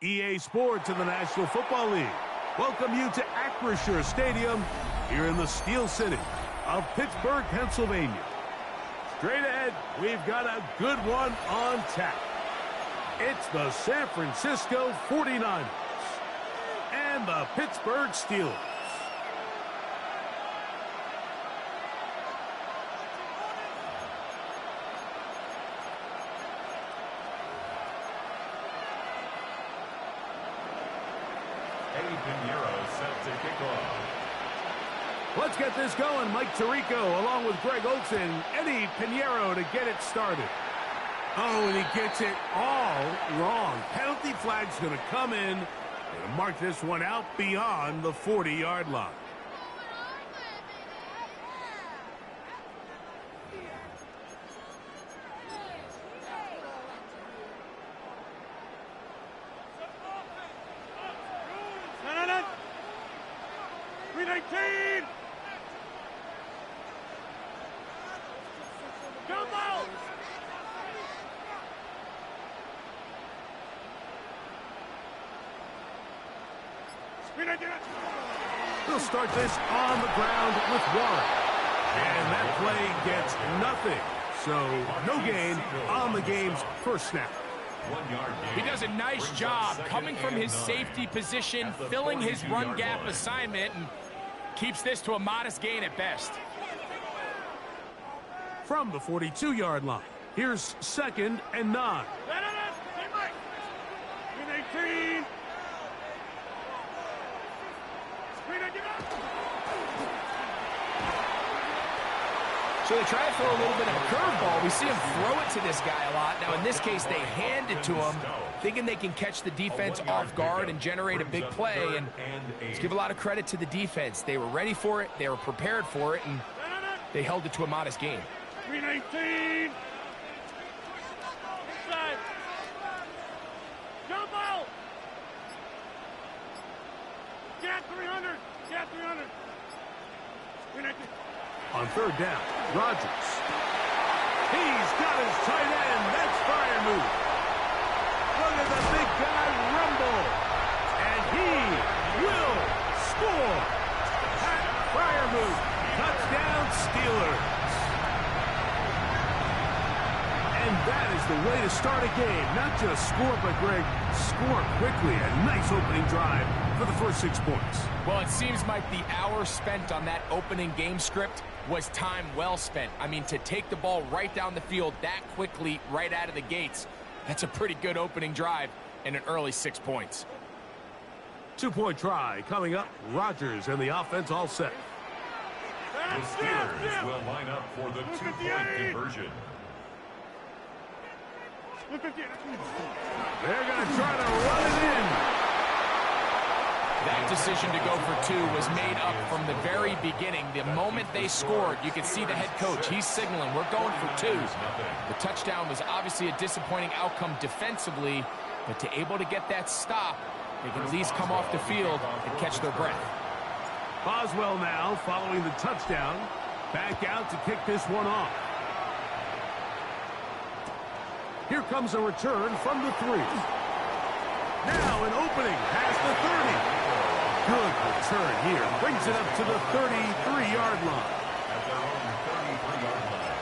EA Sports in the National Football League welcome you to Acrisure Stadium here in the Steel City of Pittsburgh, Pennsylvania. Straight ahead, we've got a good one on tap. It's the San Francisco 49ers and the Pittsburgh Steelers. Let's get this going. Mike Tirico along with Greg Olson. Eddie Pinheiro to get it started. Oh, and he gets it all wrong. Penalty flag's going to come in and mark this one out beyond the 40-yard line. We'll start this on the ground with Warren. And that play gets nothing. So no gain on the game's first snap. He does a nice job coming from his safety position, filling his run gap assignment, and keeps this to a modest gain at best. From the 42-yard line, here's 2nd and 9. 18. So they try to throw a little bit of a curveball. We see him throw it to this guy a lot. Now, in this case, they hand it to him, thinking they can catch the defense off guard and generate a big play. And let's give a lot of credit to the defense. They were ready for it, they were prepared for it, and they held it to a modest gain. 319. Inside. Jump out. Get 300. Get 300. 319. On 3rd down, Rodgers. He's got his tight end. That's fire move. Look at the big guy rumble. And he will score. Pat fire move. Touchdown, Steelers. And that is the way to start a game. Not just score, but, Greg, score quickly. A nice opening drive for the first 6 points. Well, it seems like the hour spent on that opening game script was time well spent. I mean, to take the ball right down the field that quickly, right out of the gates, that's a pretty good opening drive and an early 6 points. 2-point try coming up. Rodgers and the offense all set. The Steelers will line up for the 2-point conversion. They're going to try to run it in. That decision to go for 2 was made up from the very beginning. The moment they scored, you could see the head coach. He's signaling, we're going for 2. The touchdown was obviously a disappointing outcome defensively, but to able to get that stop, they can at least come off the field and catch their breath. Boswell now following the touchdown. Back out to kick this one off. Here comes a return from the 3. Now an opening past the 30. Good return here. Brings it up to the 33-yard line. At their own 33-yard line.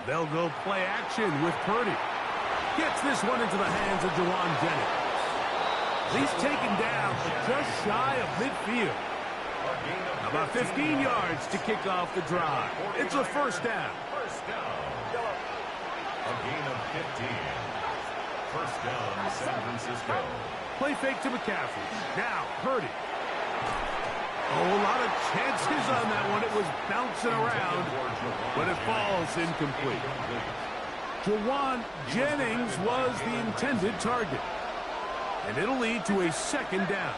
They'll go play action with Purdy. Gets this one into the hands of Jawan Jennings. He's taken down just shy of midfield. About 15 yards to kick off the drive. It's a first down. A gain of 15. First down, San Francisco. Play fake to McCaffrey. Now, Purdy. Oh, a lot of chances on that one. It was bouncing around, but it falls incomplete. Jawan Jennings was the intended target. And it'll lead to a second down.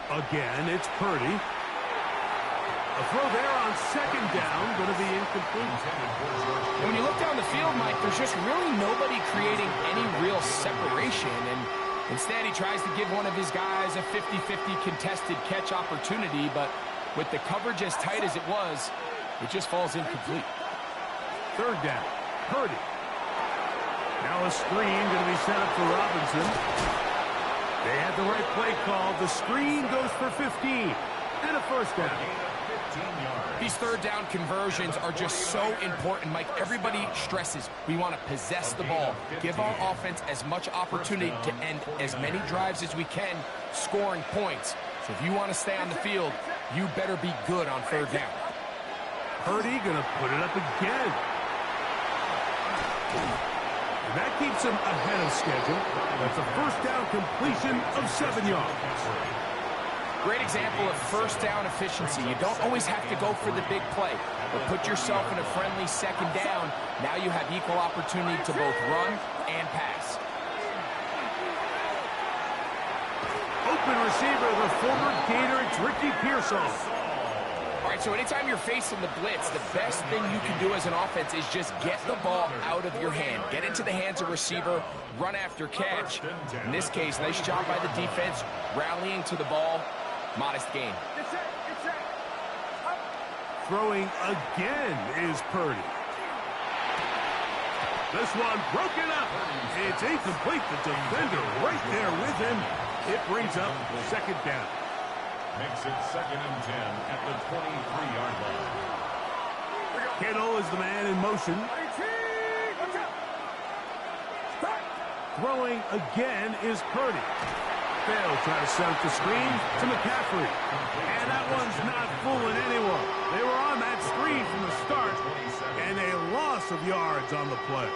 Again, it's Purdy. A throw there on second down, going to be incomplete. And when you look down the field, Mike, there's just really nobody creating any real separation. And instead, he tries to give one of his guys a 50-50 contested catch opportunity. But with the coverage as tight as it was, it just falls incomplete. Third down, Purdy. Now a screen going to be set up for Robinson. They had the right play call. The screen goes for 15 and a first down. These third down conversions are just so important, Mike. Everybody stresses we want to possess the ball, give our offense as much opportunity to end as many drives as we can, scoring points. So if you want to stay on the field, you better be good on third down. Purdy going to put it up again. And that keeps him ahead of schedule. That's a first down completion of 7 yards. Great example of first down efficiency. You don't always have to go for the big play, but put yourself in a friendly second down. Now you have equal opportunity to both run and pass. Open receiver, the former Gator, it's Ricky Pearsall. All right, so anytime you're facing the blitz, the best thing you can do as an offense is just get the ball out of your hand. Get into the hands of receiver, run after catch. In this case, nice job by the defense, rallying to the ball. Modest gain. Throwing again is Purdy. This one broken up. It's incomplete. The defender right there with him. It brings up second down. Makes it 2nd and 10 at the 23-yard line. Kittle is the man in motion. Throwing again is Purdy. They'll try to set up the screen to McCaffrey. And that one's not fooling anyone. They were on that screen from the start, and a loss of yards on the play.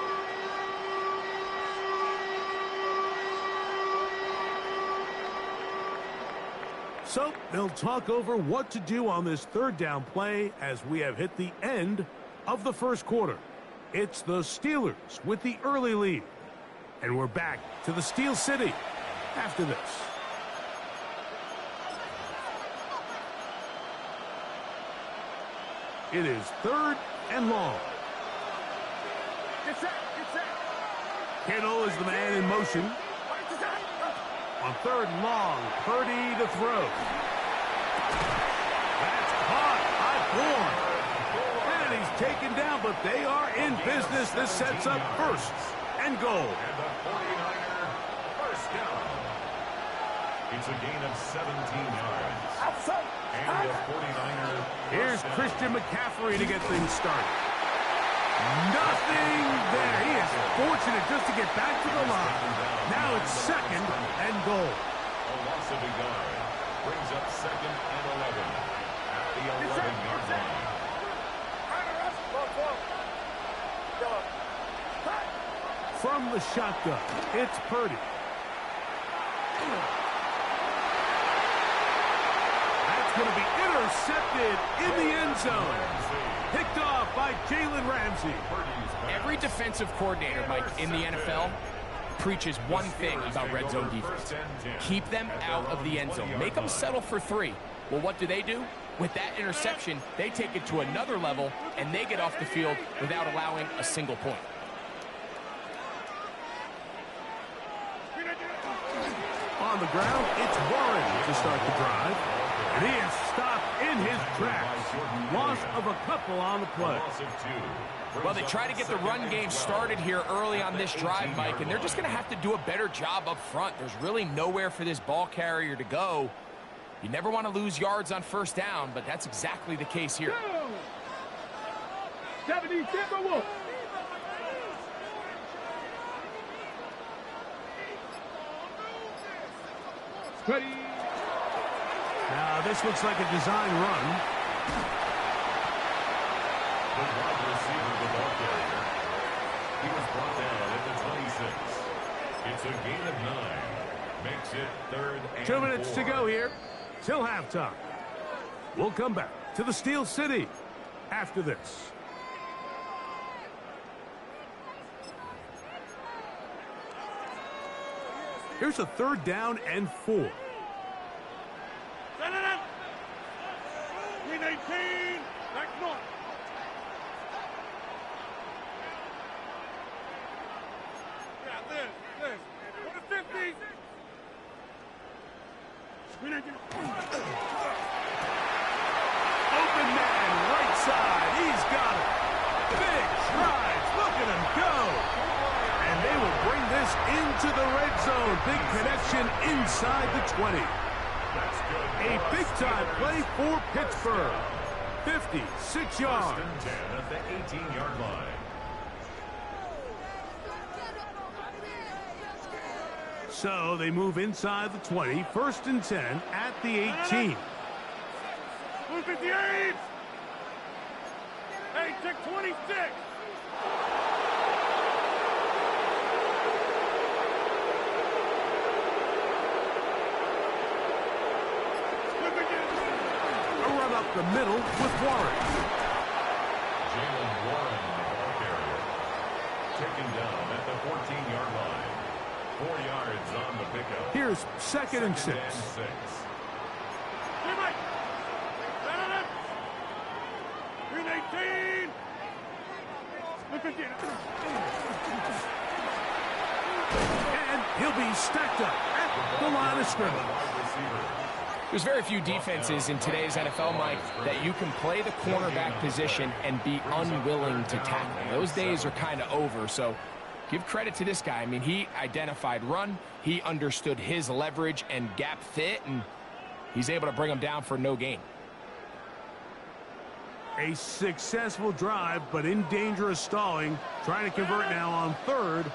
So they'll talk over what to do on this third down play as we have hit the end of the first quarter. It's the Steelers with the early lead. And we're back to the Steel City after this. It is third and long. Kittle is the man in motion. On third and long, Purdy to throw. That's caught by Bourne. And he's taken down, but they are in business. This sets up first and goal. And the 49er first down. It's a gain of 17 yards. And the 49er. Here's Christian McCaffrey to get things started. Nothing there. He is fortunate just to get back to the line. Now it's second and goal. A loss of a yard. Brings up 2nd and 11 at the 11-yard line. From the shotgun, it's Purdy. That's going to be intercepted in the end zone. Picked off by Jalen Ramsey. Every defensive coordinator, Mike, in the NFL preaches one thing about red zone defense. Keep them out of the end zone. Make them settle for 3. Well, what do? With that interception, they take it to another level, and they get off the field without allowing a single point. On the ground, it's Warren to start the drive. And he is stopped in his tracks. Loss of a couple on the play. Well, they try to get the run game started here early on this drive, Mike, and they're just going to have to do a better job up front. There's really nowhere for this ball carrier to go. You never want to lose yards on first down, but that's exactly the case here. Now, this looks like a design run. The wide receiver, the ball carrier. He was brought down at the 26. It's a gain of 9. Makes it 3rd and 2 minutes 4. to go here till halftime. We'll come back to the Steel City after this. Here's a third down and 4. 18. That's north. Yeah, this. Go to 50. Screen 18. Open man, right side. He's got it. Big strides. Look at him go. And they will bring this into the red zone. Big connection inside the 20. A big-time play for Pittsburgh. 56 yards. 10 at the 18-yard line. So they move inside the 20. 1st and 10 at the 18. 58. Hey, check 26. Up the middle with Warren. Jalen Warren, the ball carrier, taken down at the 14-yard line. 4 yards on the pickup. Here's 2nd and 6. Hey, Mike. Green 18. And he'll be stacked up at the line of scrimmage. There's very few defenses in today's NFL, Mike, that you can play the cornerback position and be unwilling to tackle. Those days are kind of over, so give credit to this guy. I mean, he identified run, he understood his leverage and gap fit, and he's able to bring him down for no gain. A successful drive, but in danger of stalling. Trying to convert now on 3rd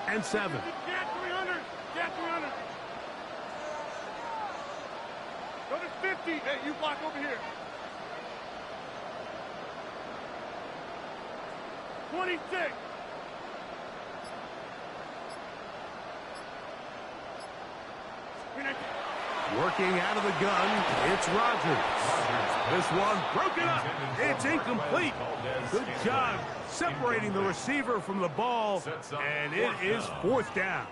and 7. Get 300. Get 300. Go to 50. Hey, you block over here. 26. Working out of the gun, it's Rodgers. This one broken up. It's incomplete. Good job separating the receiver from the ball, and it is 4th down.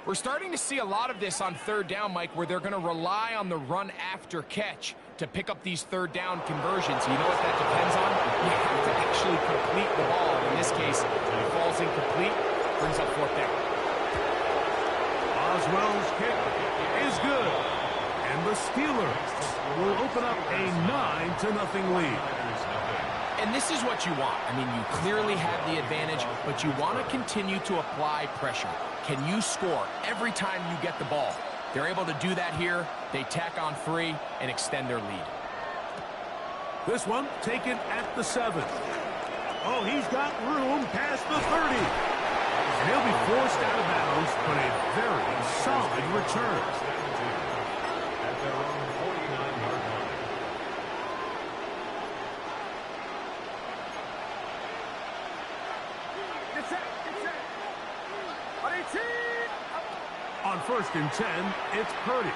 We're starting to see a lot of this on 3rd down, Mike, where they're going to rely on the run after catch to pick up these 3rd down conversions. You know what that depends on? You have to actually complete the ball. In this case, it falls incomplete, brings up 4th down. Oswell's kick is good, and the Steelers will open up a 9-0 lead. And this is what you want. I mean, you clearly have the advantage, but you want to continue to apply pressure. Can you score every time you get the ball? They're able to do that here. They tack on 3 and extend their lead. This one taken at the 7. Oh, he's got room past the 30. And he'll be forced out of bounds, but a very solid return. At their own 49-yard line. On 1st and 10, it's Purdy.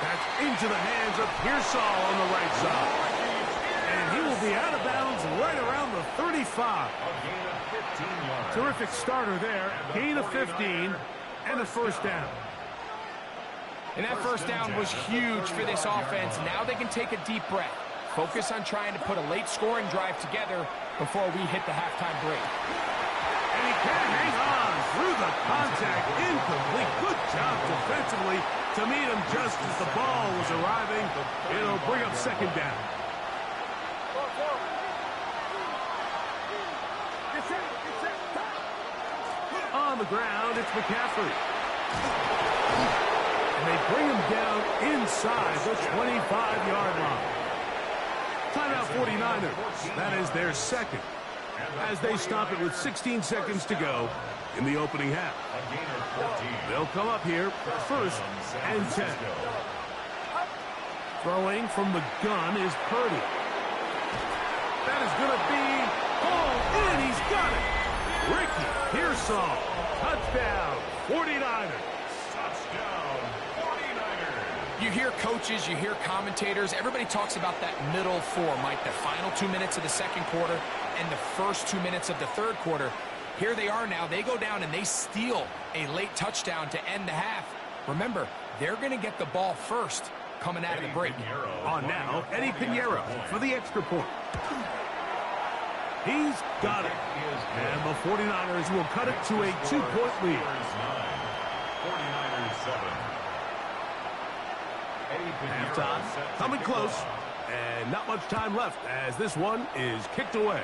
That's into the hands of Pearsall on the right side. And he will be out of bounds right around the 35. Terrific starter there. Gain of 15 and a 1st down. And that 1st down was huge for this offense. Now they can take a deep breath. Focus on trying to put a late scoring drive together before we hit the halftime break. And he can hang on through the contact. Incomplete. Good job defensively to meet him just as the ball was arriving. It'll bring up 2nd down. On the ground, it's McCaffrey. And they bring him down inside the 25-yard line. Timeout 49ers. That is their 2nd. As they stop it with 16 seconds to go in the opening half. They'll come up here 1st and 10. Throwing from the gun is Purdy. That is going to be hauled in. He's got it. Ricky Pearsall. Touchdown, 49ers. Touchdown, 49ers. You hear coaches, you hear commentators, everybody talks about that middle 4, Mike, the final 2 minutes of the 2nd quarter and the first 2 minutes of the 3rd quarter. Here they are now. They go down and they steal a late touchdown to end the half. Remember, they're going to get the ball first. coming out of the break. On now, Eddie Pinheiro for the extra point. He's got it. And the 49ers will cut it to a 2-point lead. 49ers 7. Halftime, coming close. And not much time left as this one is kicked away.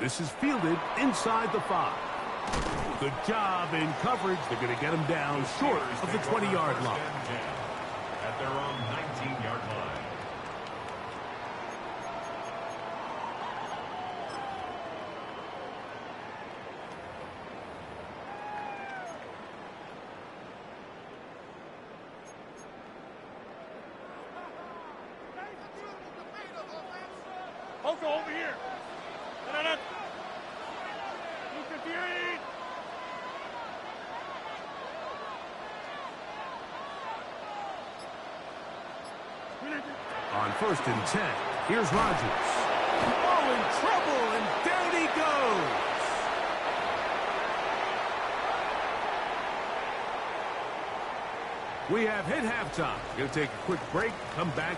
This is fielded inside the 5. Good job in coverage. They're going to get him down short of the 20-yard line. At their own 19-yard line. Poco over here. 258. On 1st and 10, here's Rodgers. Oh, in trouble, and down he goes. We have hit halftime. Going to take a quick break, come back,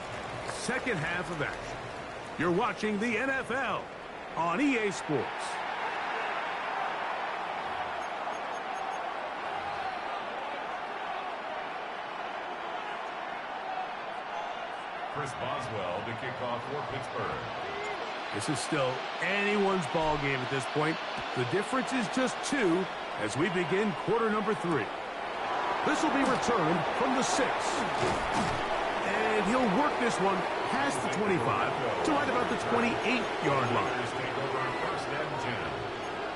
second half of action. You're watching the NFL on EA Sports. Chris Boswell to kick off for Pittsburgh. This is still anyone's ball game at this point. The difference is just 2 as we begin quarter number 3. This will be returned from the 6. And he'll work this one past the 25 to right about the 28-yard line. Take over 1st and 10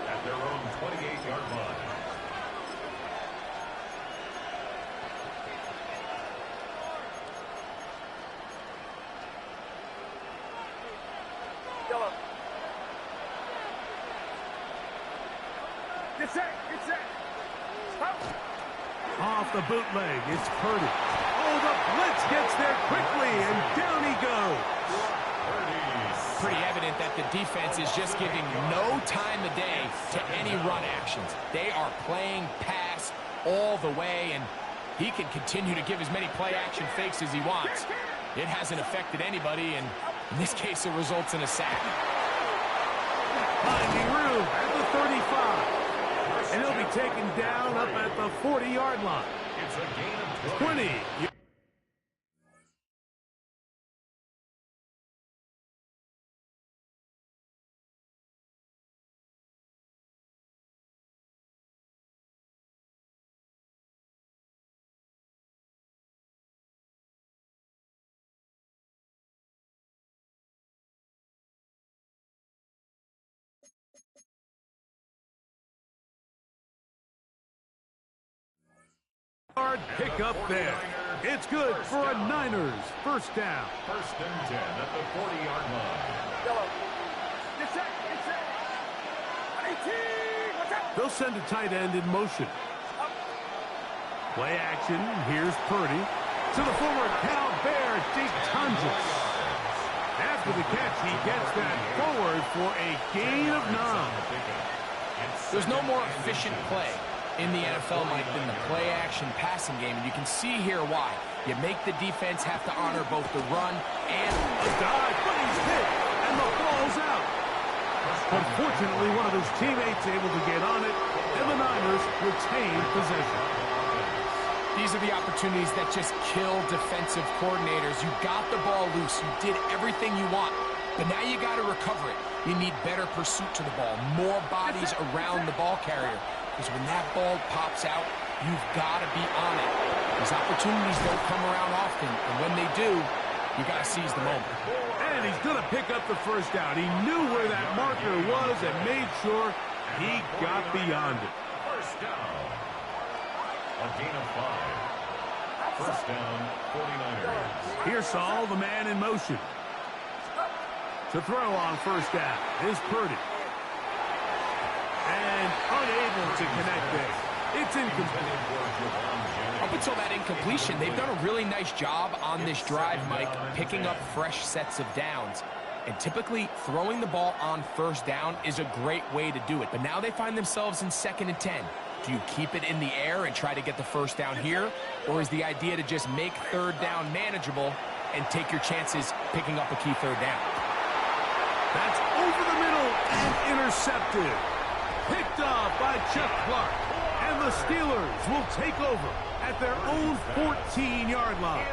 at their own 28-yard line. Get set. Off the bootleg, it's Purdy. Oh, the blitz gets there quickly, and down he goes. Pretty evident that the defense is just giving no time of day to any run actions. They are playing pass all the way, and he can continue to give as many play-action fakes as he wants. It hasn't affected anybody, and in this case, it results in a sack. Finding room at the 35. And he'll be taken down up at the 40-yard line. It's a gain of 20. Hard pick up there. It's good for a Niners first down. 1st and 10 at the 40-yard line. They'll send a tight end in motion. Play action. Here's Purdy to the former Cal Bear, Jake Tonjes. After the catch, he gets that forward for a gain of 9. There's no more efficient play in the NFL, Mike, than the play-action passing game, and you can see here why. You make the defense have to honor both the run and a dive, but he's hit, and the ball's out. Unfortunately, one of his teammates able to get on it, and the Niners retain possession. These are the opportunities that just kill defensive coordinators. You got the ball loose. You did everything you want, but now you got to recover it. You need better pursuit to the ball, more bodies around the ball carrier. Because when that ball pops out, you've got to be on it. These opportunities don't come around often, and when they do, you got to seize the moment. And he's going to pick up the first down. He knew where that marker was and made sure he got beyond it. First down. A gain of 5. First down, 49ers. Here's Saul, the man in motion. To throw on first down is Purdy. And unable to connect there. It's incomplete. Up until that incompletion, they've done a really nice job on this drive, Mike, picking up fresh sets of downs. And typically, throwing the ball on first down is a great way to do it. But now they find themselves in 2nd and 10. Do you keep it in the air and try to get the first down here? Or is the idea to just make 3rd down manageable and take your chances picking up a key 3rd down? That's over the middle and intercepted. Picked off by Chuck Clark. And the Steelers will take over at their own 14-yard line.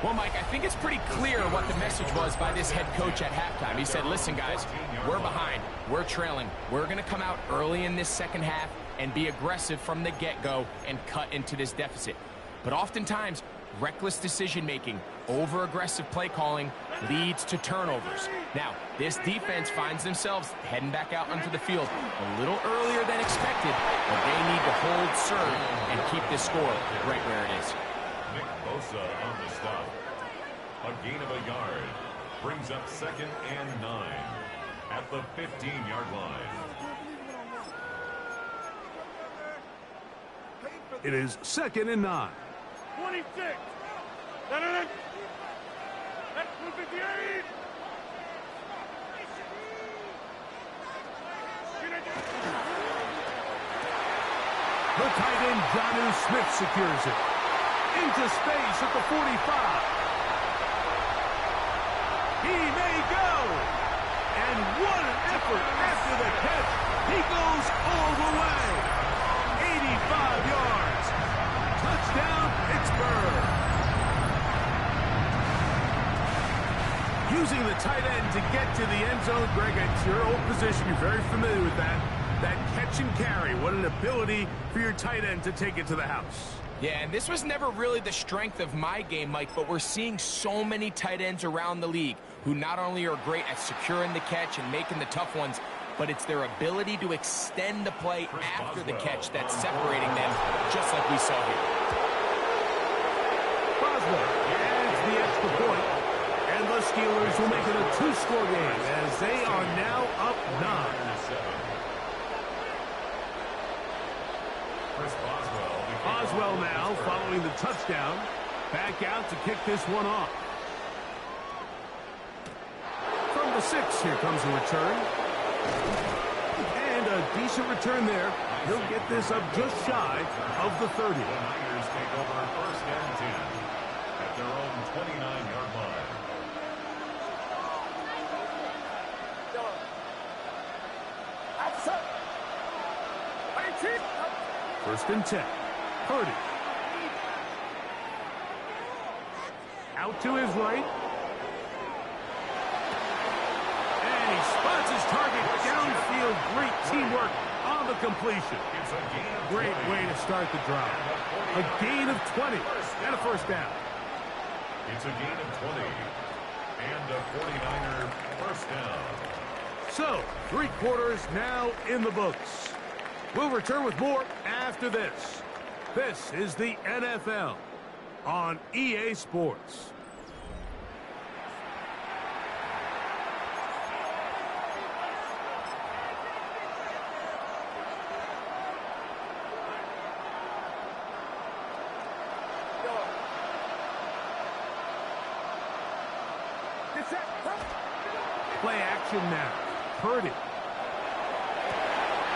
Well, Mike, I think it's pretty clear what the message was by this head coach at halftime. He said, listen, guys, we're behind. We're trailing. We're going to come out early in this second half and be aggressive from the get-go and cut into this deficit. But oftentimes, reckless decision-making, over-aggressive play calling leads to turnovers. Now, this defense finds themselves heading back out onto the field a little earlier than expected, but they need to hold serve and keep this score right where it is. Nick Bosa on the stop. A gain of a yard. Brings up 2nd and 9 at the 15-yard line. It is 2nd and 9. 26. That's 258. The tight end, Jonnu Smith, secures it. Into space at the 45. He may go. And what an effort after the catch. He goes all the way. 85 yards. Touchdown, Pittsburgh. Using the tight end to get to the end zone, Greg, it's your old position. You're very familiar with that. That catch and carry. What an ability for your tight end to take it to the house. Yeah, and this was never really the strength of my game, Mike, but we're seeing so many tight ends around the league who not only are great at securing the catch and making the tough ones, but it's their ability to extend the play after the catch that's separating them, just like we saw here. Boswell adds the extra point, and the Steelers will make it a 2-score game as they are now up 9. Boswell now following the touchdown. Back out to kick this one off. From the 6, here comes a return. And a decent return there. He'll get this up just shy of the 30. The Niners take over 1st and 10 at their own 29-yard line. First and 10. Purdy. Out to his right. And he spots his target downfield. Great teamwork on the completion. Great way to start the drive. A gain of 20 and a first down. It's a gain of 20 and a 49er first down. So, 3 quarters now in the books. We'll return with more after this. This is the NFL on EA Sports. Play action now. Purdy.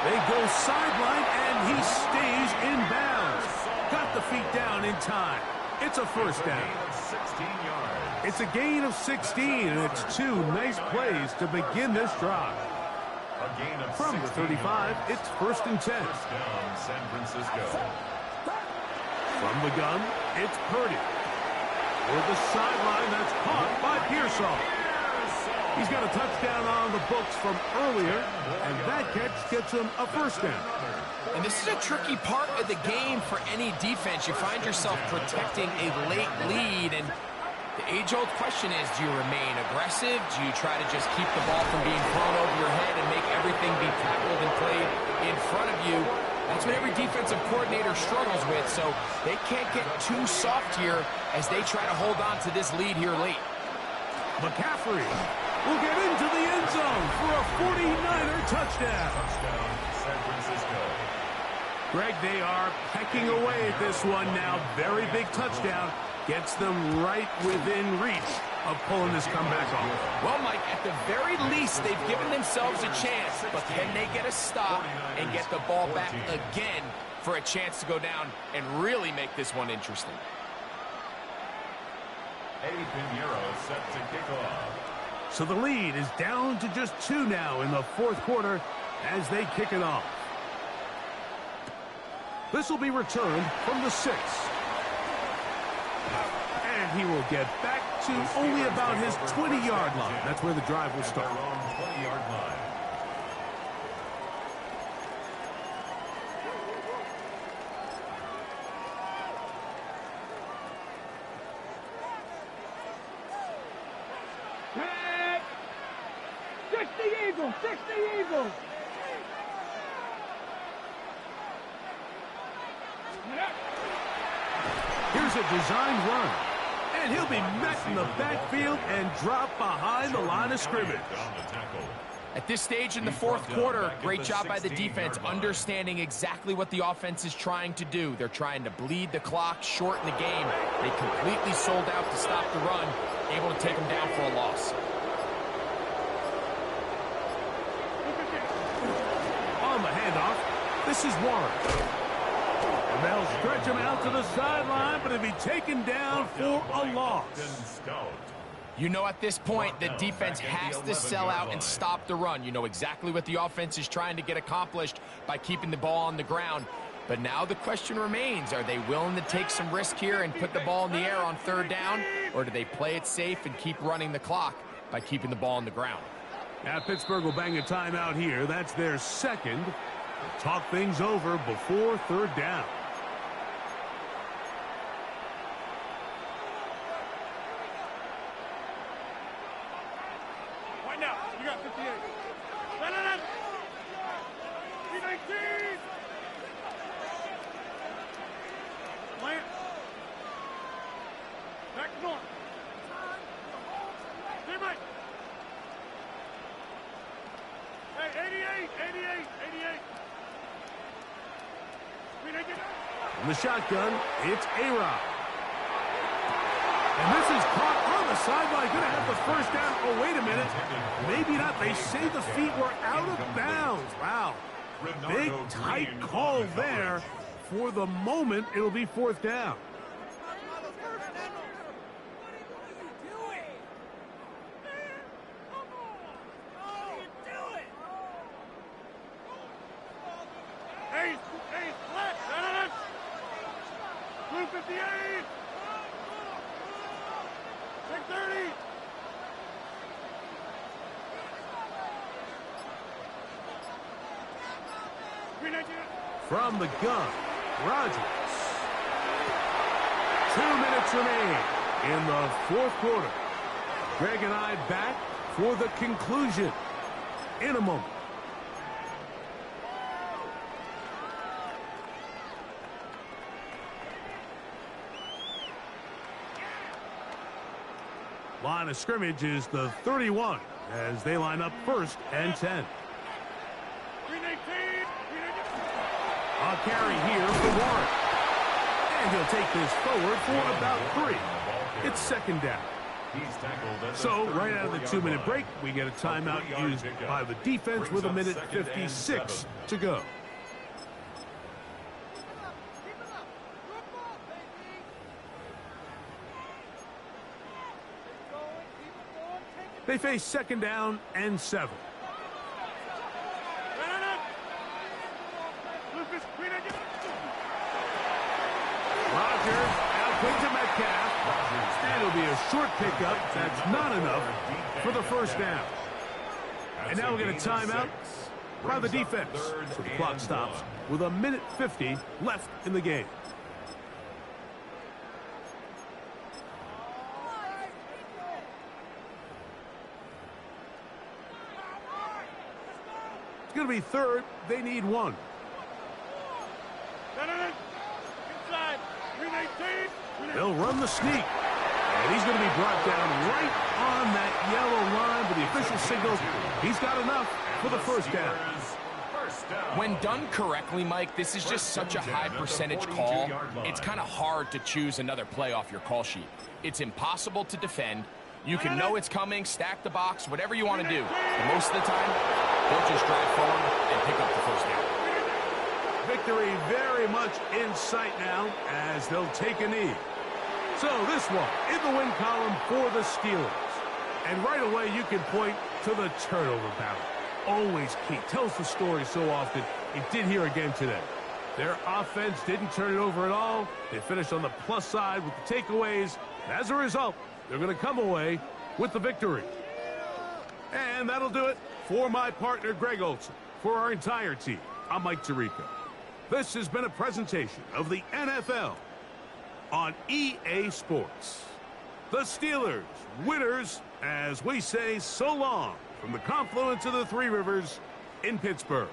They go sideline, and he stays in bounds. Got the feet down in time. It's a first down. It's a gain of 16, and it's 2 nice plays to begin this drive. From the 35, it's 1st and 10. First down, San Francisco. From the gun, it's Purdy. Toward the sideline, that's caught by Pearsall. He's got a touchdown on the books from earlier, and that catch gets him a first down. And this is a tricky part of the game for any defense. You find yourself protecting a late lead, and the age-old question is, do you remain aggressive? Do you try to just keep the ball from being thrown over your head and make everything be tackled and played in front of you? That's what every defensive coordinator struggles with, so they can't get too soft here as they try to hold on to this lead here late. McCaffrey will get into the end zone for a 49er touchdown. Touchdown, San Francisco. Greg, they are pecking away at this one now. Very big touchdown. Gets them right within reach of pulling this comeback off. Well, Mike, at the very least, they've given themselves a chance, but can they get a stop and get the ball back again for a chance to go down and really make this one interesting? Pinheiro set to kick off. So the lead is down to just 2 now in the fourth quarter as they kick it off. This will be returned from the 6. And he will get back to only about his 20-yard line. That's where the drive will start. 20-yard line. Head. 60 Eagles, 60 Eagles. Here's a designed run. And he'll be met in the backfield and dropped behind the line of scrimmage. At this stage in the fourth quarter, great job by the defense understanding exactly what the offense is trying to do. They're trying to bleed the clock, shorten the game. They completely sold out to stop the run, able to take them down for a loss. On the handoff, this is Warren. And they'll stretch him out to the sideline, but he'll be taken down for a loss. You know at this point, the defense has to sell out and stop the run. You know exactly what the offense is trying to get accomplished by keeping the ball on the ground. But now the question remains, are they willing to take some risk here and put the ball in the air on third down? Or do they play it safe and keep running the clock by keeping the ball on the ground? Now Pittsburgh will bang a timeout here. That's their second. Talk things over before third down. Now, you got 58. Let 19. Plant. Back north. Teammate. Hey, 88, 88, 88. In the shotgun, it's A-Rod. And this is caught on the sideline. Going to have the first down. Oh, wait a minute. Maybe not. They say the feet were out of bounds. Wow. Big, tight call there. For the moment, it'll be fourth down. Hey, flat. 258. 630. From the gun, Rodgers. 2 minutes remain in the fourth quarter. Greg and I back for the conclusion in a moment. Line of scrimmage is the 31 as they line up first and 10. A carry here for Warren. And he'll take this forward for about 3. It's second down. So right out of the 2-minute break, we get a timeout used by the defense with 1:56 to go. They face second down and 7. Rodgers out quick to Metcalf. And it'll be a short pickup. That's not enough for the first down. And now we'll get a timeout by the defense. So the clock stops with 1:50 left in the game. It's going to be third. They need 1. Inside. 319. They'll run the sneak. And he's going to be brought down right on that yellow line. But the official signals he's got enough for the first down. First When done correctly, Mike, this is just such a high percentage call. It's kind of hard to choose another play off your call sheet. It's impossible to defend. You can know it's coming, stack the box, whatever you want to do. But most of the time, they'll just drive forward and pick up the first down. Victory very much in sight now as they'll take a knee. So this one in the win column for the Steelers. And right away you can point to the turnover battle. Always key. Tells the story so often. It did here again today. Their offense didn't turn it over at all. They finished on the plus side with the takeaways. And as a result, they're going to come away with the victory. And that'll do it for my partner, Greg Olson. For our entire team, I'm Mike Tirico. This has been a presentation of the NFL on EA Sports. The Steelers, winners, as we say so long from the confluence of the Three Rivers in Pittsburgh.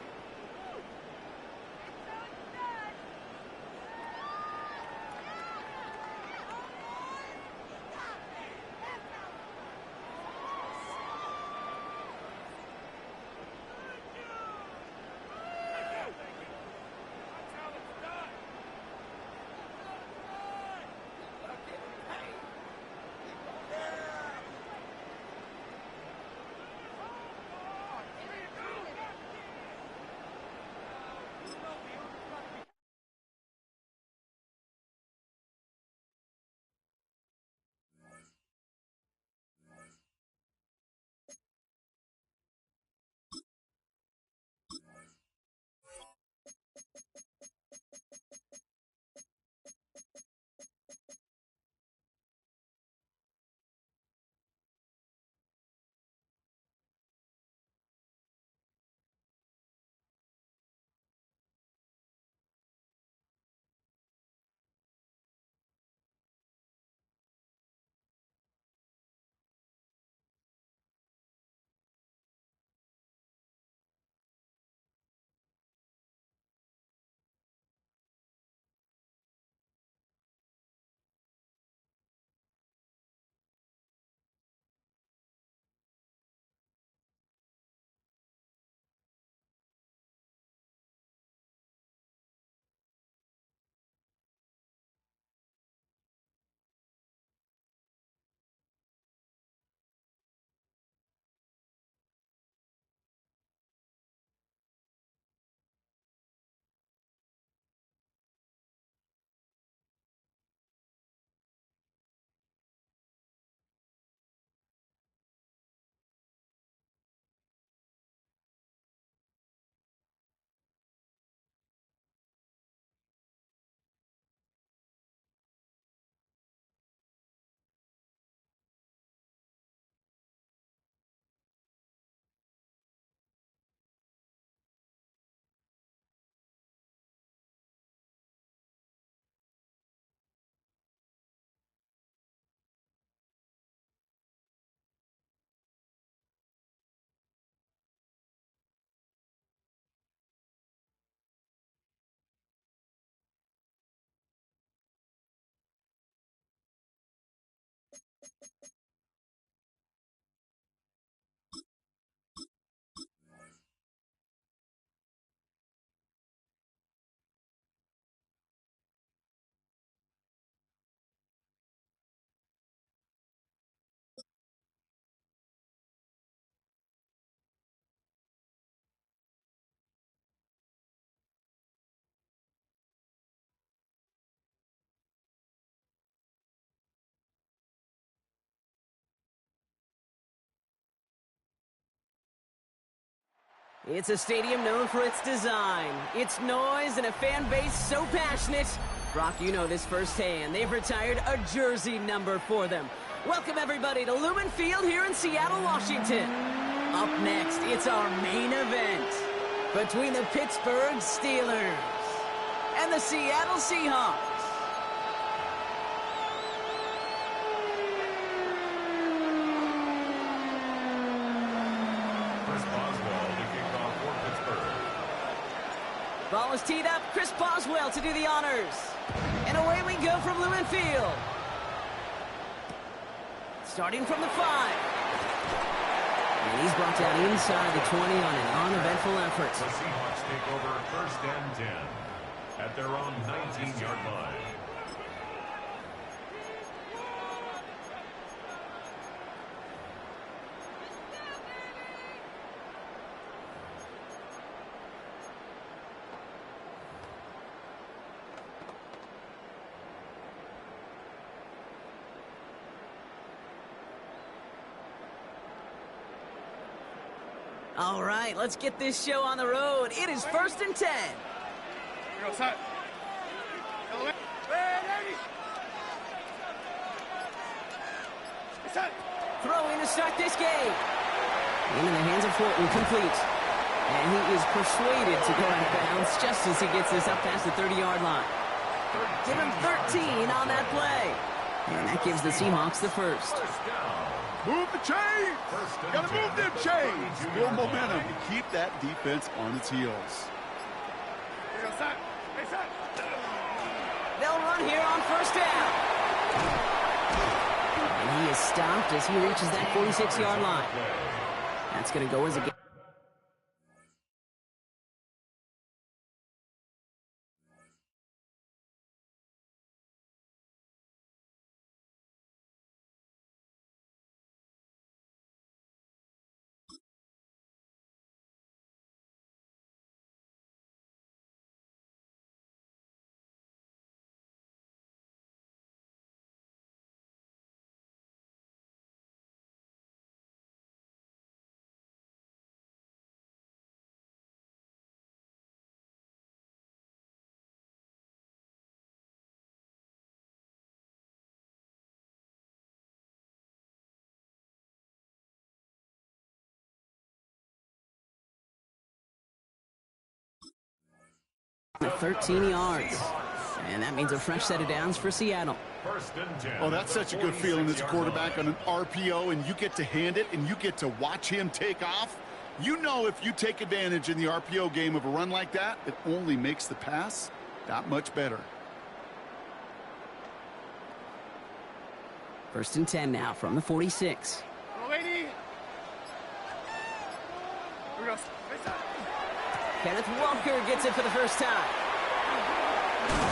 It's a stadium known for its design, its noise, and a fan base so passionate. Brock, you know this firsthand. They've retired a jersey number for them. Welcome, everybody, to Lumen Field here in Seattle, Washington. Up next, it's our main event between the Pittsburgh Steelers and the Seattle Seahawks. Ball is teed up. Chris Boswell to do the honors. And away we go from Lumen Field. Starting from the 5. And he's brought down inside the 20 on an uneventful effort. The Seahawks take over 1st and 10 at their own 19-yard line. All right, let's get this show on the road. It is 1st and 10. Go, set. Set. Throw in to start this game. Into the hands of Fulton, complete. And he is persuaded to go out of bounds just as he gets this up past the 30-yard line. Give him 13 on that play. And that gives the Seahawks the first. Move the chains! Gotta move them chains! Build momentum to keep that defense on its heels. Go, set. Hey, set. They'll run here on 1st down. And he is stopped as he reaches that 46-yard line. That's going to go as a game. At 13 yards. And that means a fresh set of downs for Seattle. 1st and 10. Oh, that's such a good feeling as a quarterback on an RPO, and you get to hand it, and you get to watch him take off. You know if you take advantage in the RPO game of a run like that, it only makes the pass that much better. 1st and 10 now from the 46. Go, lady. Here we go. Hey, set. Kenneth Walker gets it for the first time.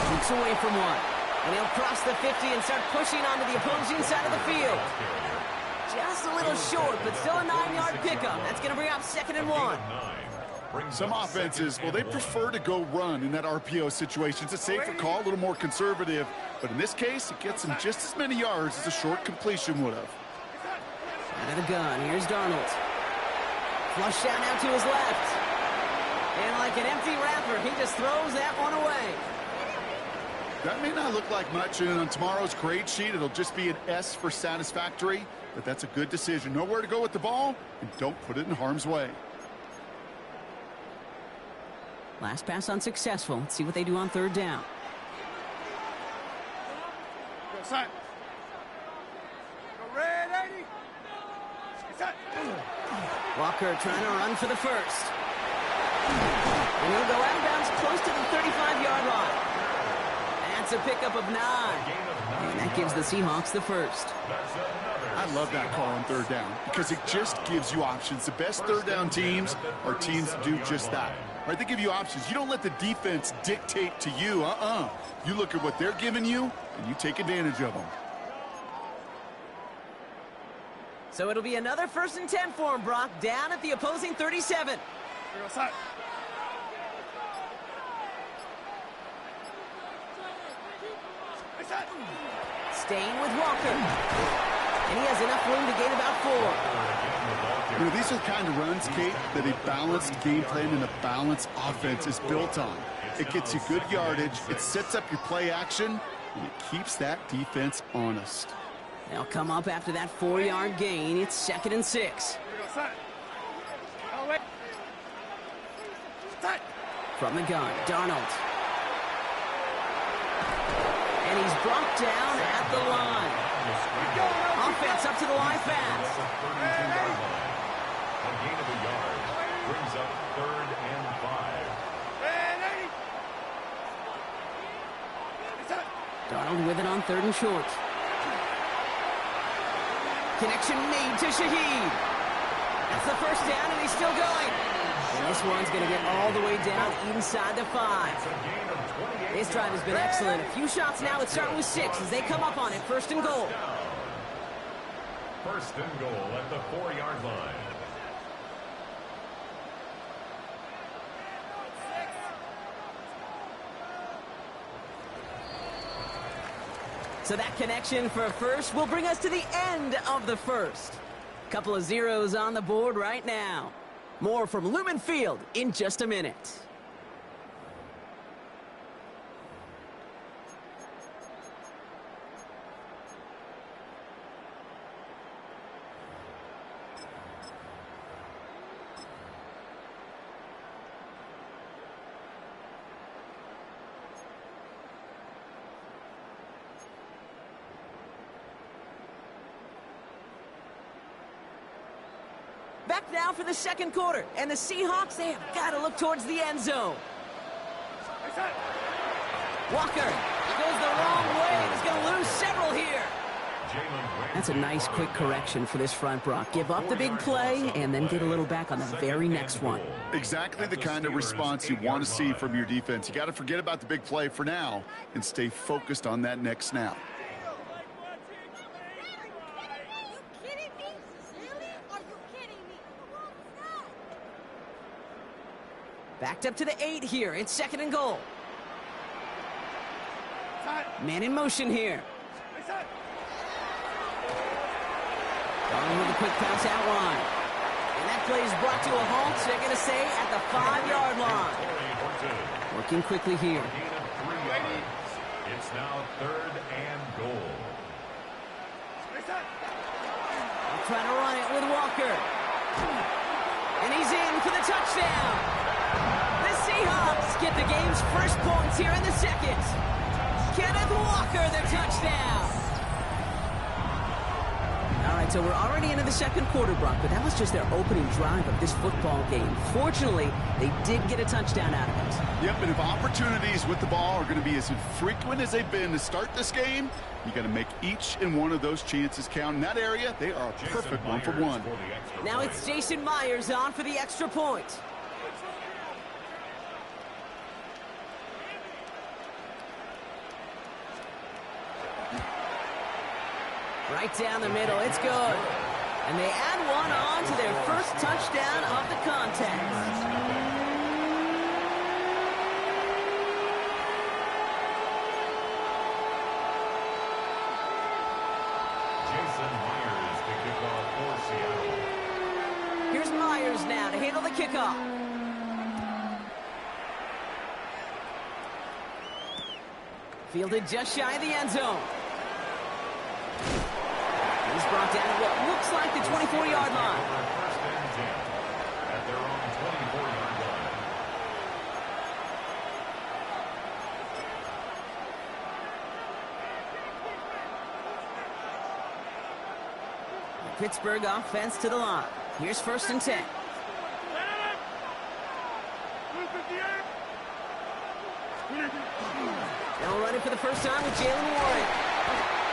Shoots away from one. And he'll cross the 50 and start pushing onto the opposing side of the field. Just a little short, but still a 9-yard pickup. That's going to bring up 2nd and 1. Some offenses, well, they prefer to go run in that RPO situation. It's a safer call, a little more conservative. But in this case, it gets them just as many yards as a short completion would have. Out of the gun, here's Darnold. Flush down now to his left. And like an empty wrapper, he just throws that one away. That may not look like much, and on tomorrow's grade sheet, it'll just be an S for satisfactory, but that's a good decision. Know where to go with the ball, and don't put it in harm's way. Last pass unsuccessful. Let's see what they do on 3rd down. Go, set. Go, red, 80. Set. Walker trying to run for the first. And he'll go out of bounds close to the 35-yard line. That's a pickup of 9. And that gives the Seahawks the first. I love that call on 3rd down because it just gives you options. The best 3rd down teams are teams that do just that. Right? They give you options. You don't let the defense dictate to you. You look at what they're giving you, and you take advantage of them. So it'll be another 1st and 10 for him, Brock, down at the opposing 37. Here we go, set. Hey, set. Staying with Walker. And he has enough room to gain about 4. You know, these are the kind of runs, Kate, that a balanced game plan and a balanced offense is built on. It gets you good yardage, it sets up your play action, and it keeps that defense honest. They'll come up after that 4-yard gain. It's 2nd and 6. Here we go, set. Oh, wait. Set. From the gun, Darnold. And he's brought down at the line. Offense up to the line fast. A gain of a yard brings up 3rd and 5. Darnold with it on 3rd and short. Connection made to Shaheed. That's the first down, and he's still going. And this one's going to get all the way down inside the 5. This drive has been excellent. A few shots now. It's starting with 6 as they come up on it. First and goal. First and goal at the 4-yard line. So that connection for a first will bring us to the end of the first. Couple of zeros on the board right now. More from Lumen Field in just a minute. Back now for the second quarter. And the Seahawks, they have got to look towards the end zone. Walker, he goes the wrong way, and he's going to lose several here. That's a nice quick correction for this front, Brock. Give up the big play and then get a little back on the very next one. Exactly the kind of response you want to see from your defense. You got to forget about the big play for now and stay focused on that next snap. Backed up to the 8 here. It's second and goal. Man in motion here. Going with a quick pass out line. And that play is brought to a halt, so they're going to say at the 5-yard line. Working quickly here. It's now third and goal. They'll try to run it with Walker. And he's in for the touchdown. The Seahawks get the game's first points here in the second. Kenneth Walker, their touchdown. All right, so we're already into the second quarter, Brock, but that was just their opening drive of this football game. Fortunately, they did get a touchdown out of it. Yep, and if opportunities with the ball are going to be as infrequent as they've been to start this game, you got to make each and one of those chances count. In that area, they are a perfect 1-for-1. Now it's Jason Myers on for the extra point. Right down the middle, it's good. And they add one on to their first touchdown of the contest. Jason Myers to kick off for Seattle. Here's Myers now to handle the kickoff. Fielded just shy of the end zone. He's brought down at what looks like the 24-yard line. First and 10 at their own 24-yard line. The Pittsburgh offense to the line. Here's first and 10. They'll run it for the first time with Jalen Warren.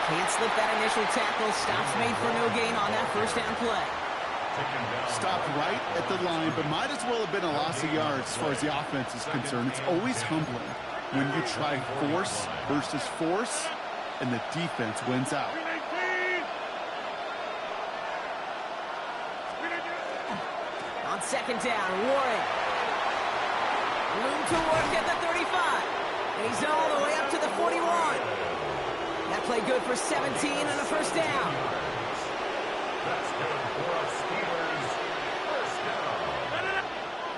Can't slip that initial tackle. Stops made for no gain on that first down play. Stopped right at the line, but might as well have been a loss of yards as far as the offense is concerned. It's always humbling when you try force versus force, and the defense wins out. On second down, Warren. Room to work at the 35. And he's all the way up to the 41. That play good for 17 and a first down. That's good for a Steelers first down.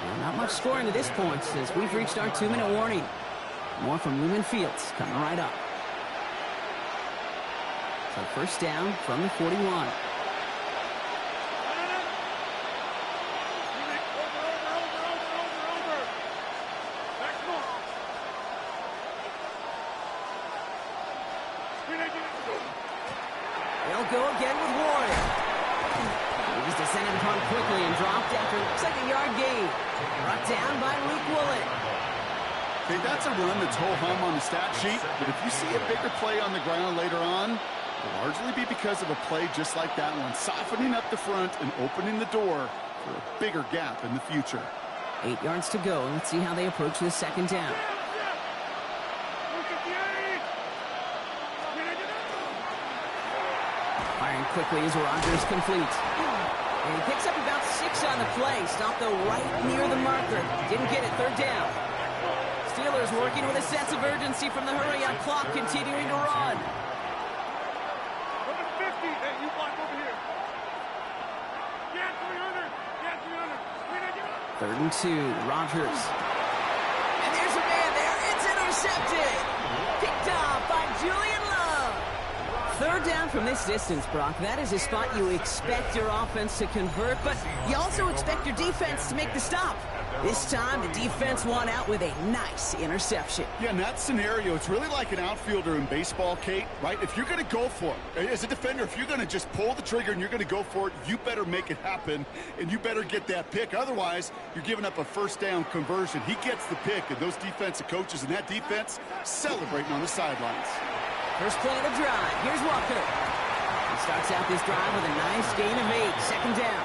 Well, not much scoring to this point as we've reached our 2-minute warning. More from Lumen Fields coming right up. So first down from the 41. They'll go again with Warren. He's descended upon quickly and dropped after looks like a yard gain. Brought down by Luke Woolen. Okay, that's a run that's ho-hum on the stat sheet, but if you see a bigger play on the ground later on, it'll largely be because of a play just like that one, softening up the front and opening the door for a bigger gap in the future. 8 yards to go. Let's see how they approach this second down. Firing quickly as Rodgers complete. And he picks up about 6 on the play. Stopped though right near the marker. Didn't get it. Third down. Steelers working with a sense of urgency from the hurry-up clock, continuing to run. Number 50. Hey, you block over here. Get 300. Get 300. 3rd and 2. Rodgers. And there's a man there. It's intercepted. Picked off by Julian Love. 3rd down from this distance, Brock. That is a spot you expect your offense to convert, but you also expect your defense to make the stop. This time, the defense won out with a nice interception. Yeah, in that scenario, it's really like an outfielder in baseball, Kate, right? If you're going to go for it, as a defender, if you're going to just pull the trigger and you're going to go for it, you better make it happen, and you better get that pick. Otherwise, you're giving up a first down conversion. He gets the pick, and those defensive coaches and that defense celebrating on the sidelines. First play of the drive. Here's Walker. He starts out this drive with a nice gain of 8. Second down.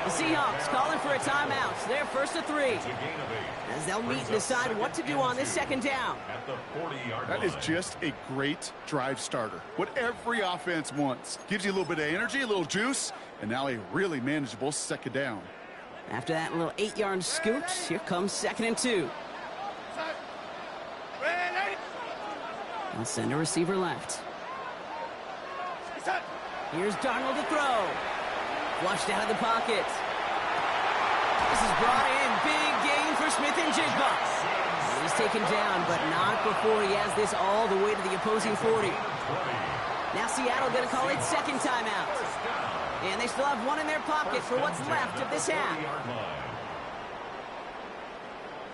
The Seahawks calling for a timeout. They're 1st and 3. As they'll meet and decide what to do on this second down. That is just a great drive starter. What every offense wants. Gives you a little bit of energy, a little juice, and now a really manageable second down. After that little 8-yard scoot, here comes 2nd and 2. They'll send a receiver left. Here's Darnold to throw. Flushed out of the pocket. This is brought in. Big gain for Smith and Jigba. He's taken down, but not before he has this all the way to the opposing 40. Now Seattle going to call its second timeout. And they still have one in their pocket for what's left of this half.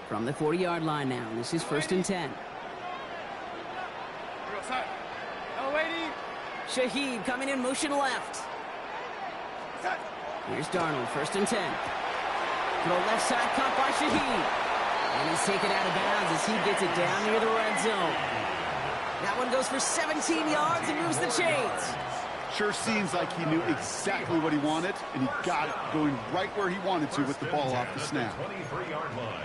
From the 40-yard line now. This is 1st and 10. Shaheed coming in motion left. Here's Darnold, 1st and 10. Throw left side, caught by Shaheed. And he's taken out of bounds as he gets it down near the red zone. That one goes for 17 yards and moves the chains. Sure seems like he knew exactly what he wanted, and he got it going right where he wanted to with the ball off the snap. 23-yard line.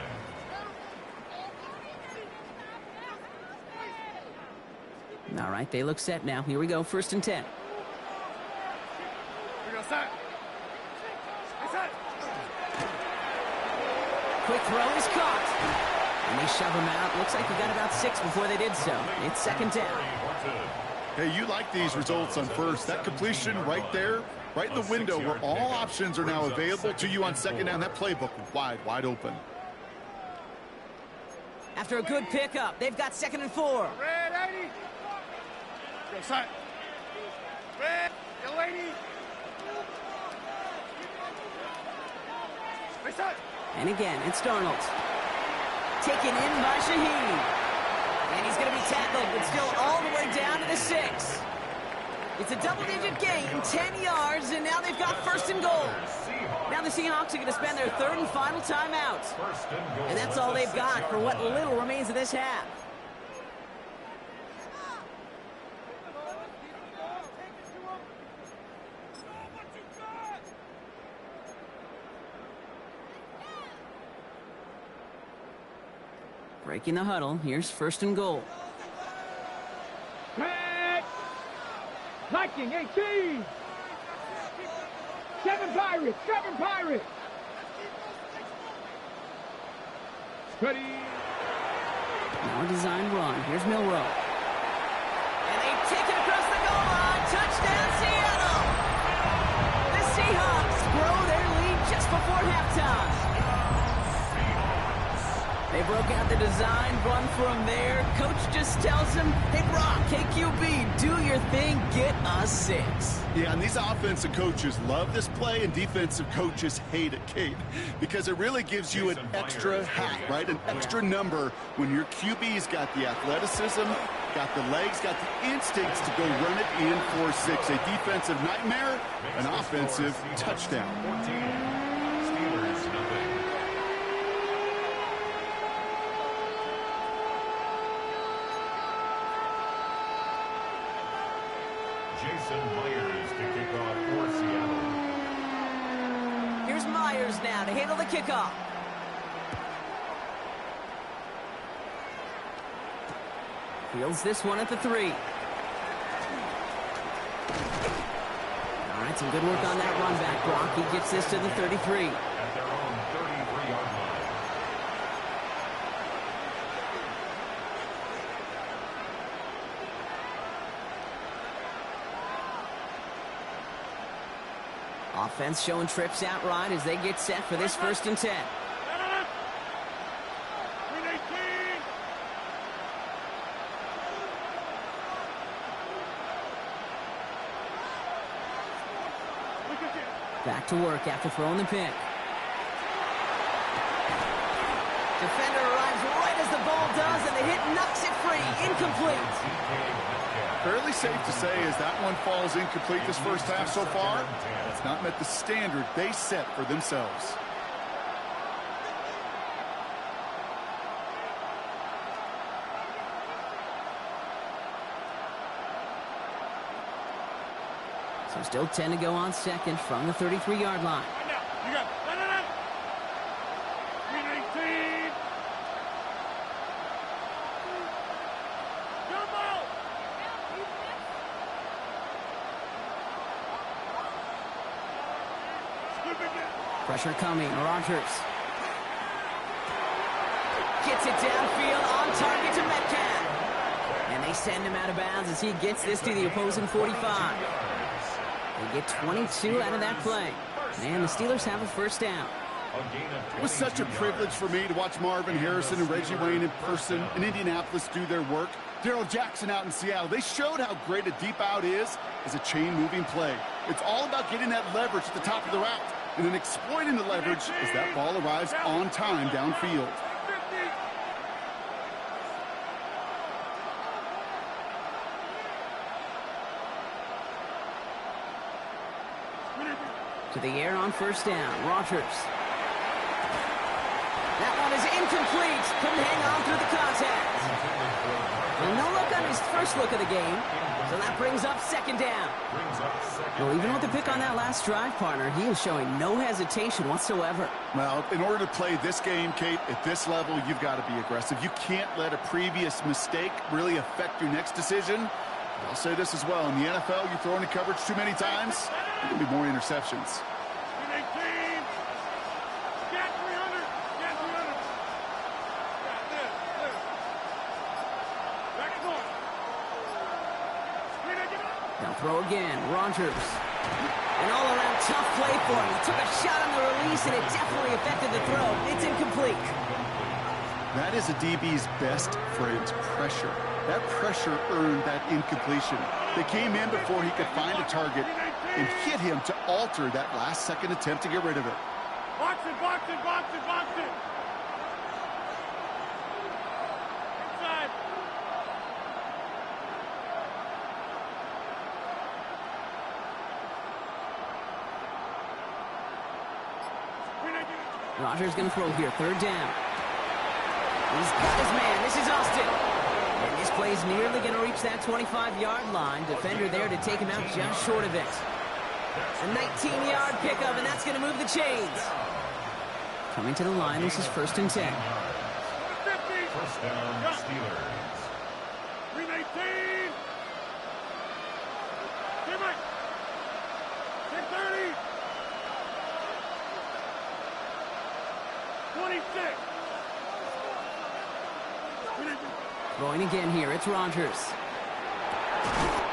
All right, they look set now. Here we go, 1st and 10. Quick throw is caught. And they shove him out. Looks like he got about 6 before they did so. It's 2nd down. Hey, you like these results on first. That completion right there, right in the window where all options are now available to you on second down. That playbook wide open. After a good pickup, they've got 2nd and 4. Red 80. Go side. Red, yo 80. Right side. And again, it's Darnold. Taken in by Shaheed. And he's going to be tackled, but still all the way down to the 6. It's a double-digit gain, 10 yards, and now they've got 1st and goal. Now the Seahawks are going to spend their 3rd and final timeout. And that's all they've got for what little remains of this half. Breaking the huddle. Here's 1st and goal. Red! Viking 18! 7 Pirates! 7 Pirates! Ready! Now a design run. Here's Milrow. And they take it across the goal line. Touchdown, Seattle! The Seahawks grow their lead just before halftime. They broke out the design run from there. Coach just tells them, hey, Brock, KQB, do your thing, get us 6. Yeah, and these offensive coaches love this play, and defensive coaches hate it, Kate, because it really gives you an extra hat, right? An extra number when your QB's got the athleticism, got the legs, got the instincts to go run it in for 6. A defensive nightmare, an offensive touchdown. 14. Steelers, nothing. Jason Myers to kick off for Seattle. Here's Myers now to handle the kickoff. Fields this one at the 3. All right, some good work on that run back, Brock. He gets this to the 33. At their own 33-yard line. Offense showing trips out right as they get set for this 1st and 10. Back to work after throwing the pick. Defender arrives right as the ball does, and the hit knocks it free. Incomplete. Fairly safe to say as that one falls incomplete this first half so far, it's not met the standard they set for themselves. So still 10 to go on second from the 33-yard line. You got 319. Jumbo! Pressure coming. Rodgers gets it downfield on target to Metcalf. And they send him out of bounds as he gets this to the opposing 45. They get 22 out of that play. And the Steelers have a 1st down. It was such a privilege for me to watch Marvin Harrison and Reggie Wayne in person in Indianapolis do their work. Darrell Jackson out in Seattle. They showed how great a deep out is as a chain-moving play. It's all about getting that leverage at the top of the route and then exploiting the leverage as that ball arrives on time downfield. To the air on 1st down. Rodgers. That one is incomplete. Couldn't hang on through the contact. And no look on his first look of the game. So that brings up 2nd down. Well, even with the pick on that last drive, partner, he is showing no hesitation whatsoever. Well, in order to play this game, Kate, at this level, you've got to be aggressive. You can't let a previous mistake really affect your next decision. I'll say this as well. In the NFL, you throw into coverage too many times, there can be more interceptions. They'll throw again. Rodgers. An all-around tough play for him. He took a shot on the release, and it definitely affected the throw. It's incomplete. That is a DB's best friend, pressure. That pressure earned that incompletion. They came in before he could find a target and hit him to alter that last-second attempt to get rid of it. Box it, box it, box it, box it. Inside. Rodgers going to throw here. 3rd down. He's got his man. This is Austin. And this play is nearly going to reach that 25-yard line. Defender there to take him out just short of it. A 19-yard pickup, and that's going to move the chains. Coming to the line, this is 1st and 10. 1st down, Steelers. 319. 10-30. 26. Throwing again here, it's Rodgers.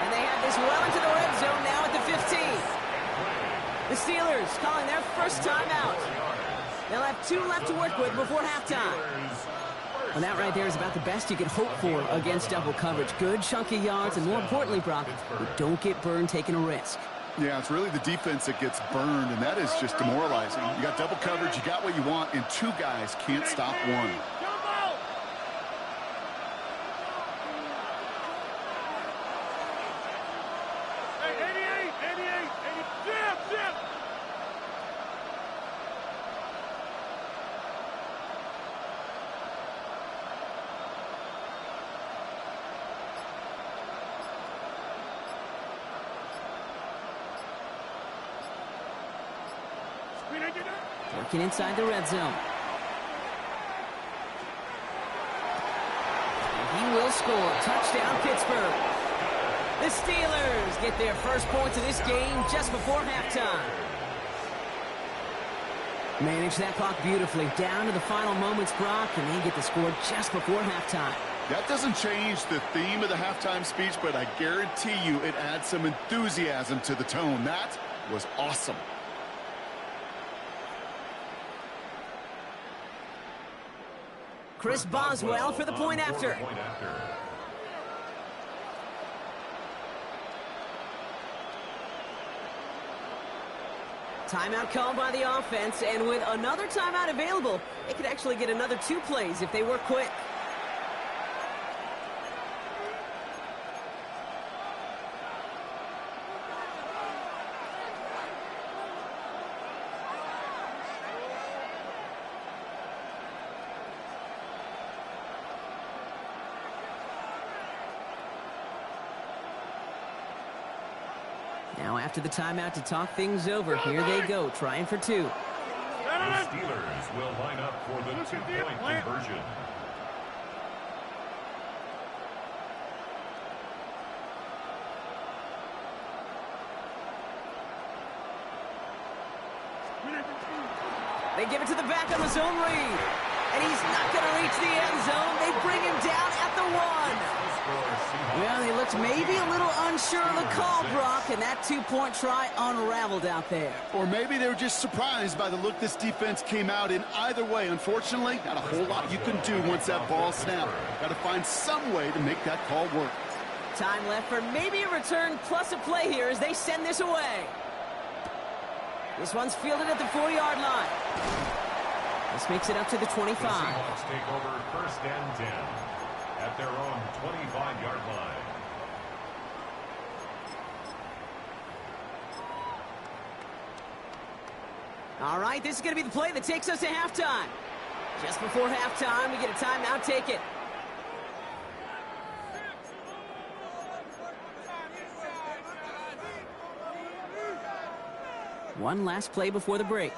And they have this well into the red zone now at the 15. The Steelers calling their first timeout. They'll have 2 left to work with before halftime. And that right there is about the best you can hope for against double coverage. Good chunky yards, and more importantly, Brock, you don't get burned taking a risk. Yeah, it's really the defense that gets burned, and that is just demoralizing. You got double coverage, you got what you want, and 2 guys can't stop one. We didn't get Working inside the red zone. And he will score. Touchdown, Pittsburgh. The Steelers get their first points of this game just before halftime. Manage that clock beautifully. Down to the final moments, Brock, and they get the score just before halftime. That doesn't change the theme of the halftime speech, but I guarantee you it adds some enthusiasm to the tone. That was awesome. Chris Boswell for the point after. Timeout called by the offense, and with another timeout available, they could actually get another 2 plays if they work quick. Now after the timeout to talk things over, here they go, trying for 2. The Steelers will line up for the 2-point conversion. They give it to the back on the zone read. And he's not going to reach the end zone. They bring him down at the 1. Well, they looked maybe a little unsure of the call, Brock, and that 2-point try unraveled out there. Or maybe they were just surprised by the look this defense came out in. Either way, unfortunately, not a whole lot you can do once that ball snapped. Got to find some way to make that call work. Time left for maybe a return plus a play here as they send this away. This one's fielded at the 4-yard line. This makes it up to the 25. The Seahawks take over 1st and 10 at their own 25-yard line. All right, this is going to be the play that takes us to halftime. Just before halftime, we get a timeout. Take it. One last play before the break.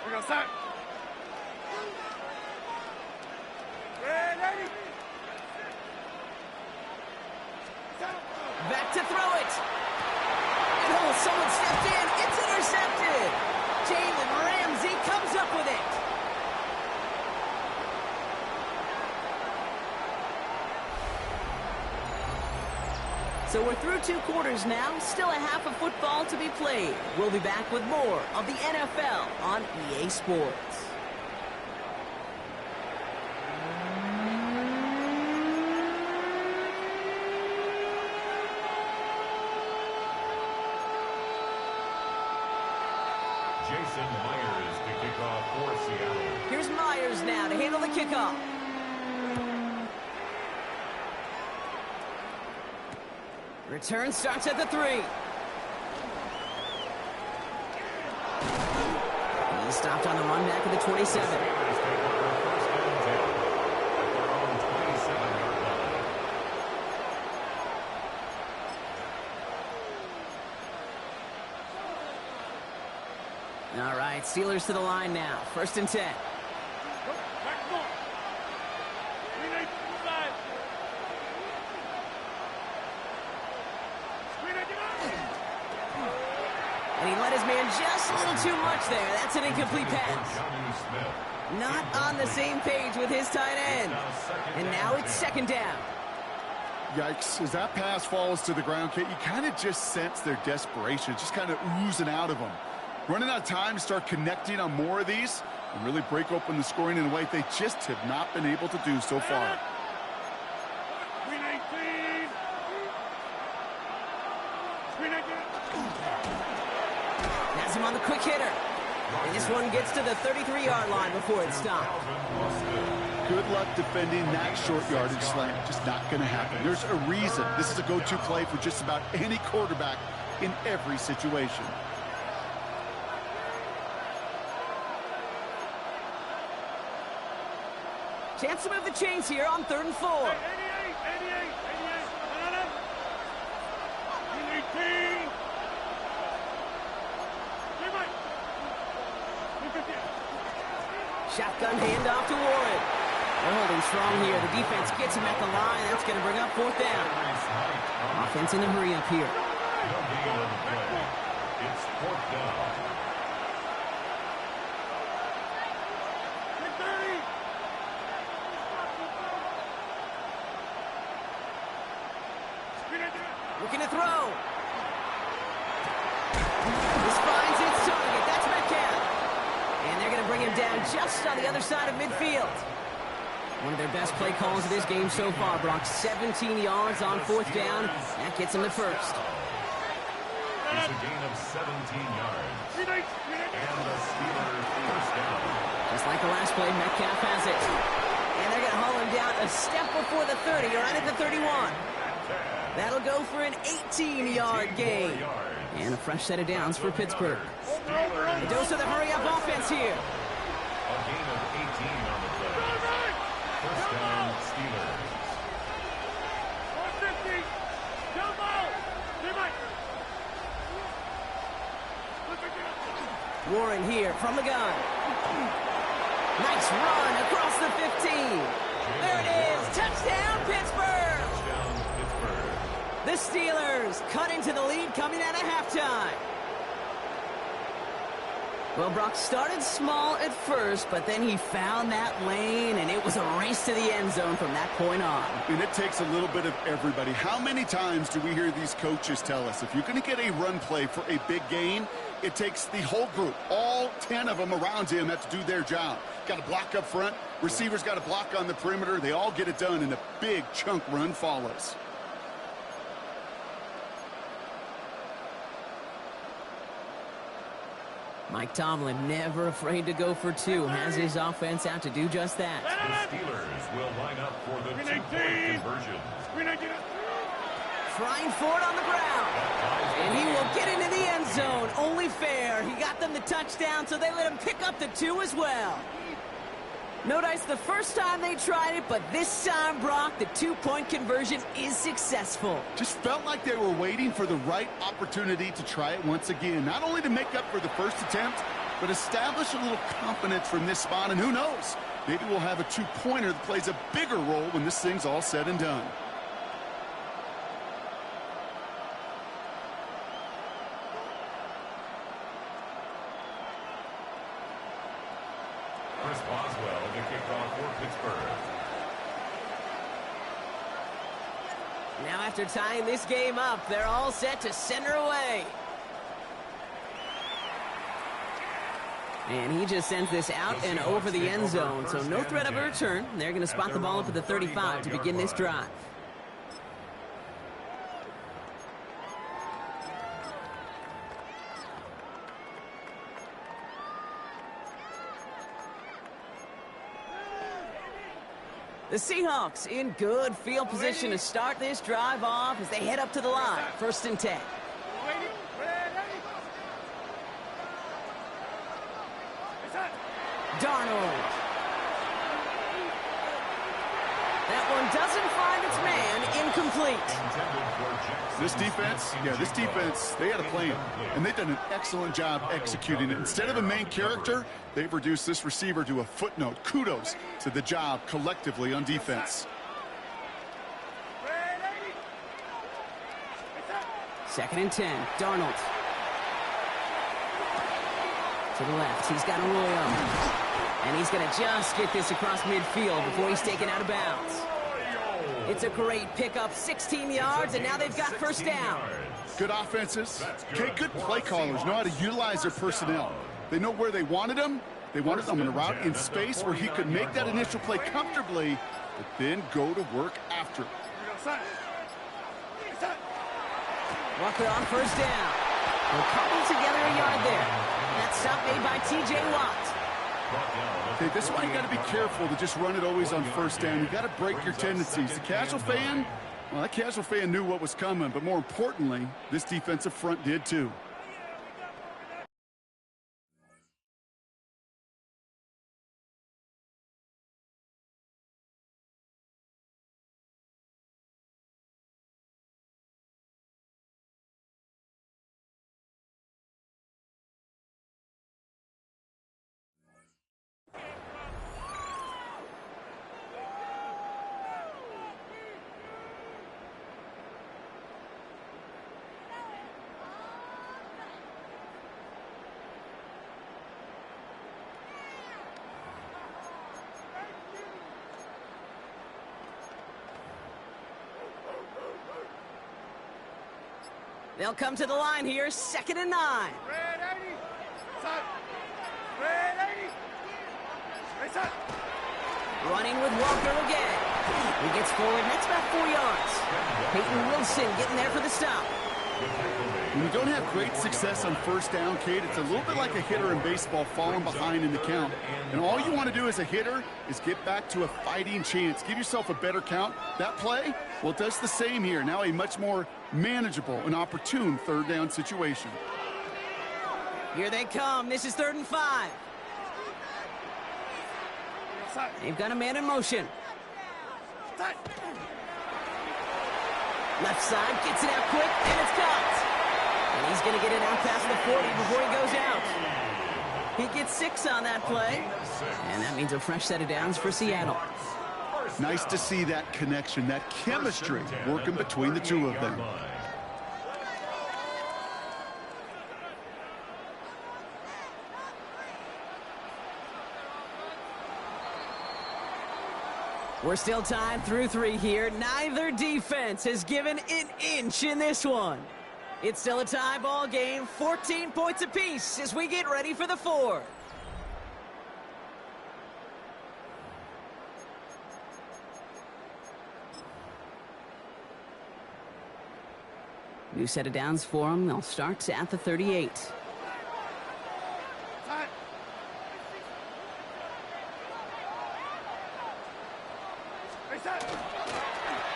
We're going to start. Back to throw it. Oh, someone stepped in. It's intercepted. Jalen Ramsey comes up with it. So we're through 2 quarters now. Still a half of football to be played. We'll be back with more of the NFL on EA Sports. Jason Myers to kick off for Seattle. Here's Myers now to handle the kickoff. Return starts at the 3. He stopped on the run back at the 27. All right, Steelers to the line now. 1st and 10. And he let his man just a little too much there. That's an incomplete pass. Not on the same page with his tight end. And now it's 2nd down. Yikes. As that pass falls to the ground, Kate, you kind of just sense their desperation. Just kind of oozing out of them. Running out of time to start connecting on more of these and really break open the scoring in a way they just have not been able to do so far. Has him on the quick hitter. And this one gets to the 33-yard line before it's stopped. Good luck defending that short yardage slant. Just not going to happen. There's a reason this is a go-to play for just about any quarterback in every situation. Chance to move the chains here on 3rd and 4. 88. Shotgun handoff to Warren. They're holding strong here. The defense gets him at the line. That's going to bring up 4th down. Offense in a hurry up here. It's 4th down. Looking to throw. This finds its target. That's Metcalf. And they're going to bring him down just on the other side of midfield. One of their best play calls of this game so far, Brock. 17 yards on 4th down. That gets him the first. It's a gain of 17 yards. And the Steelers first down. Just like the last play, Metcalf has it. And they're going to haul him down a step before the 30, right at the 31. That'll go for an 18-yard gain. And a fresh set of downs for Pittsburgh. The dose of the hurry-up offense here. A gain of 18 on the play. First down, Steelers. 150. Jump out. Warren here from the gun. Nice run across the 15. There it is. Touchdown, Pittsburgh. Touchdown, Pittsburgh. The Steelers cut into the lead coming out of halftime. Well, Brock started small at first, but then he found that lane, and it was a race to the end zone from that point on. And it takes a little bit of everybody. How many times do we hear these coaches tell us, if you're going to get a run play for a big gain, it takes the whole group, all 10 of them around him have to do their job. Got to block up front. Receivers got to block on the perimeter. They all get it done, and a big chunk run follows. Mike Tomlin, never afraid to go for 2, has his offense out to do just that. The Steelers will line up for the 2-point conversion. Trying for it on the ground. And he will get into the end zone. Only fair. He got them the touchdown, so they let him pick up the 2 as well. No dice the first time they tried it, but this time, Brock, the 2-point conversion is successful. Just felt like they were waiting for the right opportunity to try it once again. Not only to make up for the first attempt, but establish a little confidence from this spot. And who knows, maybe we'll have a 2-pointer that plays a bigger role when this thing's all said and done. Chris Boswell to kick off for Pittsburgh. Now after tying this game up, they're all set to center away. And he just sends this out and over the end zone, so no threat of a return. They're going to spot the ball up at the 35 to begin this drive. The Seahawks in good field position to start this drive off as they head up to the line. 1st and 10. Darnold. That one doesn't find its man. Incomplete. This defense, they had a plan, and they've done an excellent job executing it. Instead of a main character, they've reduced this receiver to a footnote. Kudos to the job collectively on defense. 2nd and 10. Darnold. To the left. He's got Arroyo. And he's going to just get this across midfield before he's taken out of bounds. It's a great pickup, 16 yards, and now they've got 1st down. Good offenses. Okay, good play callers know how to utilize their personnel. They know where they wanted them. They wanted them in a route in space where he could make that initial play comfortably, but then go to work after. Walker on 1st down. They'll cobble together a yard there. That stop made by T.J. Watt. Okay, this is why you got to be careful to just run it always on 1st down. You got to break your tendencies. The casual fan, well, that casual fan knew what was coming, but more importantly, this defensive front did too. They'll come to the line here, 2nd and 9. Red 80. Set. Red 80. Hey, set. Running with Walker again. He gets forward, and that's about 4 yards. Peyton Wilson getting there for the stop. When you don't have great success on first down, Kate, it's a little bit like a hitter in baseball falling behind in the count. And all you want to do as a hitter is get back to a fighting chance. Give yourself a better count. That play, well, it does the same here. Now a much more manageable and opportune 3rd down situation. Here they come. This is 3rd and 5. They've got a man in motion. Left side, gets it out quick, and it's caught. And he's going to get it out past the 40 before he goes out. He gets 6 on that play, and that means a fresh set of downs for Seattle. Nice to see that connection, that chemistry working between the two of them. We're still tied through 3 here. Neither defense has given an inch in this one. It's still a tie ball game, 14 points apiece as we get ready for the 4th. New set of downs for them. They'll start at the 38.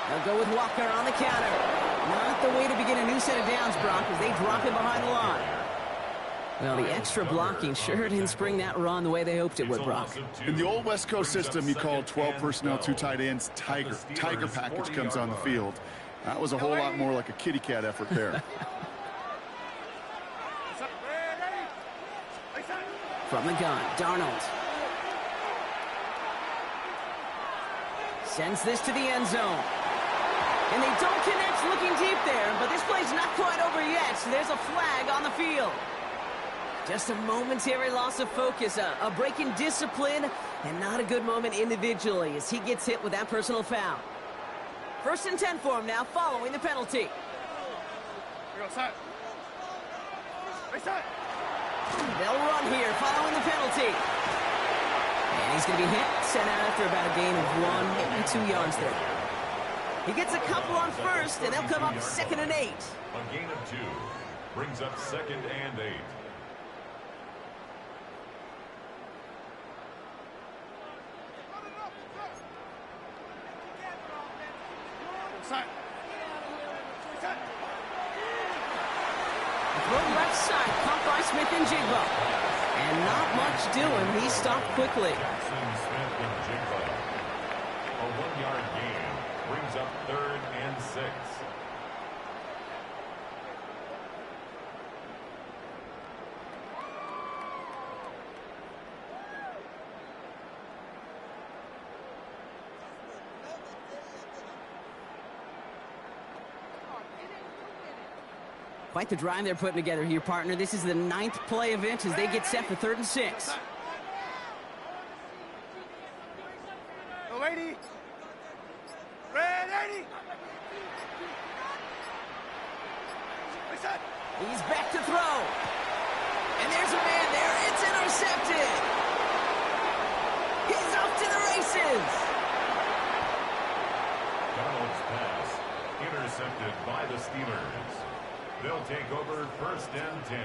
They'll go with Walker on the counter. Not the way to begin a new set of downs, Brock, as they drop him behind the line. Well, the extra blocking sure didn't spring that run the way they hoped it would, Brock. In the old West Coast system, you called 12 personnel, 2 tight ends, Tiger. Tiger package comes on the field. That was a whole lot more like a kitty cat effort there. From the gun, Darnold. Sends this to the end zone. And they don't connect looking deep there, but this play's not quite over yet. There's a flag on the field. Just a momentary loss of focus, a break in discipline, and not a good moment individually as he gets hit with that personal foul. 1st and 10 for him now, following the penalty. They'll run here, following the penalty. And he's going to be hit, sent out after about a gain of 1, maybe 2 yards there. He gets a couple on 1st, and they'll come up 2nd and 8. A gain of 2 brings up 2nd and 8. Throw left side, caught by Smith and Jigba. And not much doing. He stopped quickly. Smith and Jigba. A 1-yard gain brings up 3rd and 6. Quite the drive they're putting together here, partner. This is the 9th play event as they get set for 3rd and 6. Go 80. Red 80. He's back to throw. And there's a man there. It's intercepted. He's off to the races. Donald's pass intercepted by the Steelers. They'll take over 1st and 10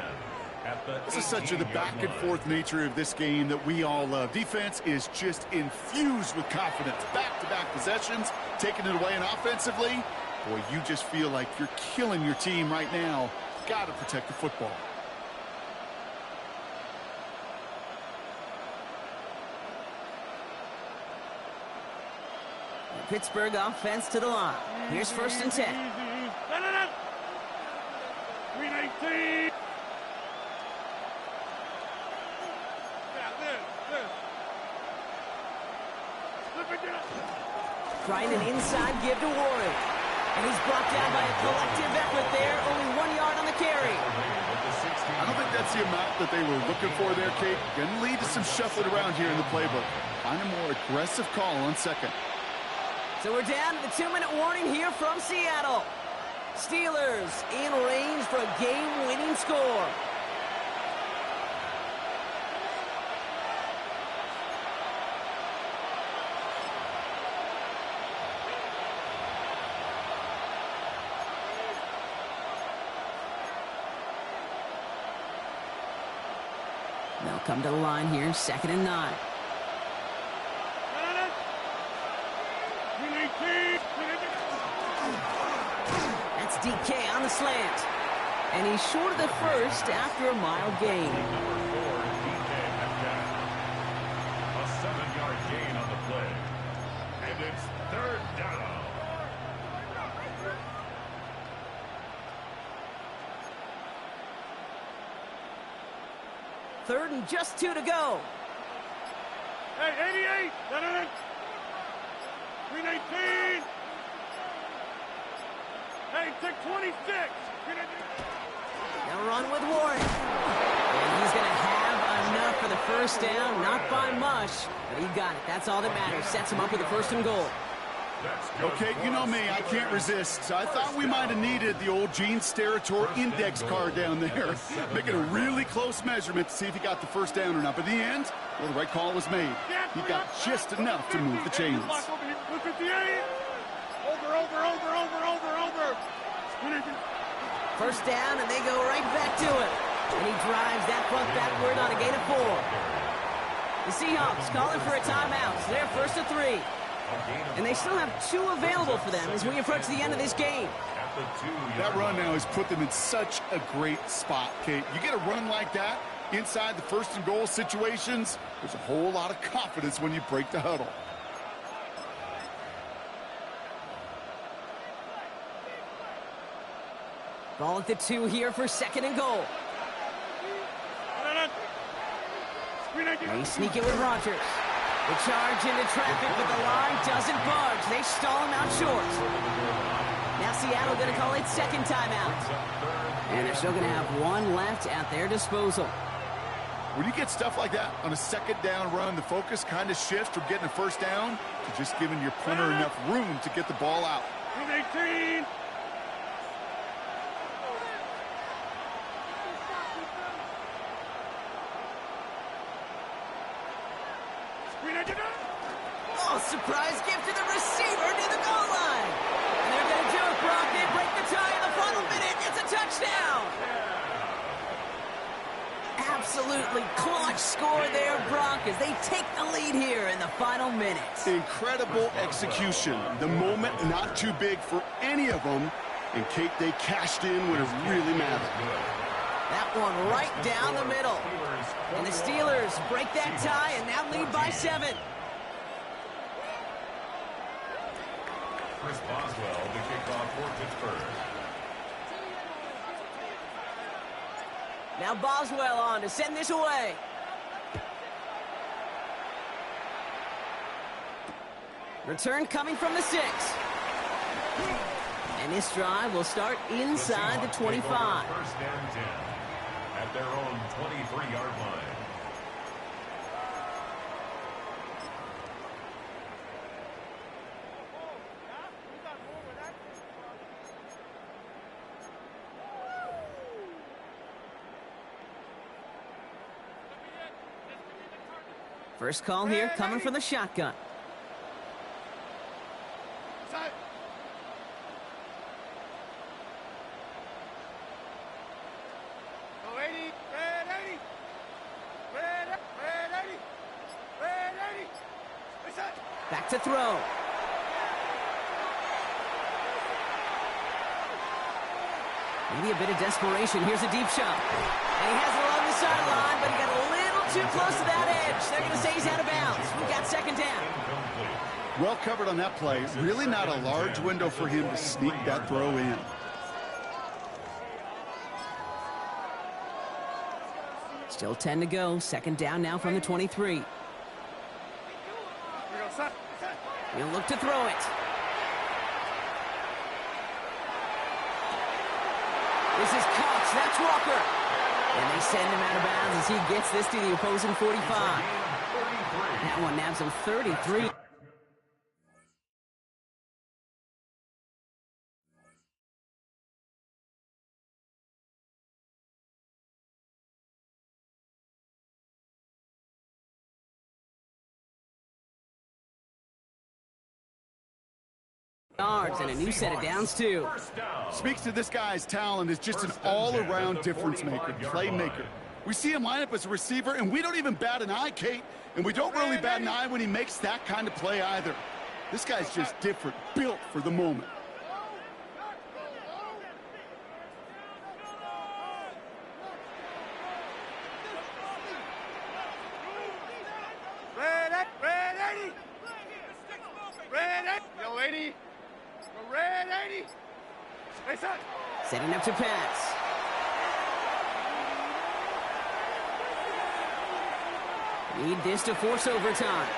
at the This is such the back and forth nature of this game that we all love. Defense is just infused with confidence. Back-to-back possessions, taking it away, and offensively, boy, you just feel like you're killing your team right now. Got to protect the football. The Pittsburgh offense to the line. Here's 1st and 10. 319. Trying an inside give to Warren. And he's brought down by a collective effort there. Only 1 yard on the carry. I don't think that's the amount that they were looking for there, Kate. Going to lead to some shuffling around here in the playbook. Find a more aggressive call on 2nd. So we're down to the 2-minute warning here from Seattle. Steelers in range for a game-winning score. They'll come to the line here, 2nd and 9. That's DK on the slant. And he's short of the first after a mild gain. Number 4, DK a 7-yard gain on the play. And it's 3rd down. Third and just 2 to go. Hey, 88. 319. Hey, take 26. They'll run with Warren. And he's going to have enough for the first down. Not by much, but he got it. That's all that matters. Sets him up with a 1st and goal. Okay, you know me, I can't resist. So I thought we might have needed the old Gene Steratore index card down there. Making a really close measurement to see if he got the first down or not. But in the end, well, the right call was made. He got just enough to move the chains. Over. First down, and they go right back to it. And he drives that punt backward on a gain of 4. The Seahawks calling for a timeout. So they're 1st and 3. And they still have 2 available for them as we approach the end of this game. That run now has put them in such a great spot, Kate. You get a run like that inside the 1st and goal situations, there's a whole lot of confidence when you break the huddle. Ball at the 2 here for 2nd and goal. They sneak it with Rodgers. The charge into traffic, but the line doesn't budge. They stall him out short. Now Seattle going to call it 2nd timeout. And they're still going to have 1 left at their disposal. When you get stuff like that on a 2nd down run, the focus kind of shifts from getting a 1st down to just giving your punter enough room to get the ball out. 18. Oh, surprise gift to the receiver near the goal line. And they're going to do it, Brock. They break the tie in the final minute. It's a touchdown. Absolutely clutch score there, Brock, as they take the lead here in the final minutes. Incredible execution. The moment not too big for any of them. And, Kate, they cashed in when it really mattered. That one right down the middle. And the Steelers break that tie and now lead by 7. Chris Boswell to kick off for Pittsburgh. Now Boswell on to send this away. Return coming from the 6. And this drive will start inside the 25. First and 10 at their own 23-yard line. First call here coming from the shotgun. Back to throw. Maybe a bit of desperation. Here's a deep shot. And he has it along the sideline, but he got a little too close to that edge. They're going to say he's out of bounds. We've got 2nd down. Well covered on that play. Really not a large window for him to sneak that throw in. Still 10 to go. 2nd down now from the 23. He'll look to throw it. This is Cox. That's Walker. And they send him out of bounds as he gets this to the opposing 45. That one nabs him 33. yards and a new set of downs, too. Speaks to this guy's talent as just an all-around difference maker, playmaker. We see him line up as a receiver, and we don't even bat an eye, Kate. And we don't really bat an eye when he makes that kind of play either. This guy's just different, built for the moment. Red 80. Red 80. Yo, 80. Go red 80. Face up. Setting up to pass. Need this to force overtime.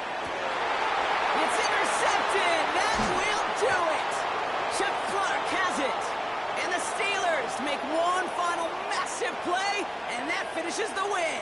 It's intercepted! That will do it! Chuck Clark has it! And the Steelers make one final massive play, and that finishes the win!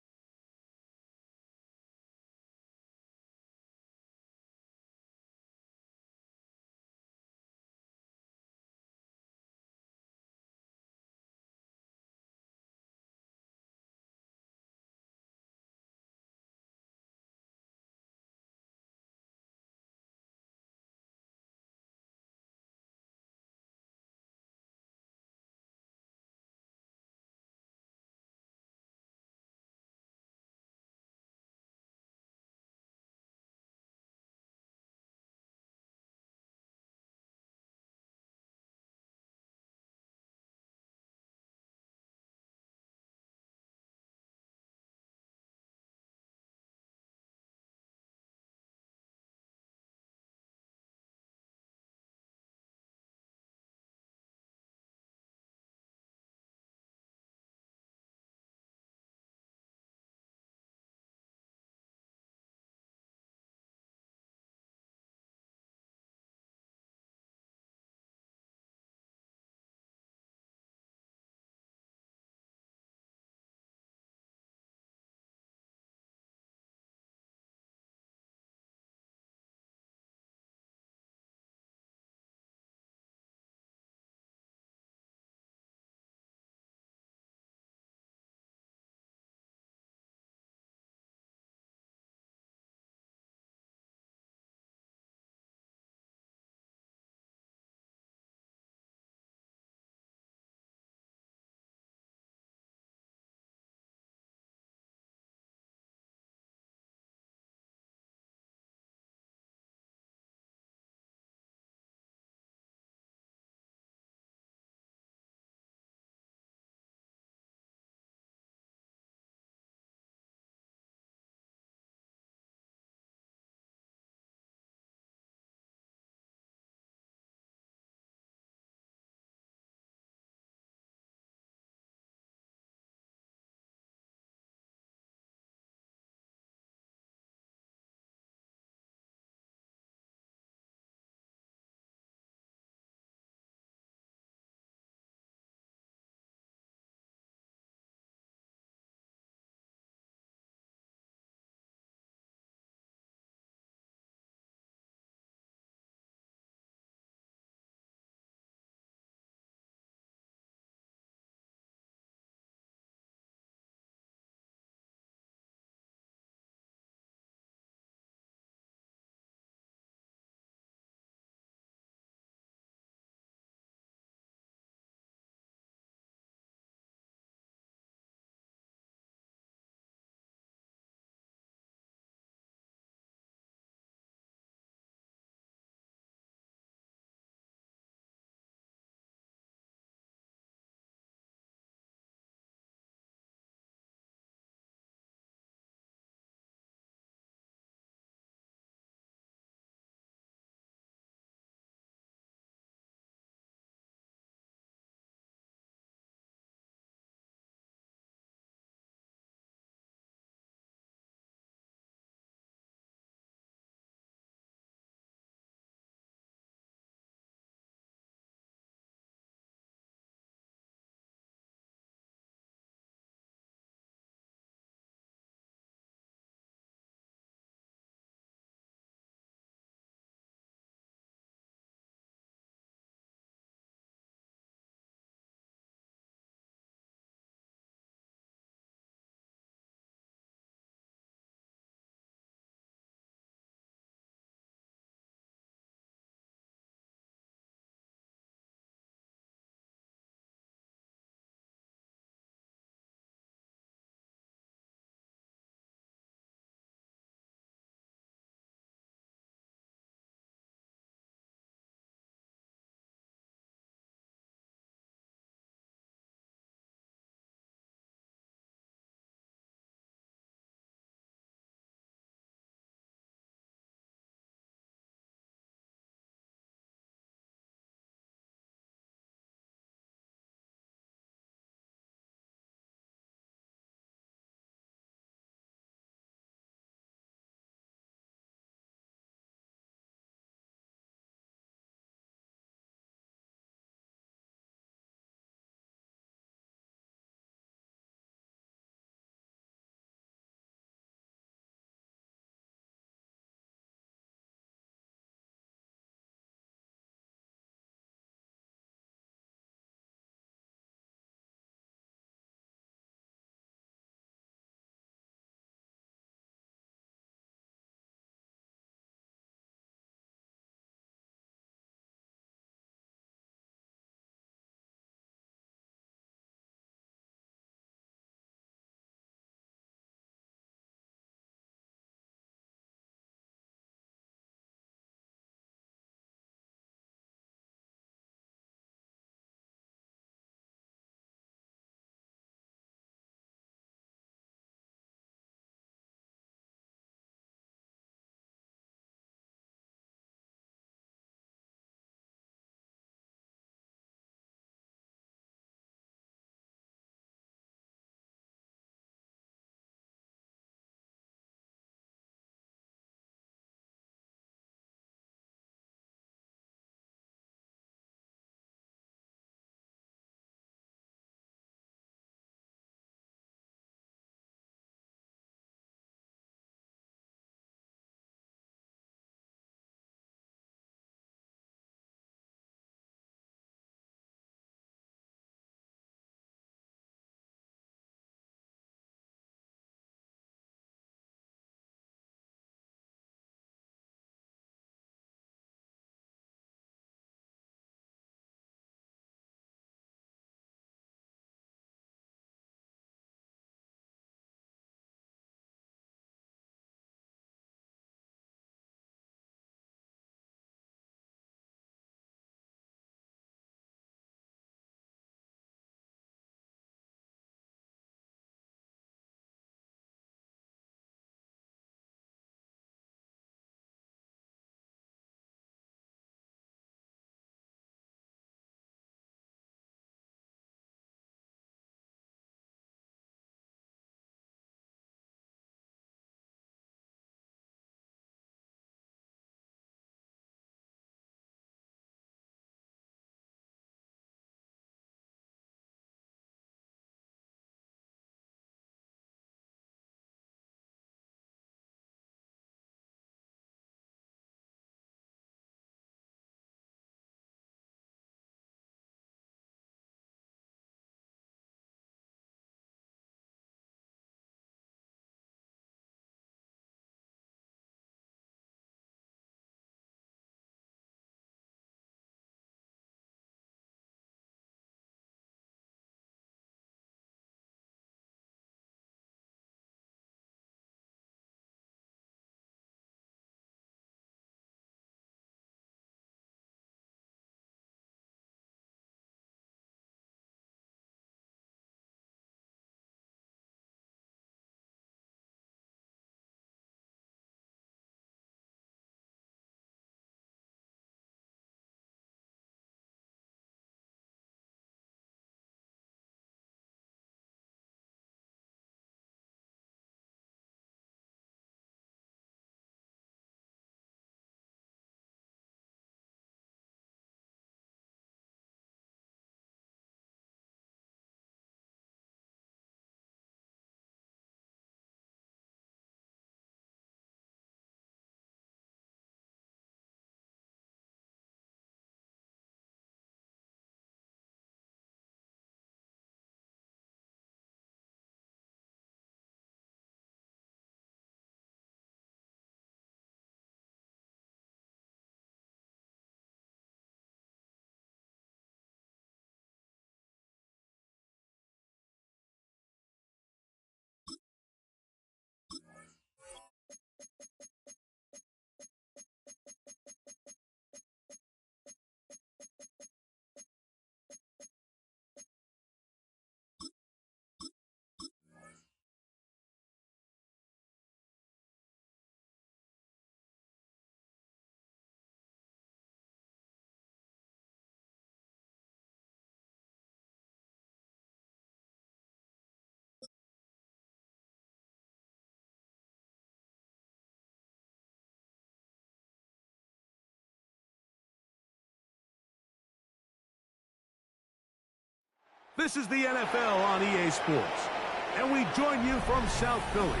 This is the NFL on EA Sports, and we join you from South Philly,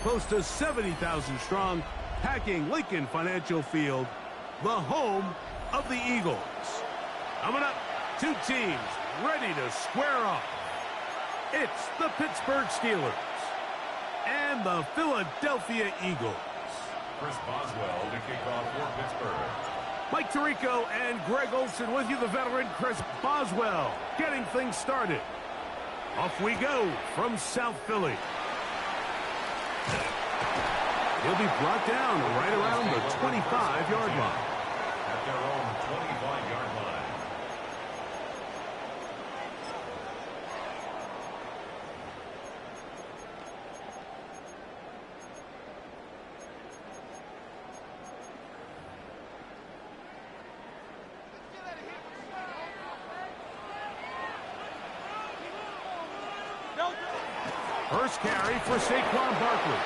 close to 70,000 strong, packing Lincoln Financial Field, the home of the Eagles. Coming up, two teams ready to square off. It's the Pittsburgh Steelers and the Philadelphia Eagles. Chris Boswell to kick off for Pittsburgh. Mike Tirico and Greg Olson with you, the veteran Chris Boswell, getting things started. Off we go from South Philly. He'll be brought down right around the 25-yard line. At their own 25-yard line. First carry for Saquon Barkley.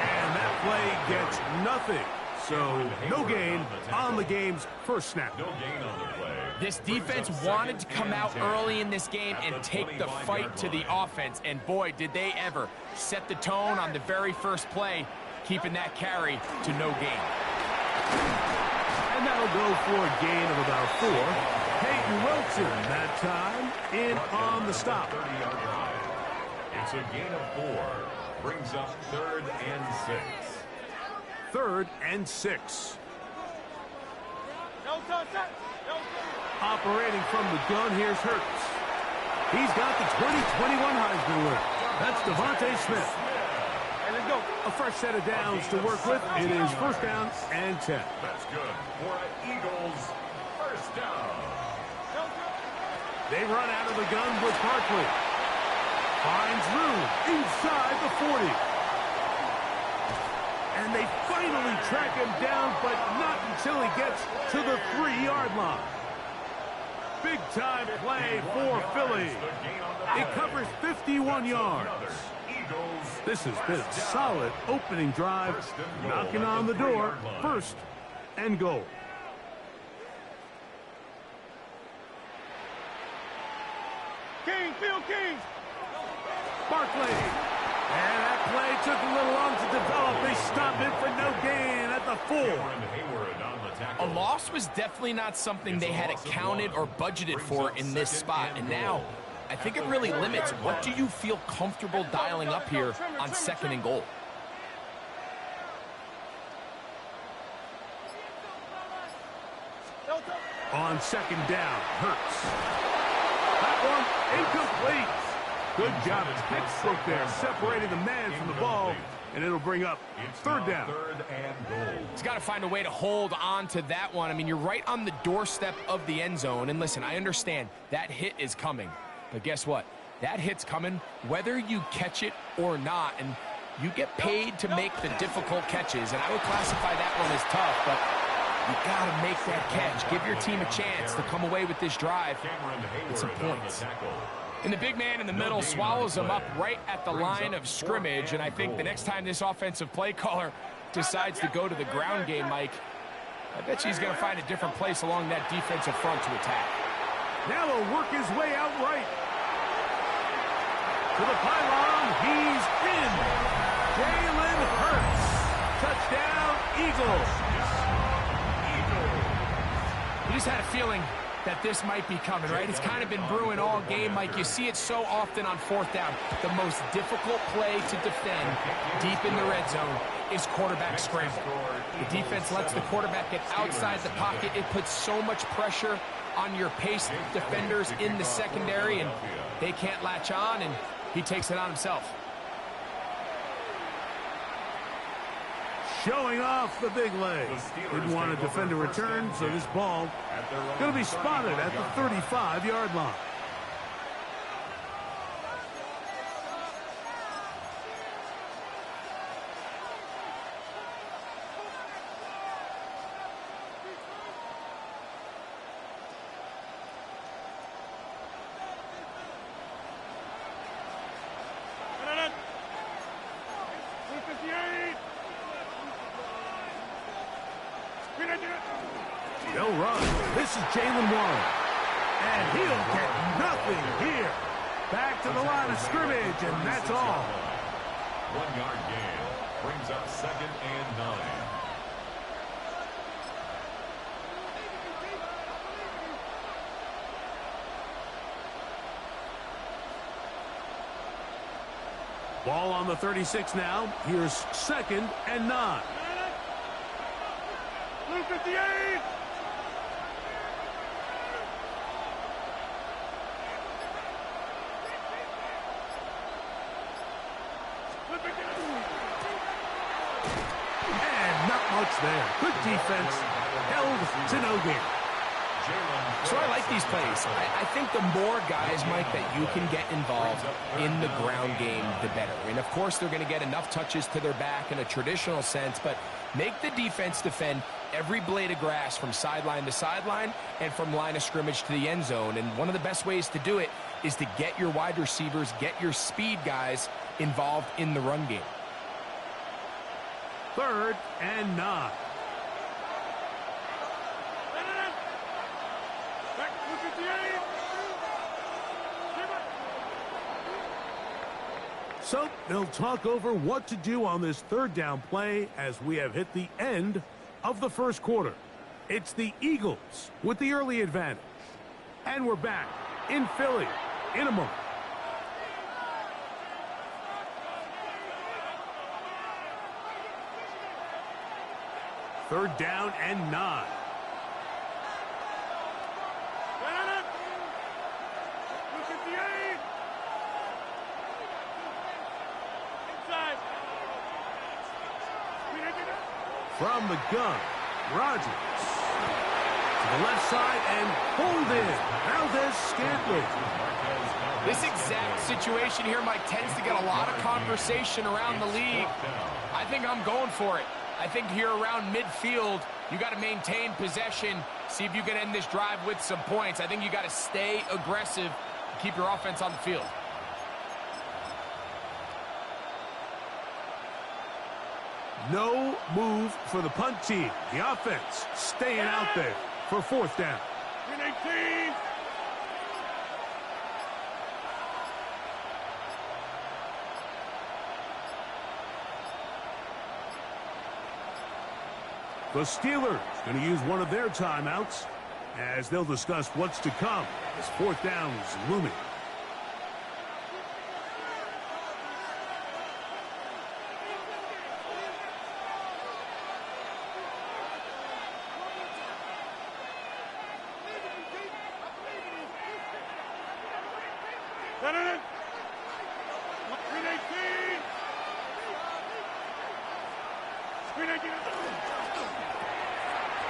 And that play gets nothing. So no gain on the game's first snap. No gain on the play. This defense wanted to come out early in this game and take the fight to the offense, and boy, did they ever set the tone on the very first play, keeping that carry to no gain. And that'll go for a gain of about 4. Peyton Wilson that time in on the stop. 30-yard line. It's a gain of 4. Brings up 3rd and 6. 3rd and 6. Operating from the gun, here's Hurts. He's got the 2021 Heisman winner. That's Devontae Smith. Hey, let's go. A fresh set of downs to work with. It is 1st down and 10. That's good for an Eagles first down. They run out of the gun with Barkley. Finds room inside the 40. And they finally track him down, but not until he gets to the 3-yard line. Big-time play for Philly. It covers 51 yards. This has been a solid opening drive, knocking on the door, 1st and goal. King, Phil King. Barkley. And that play took a little long to develop. They stopped it for no gain at the 4. A loss was definitely not something they had accounted or budgeted for in this spot. And now, I think it really limits what do you feel comfortable dialing up here on 2nd and goal. On 2nd down, Hurts. That one incomplete. Good job as Pittsburgh there, separating the man from the ball, and it'll bring up 3rd down. 3rd and goal. He's got to find a way to hold on to that one. I mean, you're right on the doorstep of the end zone. And listen, I understand that hit is coming. But guess what? That hit's coming whether you catch it or not. And you get paid to make the difficult catches. And I would classify that one as tough, but you got to make that catch. Give your team a chance to come away with this drive with some points. And the big man in the middle swallows him up right at the line of scrimmage. And I think the next time this offensive play caller decides to go to the ground game, Mike, I bet you he's going to find a different place along that defensive front to attack. Now he'll work his way out right. To the pylon, he's in. Jalen Hurts. Touchdown, Eagles. You just had a feeling that this might be coming, right? It's kind of been brewing all game, Mike. You see it so often on 4th down. The most difficult play to defend deep in the red zone is quarterback scramble. The defense lets the quarterback get outside the pocket. It puts so much pressure on your pace defenders in the secondary, and they can't latch on, and he takes it on himself. Showing off the big leg. Didn't want to defend a return, so this ball going to be spotted at the 35-yard line. They'll run. This is Jalen Warren. And he'll get nothing here. Back to the line of scrimmage, and that's all. 1 yard gain brings up 2nd and 9. Ball on the 36 now. Here's 2nd and 9. Blue 58. And not much there. Good defense. Held to no gain. So I like these plays. I think the more guys, Mike, that you can get involved in the ground game, the better. And, of course, they're going to get enough touches to their back in a traditional sense, but make the defense defend every blade of grass from sideline to sideline and from line of scrimmage to the end zone. And one of the best ways to do it is to get your wide receivers, get your speed guys involved in the run game. 3rd and 9. So they'll talk over what to do on this 3rd down play as we have hit the end of the first quarter. It's the Eagles with the early advantage. And we're back in Philly in a moment. Third down and 9. From the gun, Rodgers to the left side and pulled in. Valdez-Scantling. This exact situation here, Mike, tends to get a lot of conversation around the league. I think I'm going for it. I think here around midfield, you got to maintain possession, see if you can end this drive with some points. I think you got to stay aggressive, keep your offense on the field. No move for the punt team. The offense staying out there for 4th down. 18. The Steelers going to use one of their timeouts as they'll discuss what's to come as 4th down is looming.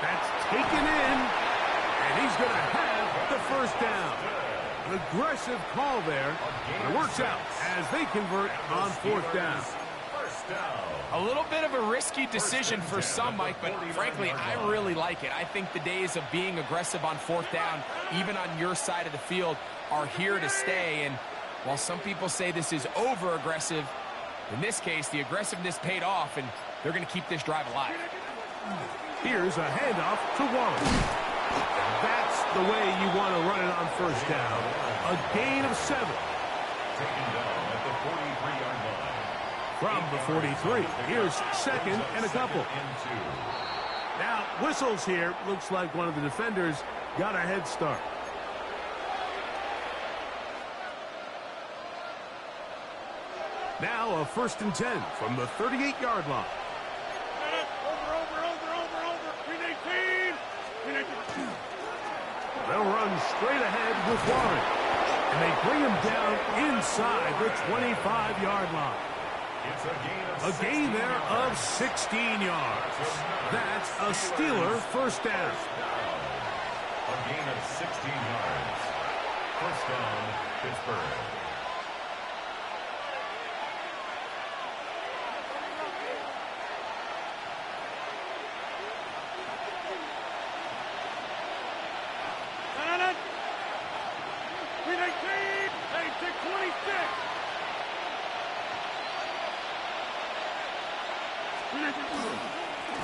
That's taken in, and he's going to have the 1st down. An aggressive call there. It works out as they convert on 4th down. A little bit of a risky decision for some, Mike, but frankly, I really like it. I think the days of being aggressive on 4th down, even on your side of the field, are here to stay. And while some people say this is over-aggressive, in this case, the aggressiveness paid off, and they're going to keep this drive alive. Here's a handoff to Wallace. That's the way you want to run it on 1st down. A gain of 7. Taken down at the 43-yard line. From the 43, here's 2nd and a couple. Now, whistles here. Looks like one of the defenders got a head start. Now a 1st and 10 from the 38-yard line. They'll run straight ahead with Warren. And they bring him down inside the 25-yard line. A gain there of 16 yards. That's a Steeler 1st down. A gain of 16 yards. 1st down, Pittsburgh.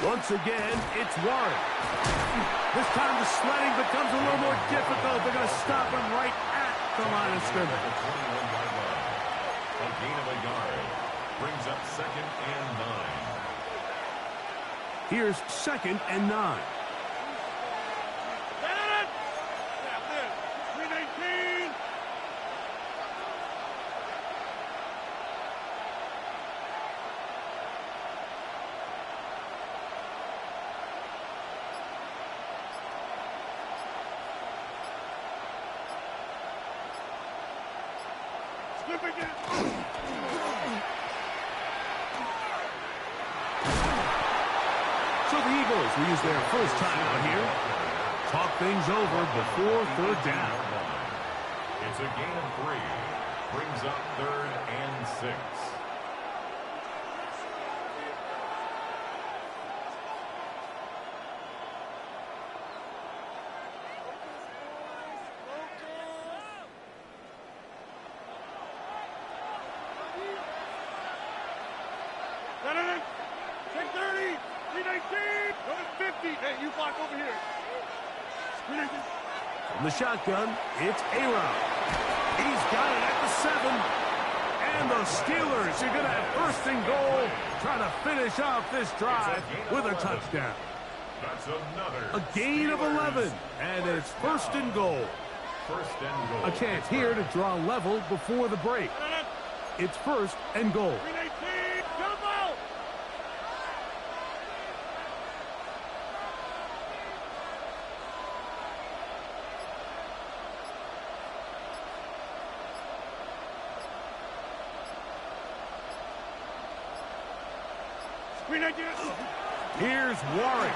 Once again, it's Warren. This time the sledding becomes a little more difficult. They're going to stop him right at the line of scrimmage. A gain of a yard brings up 2nd and 9. Here's 2nd and 9. So the Eagles will use their first timeout here. Talk things over before 3rd down. It's a gain of 3. Brings up 3rd and 6. From the shotgun, it's A-Rod. He's got it at the 7. And the Steelers are going to have 1st and goal, trying to finish off this drive with a touchdown. That's another A gain of 11, and it's 1st and goal. 1st and goal. A chance here to draw level before the break. It's 1st and goal. Here's Warren.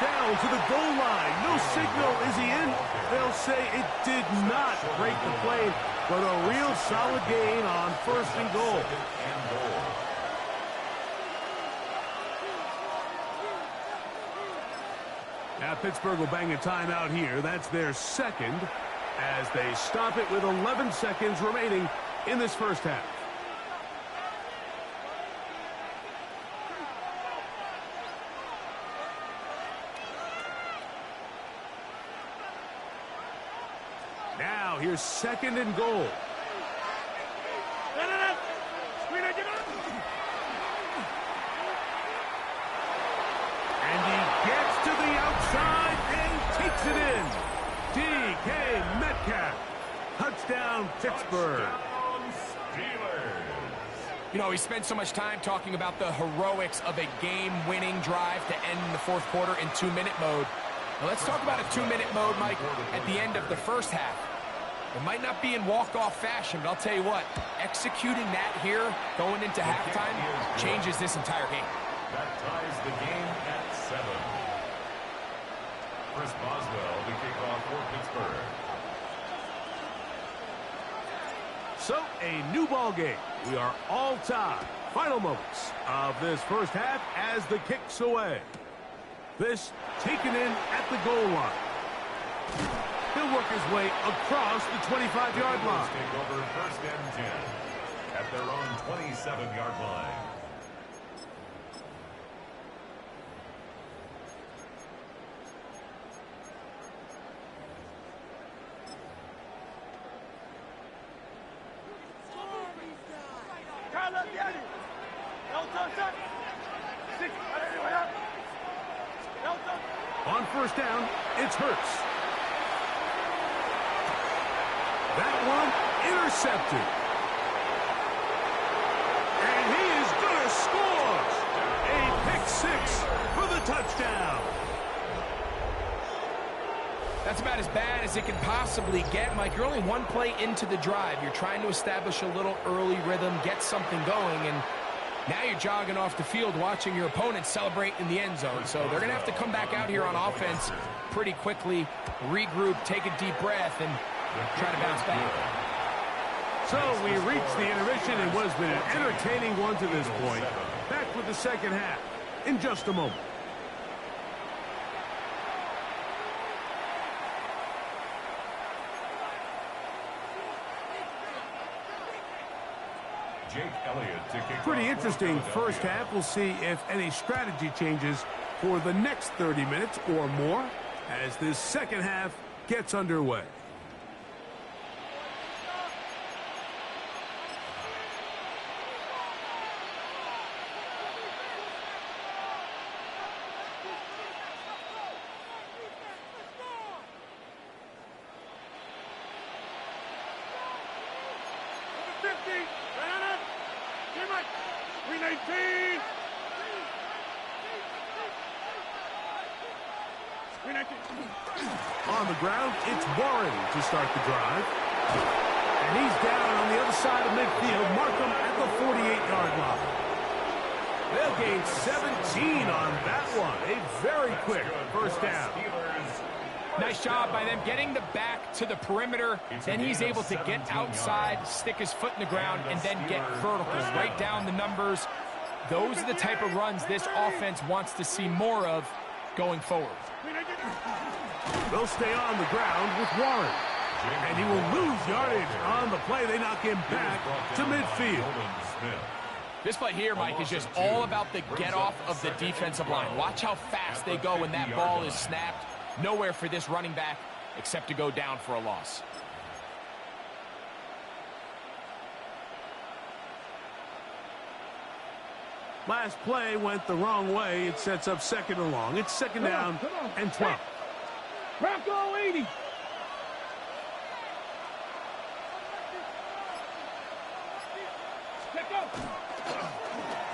Down to the goal line. No signal. Is he in? They'll say it did not break the play, but a real solid gain on 1st and goal. Now Pittsburgh will bang a timeout here. That's their 2nd as they stop it with 11 seconds remaining in this first half. Now, here's 2nd and goal. And he gets to the outside and takes it in. D.K. Metcalf. Touchdown, Pittsburgh. You know, we spent so much time talking about the heroics of a game-winning drive to end the 4th quarter in 2-minute mode. Now let's talk about a 2-minute mode, Mike, at the end of the first half. It might not be in walk-off fashion, but I'll tell you what, executing that here, going into halftime, changes this entire game. That ties the game at 7. Chris Boswell to kick off for Pittsburgh. So, a new ball game. We are all tied. Final moments of this first half as the kick's away. This taken in at the goal line. He'll work his way across the 25-yard line. Take over 1st and 10 at their own 27-yard line. On 1st down, it's Hurts. That one intercepted. And he is going to score. A pick-6 for the touchdown. That's about as bad as it can possibly get, Mike. You're only 1 play into the drive. You're trying to establish a little early rhythm, get something going, and now you're jogging off the field watching your opponent celebrate in the end zone. So they're going to have to come back out here on offense pretty quickly, regroup, take a deep breath, and try to bounce back. So we reached the intermission and was been an entertaining one to this point. Back with the second half in just a moment. Jake Elliott to kick Pretty off interesting for first Philadelphia. half. We'll see if any strategy changes for the next 30 minutes or more as this second half gets underway. On the ground, it's Warren to start the drive. And he's down on the other side of midfield. Markham at the 48-yard line. They'll gain 17 on that one. A very quick first down. Nice job by them getting the back to the perimeter. Then he's able to get outside, stick his foot in the ground, and then get vertical. Right down the numbers. Those are the type of runs this offense wants to see more of going forward. They'll stay on the ground with Warren. And he will lose yardage on the play. They knock him back to midfield. This play here, Mike, is just all about the get-off of the defensive line. Watch how fast they go when that ball is snapped. Nowhere for this running back except to go down for a loss. Last play went the wrong way. It sets up second and long. It's second down and 12. Bronco 80.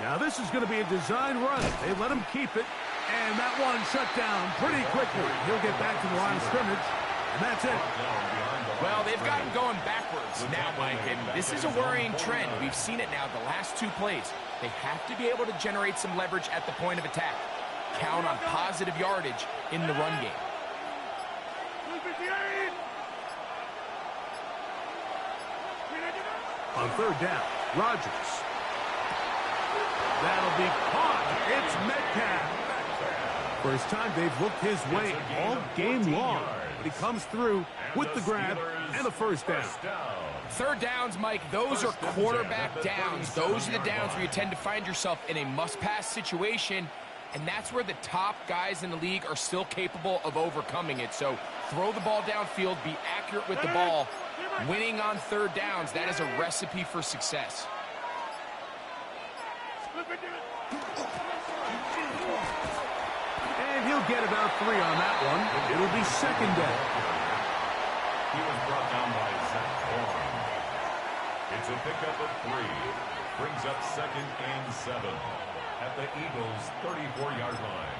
Now this is going to be a design run. They let him keep it, and that one shut down pretty quickly. He'll get back to the line of scrimmage, and that's it. Well, they've gotten going backwards now, Mike, and this is a worrying trend. We've seen it now the last two plays. They have to be able to generate some leverage at the point of attack. Count on positive yardage in the run game. On third down, Rodgers. That'll be caught. It's Metcalf. First time they've looked his way all game long. But he comes through with the grab and a first down. Third downs, Mike, those are quarterback downs. Those are the downs where you tend to find yourself in a must-pass situation, and that's where the top guys in the league are still capable of overcoming it. So throw the ball downfield, be accurate with the ball. Winning on third downs, that is a recipe for success. And he'll get about 3 on that one. It'll be second down. He was brought down by Zach Horn. It's a pickup of 3. Brings up second and 7 at the Eagles' 34-yard line.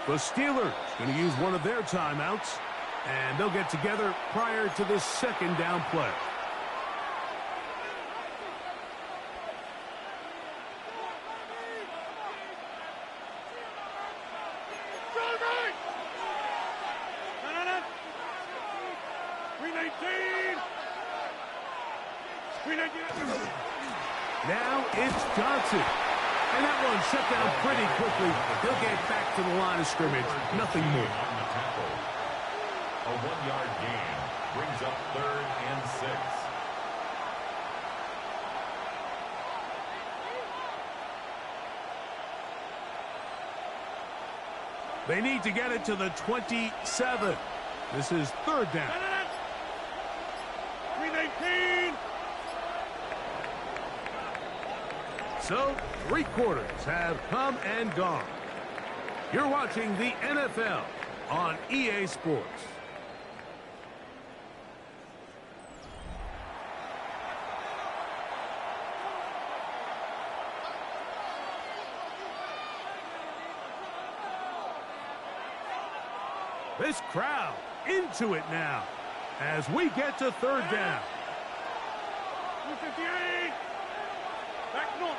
The Steelers going to use one of their timeouts, and they'll get together prior to this second down play. Now it's Johnson. And that one shut down pretty quickly. He'll get back to the line of scrimmage. Nothing more. A 1-yard gain brings up third and 6. They need to get it to the 27. This is third down. 319. So, 3 quarters have come and gone. You're watching the NFL on EA Sports. This crowd into it now as we get to third down. 258. Back north.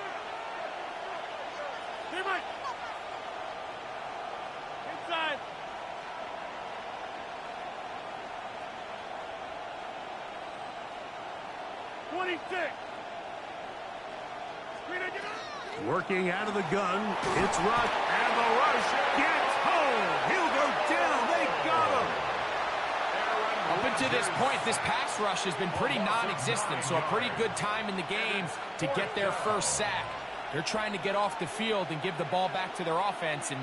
Inside. 36. Working out of the gun, it's Rush, and the rush gets home. He'll go down. They got him. Up until this point, this pass rush has been pretty non-existent, so a pretty good time in the game to get their first sack. They're trying to get off the field and give the ball back to their offense and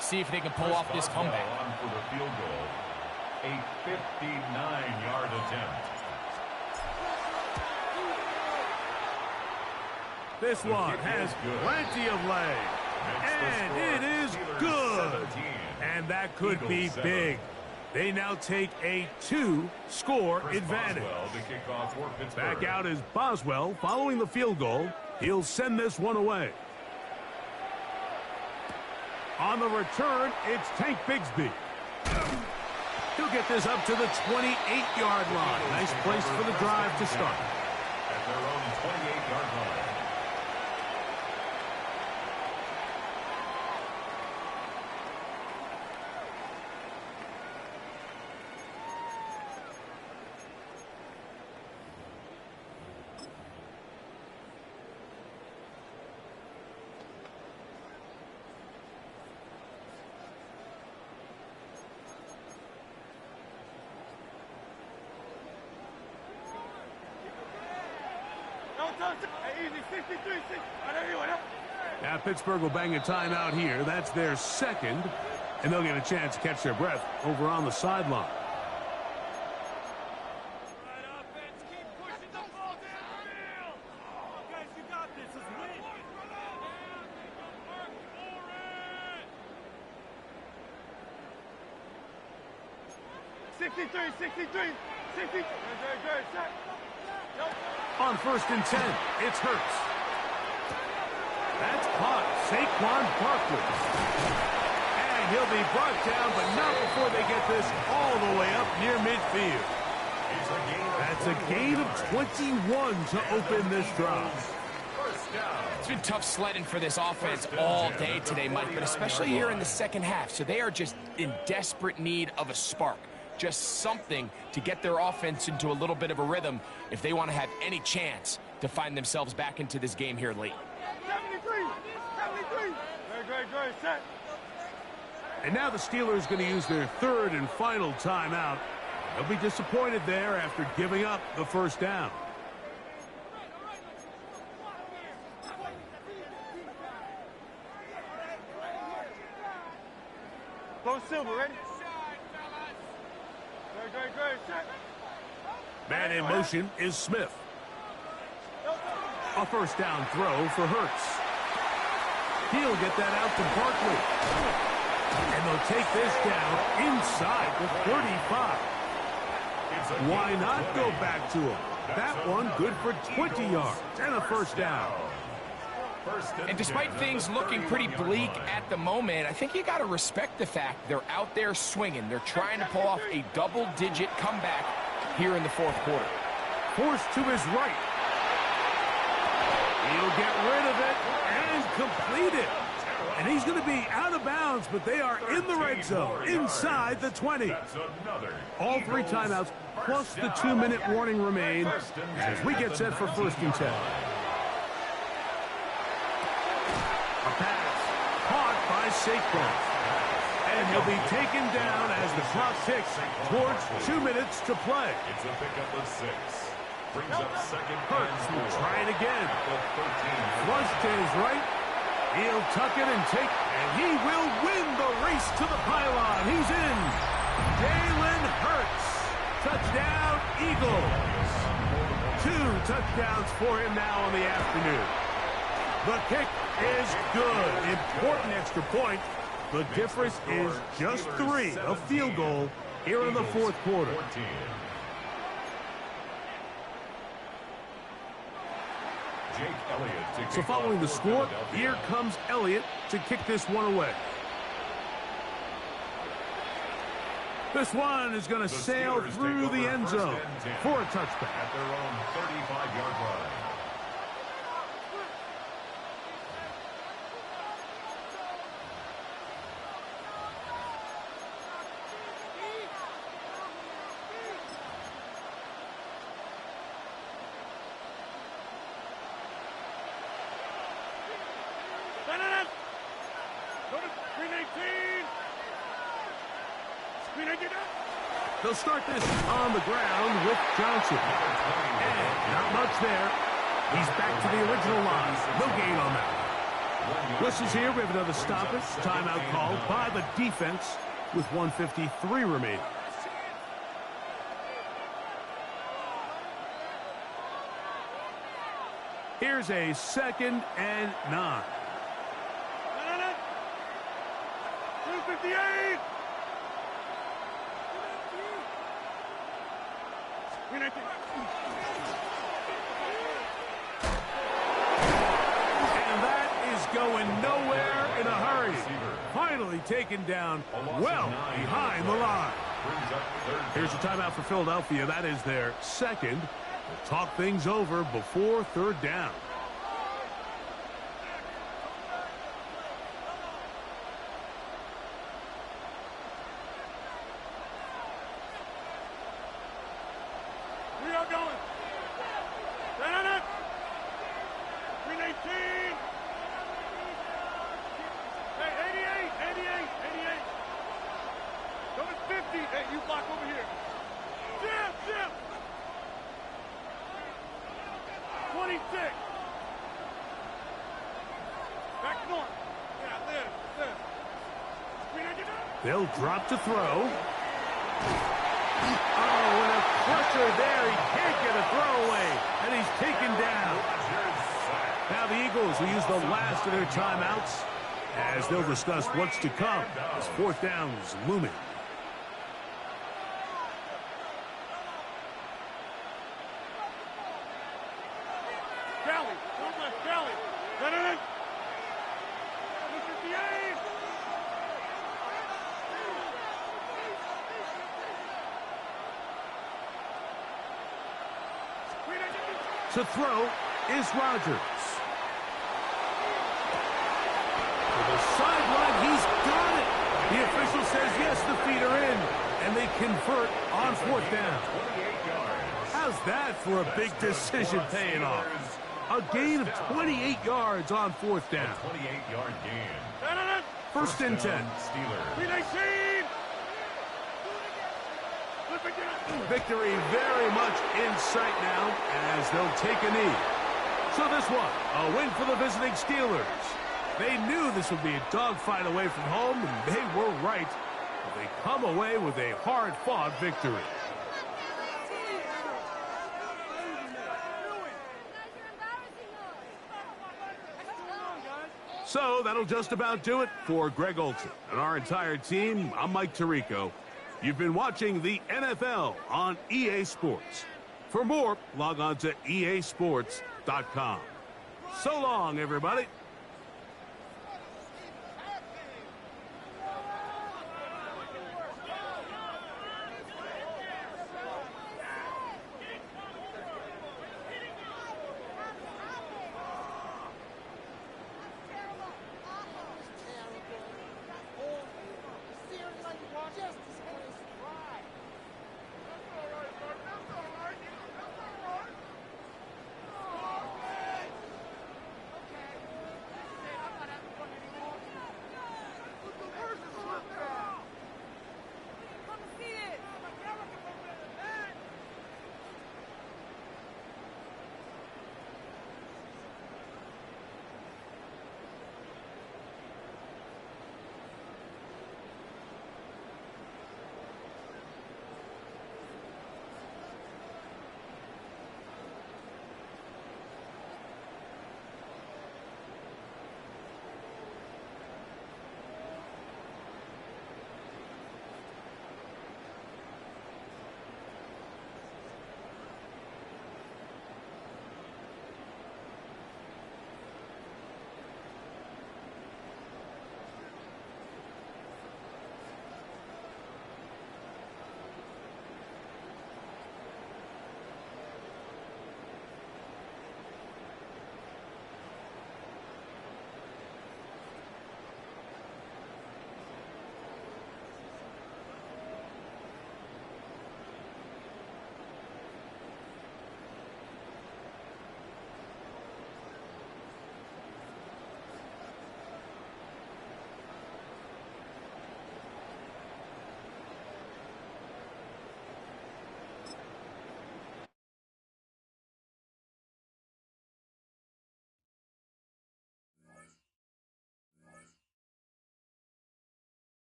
see if they can pull off this comeback. On for the field goal, a 59-yard attempt. This one has plenty of leg, and it is good. And that could be big. They now take a 2-score advantage. Back out is Boswell following the field goal. He'll send this one away. On the return, it's Tank Bigsby. He'll get this up to the 28-yard line. Nice place for the drive to start. At their own 28-yard line. Now Pittsburgh will bang a timeout here. That's their second, and they'll get a chance to catch their breath over on the sideline. On 1st and 10, it's Hurts. That's caught. Saquon Barkley. And he'll be brought down, but not before they get this all the way up near midfield. That's a gain of 21 to open this drive. It's been tough sledding for this offense all day today, Mike, but especially here in the second half. So they are just in desperate need of a spark. Just something to get their offense into a little bit of a rhythm if they want to have any chance to find themselves back into this game here late. 73. Good, set. And now the Steelers going to use their third and final timeout. They'll be disappointed there after giving up the first down. Go Silver, ready? Good, set. Man in motion is Smith. A first down throw for Hurts. He'll get that out to Barkley. And they'll take this down inside the 35. Why not go back to him? That one good for 20 yards and a first down. And despite things looking pretty bleak at the moment, I think you got to respect the fact they're out there swinging. They're trying to pull off a double-digit comeback here in the fourth quarter. Forced to his right. He'll get rid of it and complete it. And he's going to be out of bounds, but they are in the red zone, inside the 20. All 3 timeouts, plus the 2-minute warning remain as we get set for 1st and 10. A pass caught by Saquon. And he'll be taken down as the clock ticks towards 2 minutes to play. It's a pickup of 6. Brings up second. Hurts will try it again. Flush to his right. He'll tuck it and take, and he will win the race to the pylon. He's in. Jalen Hurts. Touchdown, Eagles. 2 touchdowns for him now on the afternoon. The kick is good. Important extra point. The difference is just 3, a field goal here in the fourth quarter. So following the score, here comes Elliott to kick this one away. This one is going to sail through the end zone for a touchback. At their own 35-yard line. Screen 18. They'll start this on the ground with Johnson. And not much there. He's back to the original line. No gain on that. Whistles here. We have another stoppage. Timeout called by the defense with 1:53 remaining. Here's a 2nd and 9. 258. And that is going nowhere in a hurry. Finally taken down well behind the line. Here's a timeout for Philadelphia. That is their 2nd. We'll talk things over before 3rd down. We are going. Stand on it. Green 18. Hey, 88. Coming 50. Hey, you block over here. Jim. 26. Back north. Yeah, there. Green 18. They'll drop to throw. Oh, and a crusher there. He can't get a throw away, and he's taken down. Now the Eagles will use the last of their timeouts as they'll discuss what's to come as 4th down is looming. Kelly. Don't let Kelly. Stand on it. 258. To throw is Rodgers. To the sideline, he's got it. The official says yes, the feet are in, and they convert on 4th down. How's that for a big decision paying off? A gain of 28 yards on 4th down. 28-yard gain. 1st and 10. Steelers. Green 18. Victory very much in sight now as they'll take a knee. So this one, a win for the visiting Steelers. They knew this would be a dogfight away from home, and they were right. But they come away with a hard-fought victory. So that'll just about do it for Greg Olson and our entire team. I'm Mike Tirico. You've been watching the NFL on EA Sports. For more, log on to easports.com. So long, everybody.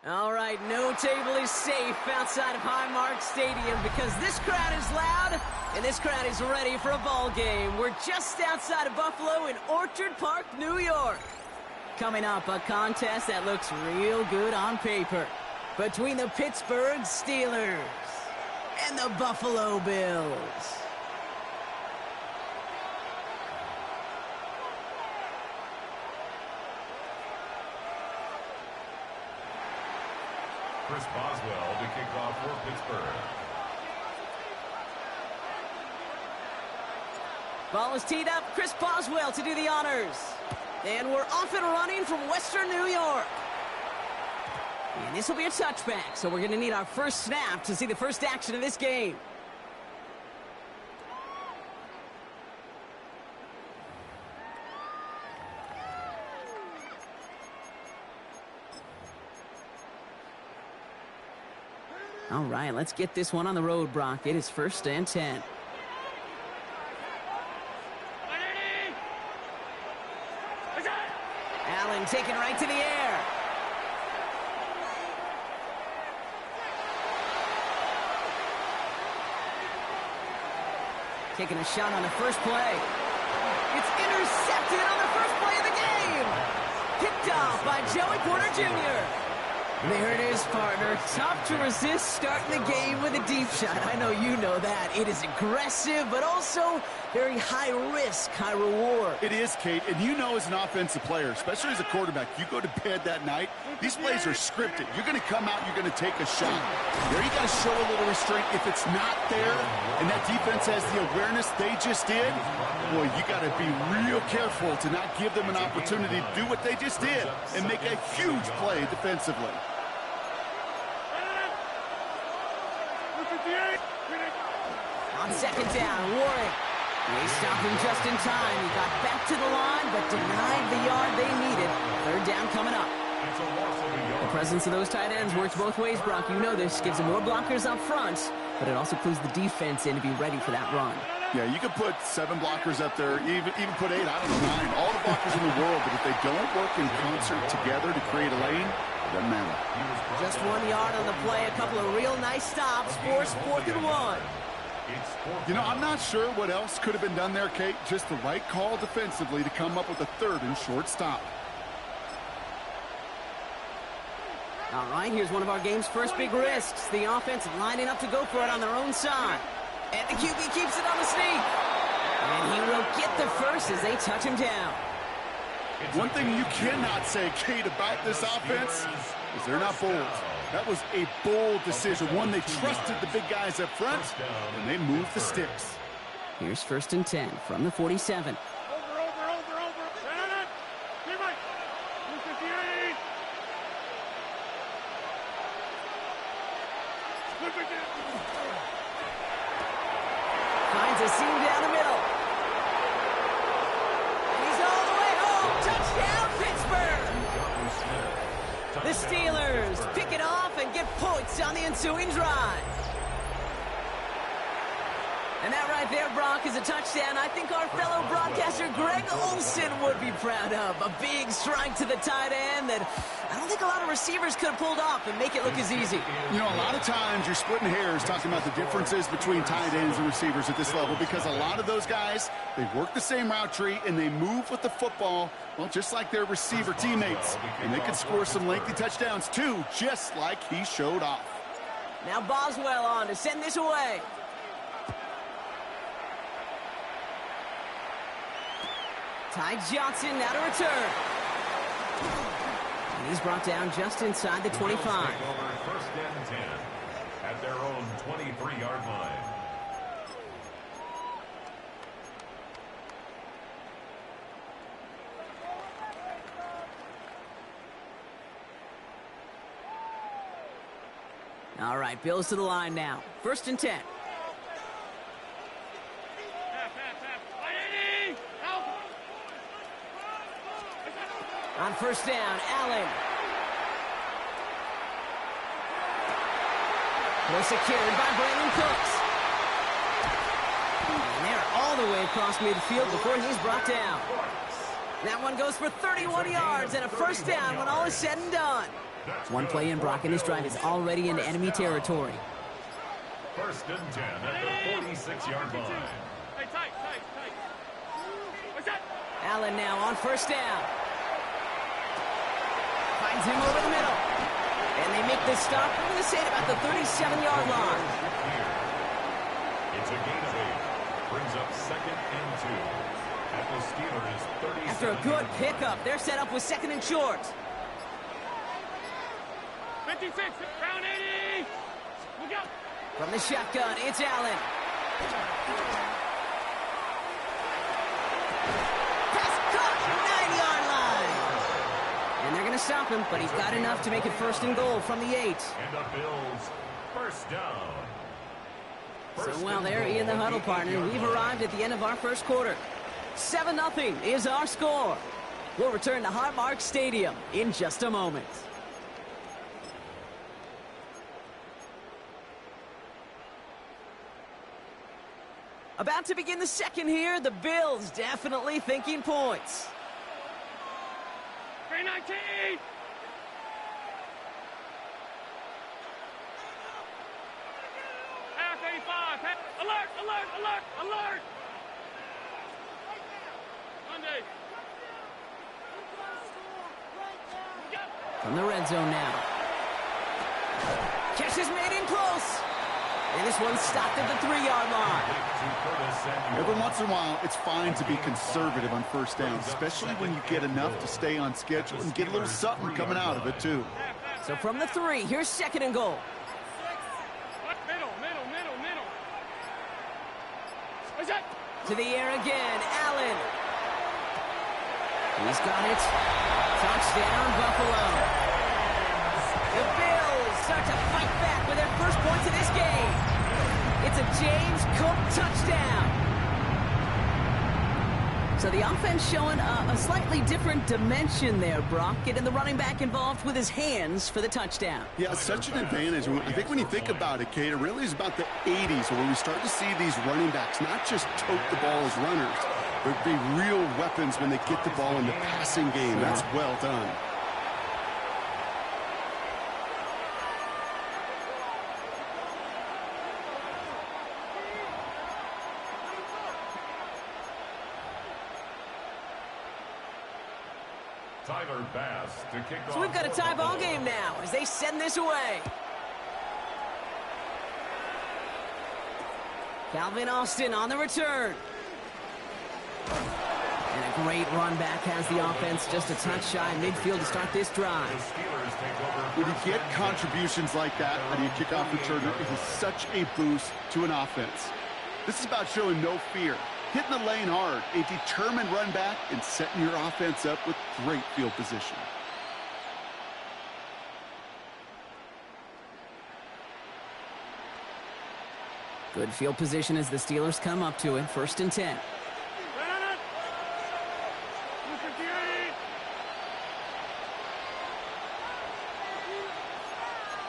All right, no table is safe outside of Highmark Stadium because this crowd is loud and this crowd is ready for a ball game. We're just outside of Buffalo in Orchard Park, New York. Coming up, a contest that looks real good on paper between the Pittsburgh Steelers and the Buffalo Bills. Chris Boswell to kick off for Pittsburgh. Ball is teed up. Chris Boswell to do the honors. And we're off and running from Western New York. And this will be a touchback, so we're going to need our first snap to see the first action of this game. All right, let's get this one on the road, Brock. It is 1st and 10. Allen taken right to the air. Taking a shot on the first play. It's intercepted on the first play of the game. Picked off by Joey Porter Jr. There it is, partner. Tough to resist starting the game with a deep shot. I know you know that. It is aggressive, but also very high risk, high reward. It is, Kate, and you know as an offensive player, especially as a quarterback, you go to bed that night, these plays are scripted. You're going to come out, you're going to take a shot. There you got to show a little restraint. If it's not there, and that defense has the awareness they just did, boy, you got to be real careful to not give them an opportunity to do what they just did and make a huge play defensively. On 2nd down, Warren. They stopped him just in time. He got back to the line, but denied the yard they needed. 3rd down coming up. The presence of those tight ends works both ways, Brock. You know this. Gives them more blockers up front, but it also clues the defense in to be ready for that run. Yeah, you could put 7 blockers up there, even put 8, I don't know, 9, all the blockers in the world, but if they don't work in concert together to create a lane, it doesn't matter. Just 1 yard on the play, a couple of real nice stops, forced 4th and 1. You know, I'm not sure what else could have been done there, Kate. Just the right call defensively to come up with a 3rd and short stop. All right, here's one of our game's first big risks. The offense lining up to go for it on their own side. And the QB keeps it on the sneak. And he will get the first as they touch him down. One thing you cannot say, Kate, about this offense is they're not bold. That was a bold decision, one they trusted the big guys up front, and they moved the sticks. Here's 1st and 10 from the 47. Over. Clear right. 258. Finds a seam down the middle. And he's all the way home. Touchdown, Pittsburgh! The Steelers pick it off and get points on the ensuing drive. And that right there, Brock, is a touchdown I think our fellow broadcaster Greg Olsen would be proud of. A big strike to the tight end that I don't think a lot of receivers could have pulled off and make it look as easy. You know, a lot of times you're splitting hairs talking about the differences between tight ends and receivers at this level because a lot of those guys, they work the same route tree and they move with the football, well, just like their receiver teammates. And they can score some lengthy touchdowns too, just like he showed off. Now Boswell on to send this away. Ty Johnson now to return. And he's brought down just inside the 25. 1st and 10 at their own 23-yard line. All right, Bills to the line now. 1st and 10. On 1st down, Allen. Well secured by Brandon Cooks. And they're all the way across midfield before he's brought down. That one goes for 31 yards and a 1st down when all is said and done. One play in, Brock, and this drive is already into enemy territory. First and 10 at the 46-yard line. Hey, tight. What's that? Allen now on first down. Finds him over the middle. And they make this stop. I'm going to say it about the 37-yard line. It's a gain of 8. Brings up second and 2. At the Steelers' 37. After a good pickup, they're set up with second and short. 56, round 80. Look out. From the shotgun, it's Allen. Pass caught, 9-yard line. And they're going to stop him, but he's got enough to make it first and goal from the 8. And the Bills first down. So while they're in the huddle, partner, we've arrived at the end of our first quarter. 7-0 is our score. We'll return to Highmark Stadium in just a moment. About to begin the second here. The Bills definitely thinking points. 319. Pass 85. Alert. Monday. From the red zone now. Catch is made in close. And this one's stopped at the 3-yard line. Every once in a while, it's fine to be conservative on first down, especially when you get enough to stay on schedule and get a little something coming out of it, too. So from the 3, here's second and goal. Middle. What's that? To the air again, Allen. He's got it. Touchdown, Buffalo. The Bills start to fight back with their first points of this game. It's a James Cook touchdown. So the offense showing a slightly different dimension there, Brock. Getting the running back involved with his hands for the touchdown. Yeah, such an advantage. I think when you think about it, Kate, it really is about the 80s where we start to see these running backs not just tote the ball as runners, but be real weapons when they get the ball in the passing game. That's well done. Tyler Bass to kick off. So we've got a tie ball game now as they send this away. Calvin Austin on the return. And a great run back has the offense just a touch shy of midfield to start this drive. When you get contributions like that on your kickoff returner, it is such a boost to an offense. This is about showing no fear, hitting the lane hard, a determined run back, and setting your offense up with great field position. Good field position as the Steelers come up to it. First and 10.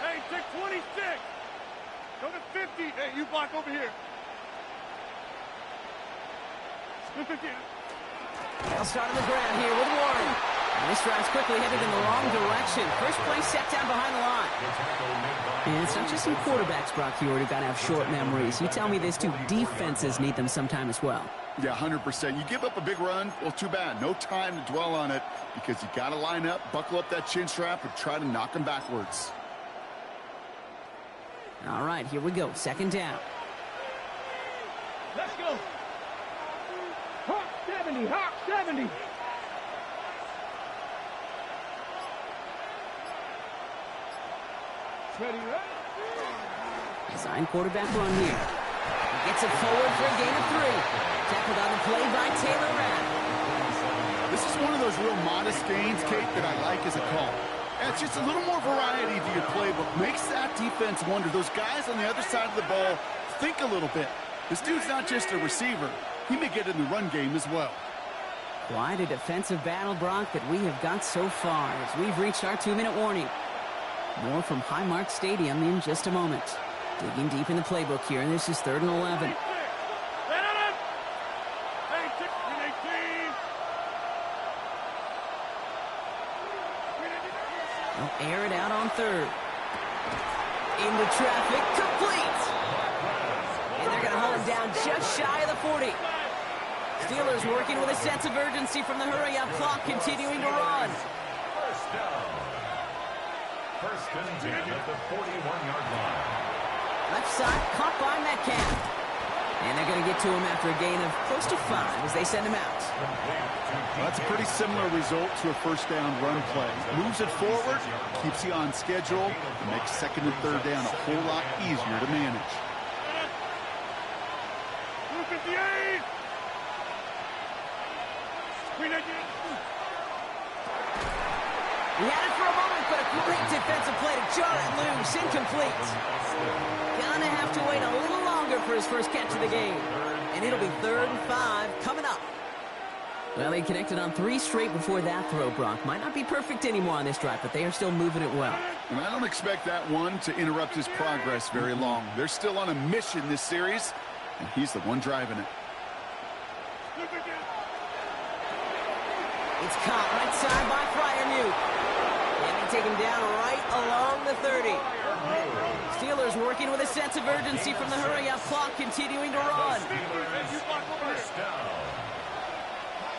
Hey, take 26. Go to 50. Hey, you block over here. 50. They'll start on the ground here with Warren. And this drive's quickly headed in the wrong direction. First play set down behind the line. And it's not just some quarterbacks, Brock, who got to have short memories. You tell me this too, defenses need them sometime as well. Yeah, 100%. You give up a big run, well, too bad. No time to dwell on it because you got to line up, buckle up that chin strap, and try to knock them backwards. All right, here we go. Second down. Let's go. Hawk 70, Hawk 70. Ready, right? Design quarterback run here. He gets it forward for a gain of 3. Tackled on the play by Taylor Rapp. This is one of those real modest gains, Kate, that I like as a call. And it's just a little more variety to your playbook. Makes that defense wonder. Those guys on the other side of the ball think a little bit. This dude's not just a receiver. He may get in the run game as well. Quite a defensive battle, Brock, that we have got so far as we've reached our 2-minute warning. More from Highmark Stadium in just a moment. Digging deep in the playbook here, and this is 3rd and 11. They'll air it out on third. Into traffic, complete. And they're going to hold him down just shy of the 40. Steelers working with a sense of urgency from the hurry-up clock, continuing to run. First down. First and 10 at the 41-yard line. Left side, caught by Metcalf. And they're going to get to him after a gain of close to 5 as they send him out. Well, that's a pretty similar result to a first down run play. Moves it forward, keeps you on schedule, and makes second and third down a whole lot easier to manage. He had it for a moment, but a great defensive play to jar it loose. Incomplete. Gonna have to wait a little longer for his first catch of the game. And it'll be 3rd and 5 coming up. Well, they connected on 3 straight before that throw, Brock. Might not be perfect anymore on this drive, but they are still moving it well. And I don't expect that one to interrupt his progress very long. They're still on a mission this series, and he's the one driving it. It's caught right side by Freiermuth. And they take him down right along the 30. Steelers working with a sense of urgency from the hurry-up clock, continuing to run. First down.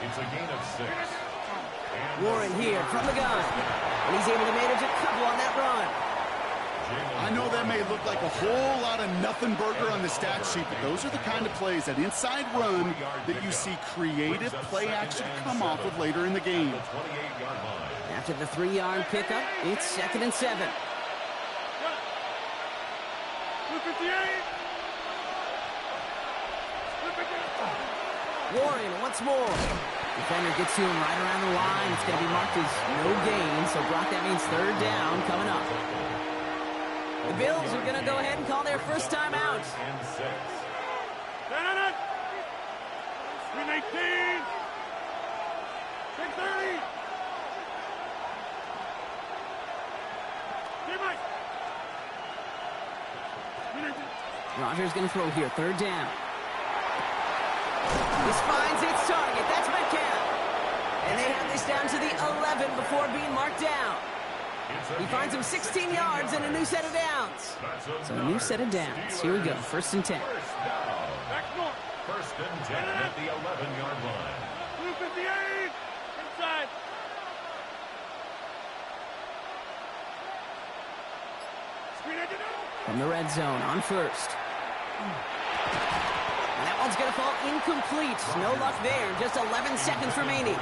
It's a gain of 6. Warren here from the gun. And he's able to manage a couple on that run. I know that may look like a whole lot of nothing burger on the stat sheet, but those are the kind of plays, that inside run, that you see creative play action come off with later in the game. After the 3-yard pickup, it's 2nd and 7. Warren once more. Defender gets to him right around the line. It's going to be marked as no gain, so Brock, that means 3rd down coming up. The Bills are going to go ahead and call their first time out. And 6. 319. 630. Rodgers going to throw here, 3rd down. This finds its target. That's Metcalf. And they have this down to the 11 before being marked down. He finds him 16 yards and a new set of downs. So a new set of downs. Here we go, 1st and 10. First and 10 at the 11-yard line. 258. Inside. From the red zone on 1st. And that one's going to fall incomplete. No luck there. Just 11 seconds remaining.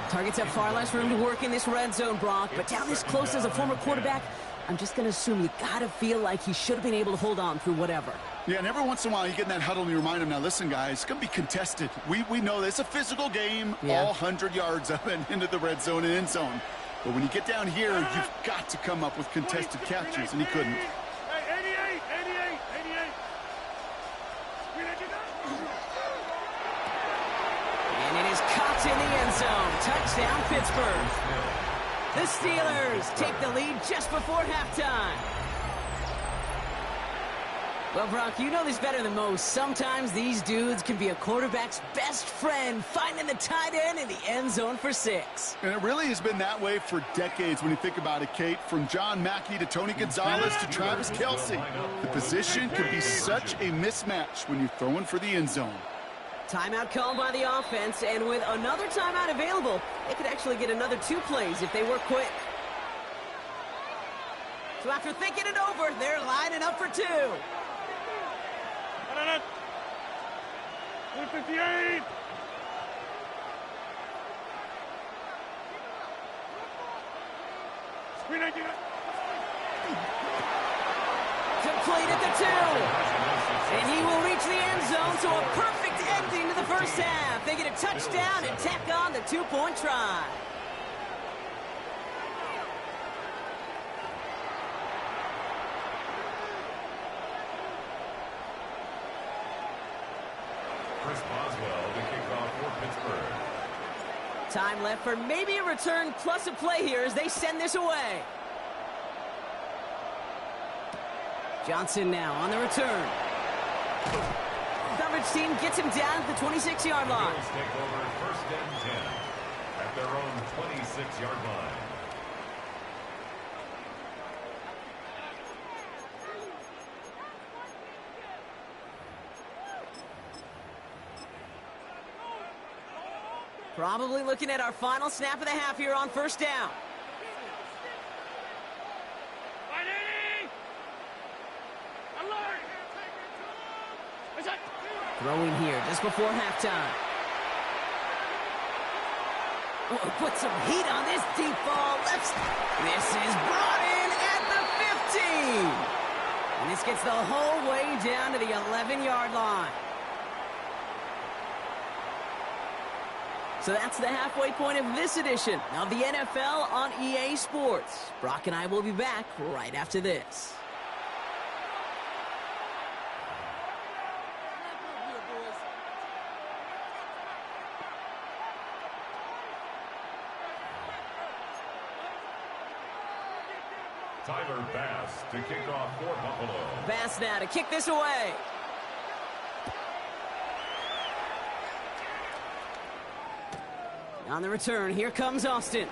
Targets have far less room to work in this red zone, Brock. But down this close as a former quarterback, I'm just going to assume you got to feel like he should have been able to hold on through whatever. Yeah, and every once in a while you get in that huddle and you remind him, now listen, guys, it's going to be contested. We know this. It's a physical game, all 100 yards up and into the red zone and end zone. But when you get down here, you've got to come up with contested catches, and he couldn't. 88. And it is caught in the end zone. Touchdown, Pittsburgh. The Steelers take the lead just before halftime. Well, Brock, you know this better than most. Sometimes these dudes can be a quarterback's best friend, finding the tight end in the end zone for 6. And it really has been that way for decades when you think about it, Kate. From John Mackey to Tony Gonzalez to Travis Kelce. The position can be such a mismatch when you're throwing for the end zone. Timeout called by the offense, and with another timeout available, they could actually get another 2 plays if they work quick. So after thinking it over, they're lining up for 2. 158. Complete at the 2. And he will reach the end zone, so a perfect ending to the first half. They get a touchdown and tack on the 2-point try. Chris Boswell to kick off for Pittsburgh. Time left for maybe a return plus a play here as they send this away. Johnson now on the return. Coverage team gets him down at the 26-yard line. Bills take over 1st and 10 at their own 26-yard line. Probably looking at our final snap of the half here on first down. Throwing here just before halftime. Oh, put some heat on this deep ball. This is brought in at the 15. And this gets the whole way down to the 11-yard line. So that's the halfway point of this edition of the NFL on EA Sports. Brock and I will be back right after this. Tyler Bass to kick off for Buffalo. Bass now to kick this away. On the return, here comes Austin.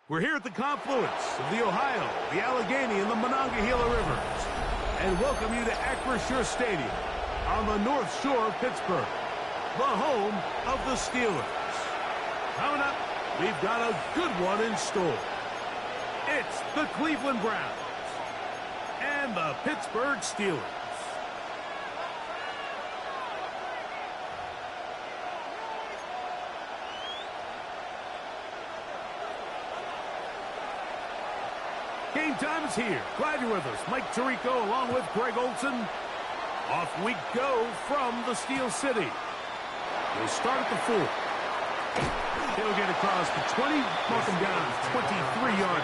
We're here at the confluence of the Ohio, the Allegheny, and the Monongahela Rivers, and welcome you to Acrisure Stadium on the North Shore of Pittsburgh, the home of the Steelers. Coming up, we've got a good one in store. It's the Cleveland Browns and the Pittsburgh Steelers. Game time is here. Glad you're with us. Mike Tirico along with Greg Olson. Off we go from the Steel City. We'll start at the 4. He'll get across the 20, mark him down at the 23-yard line.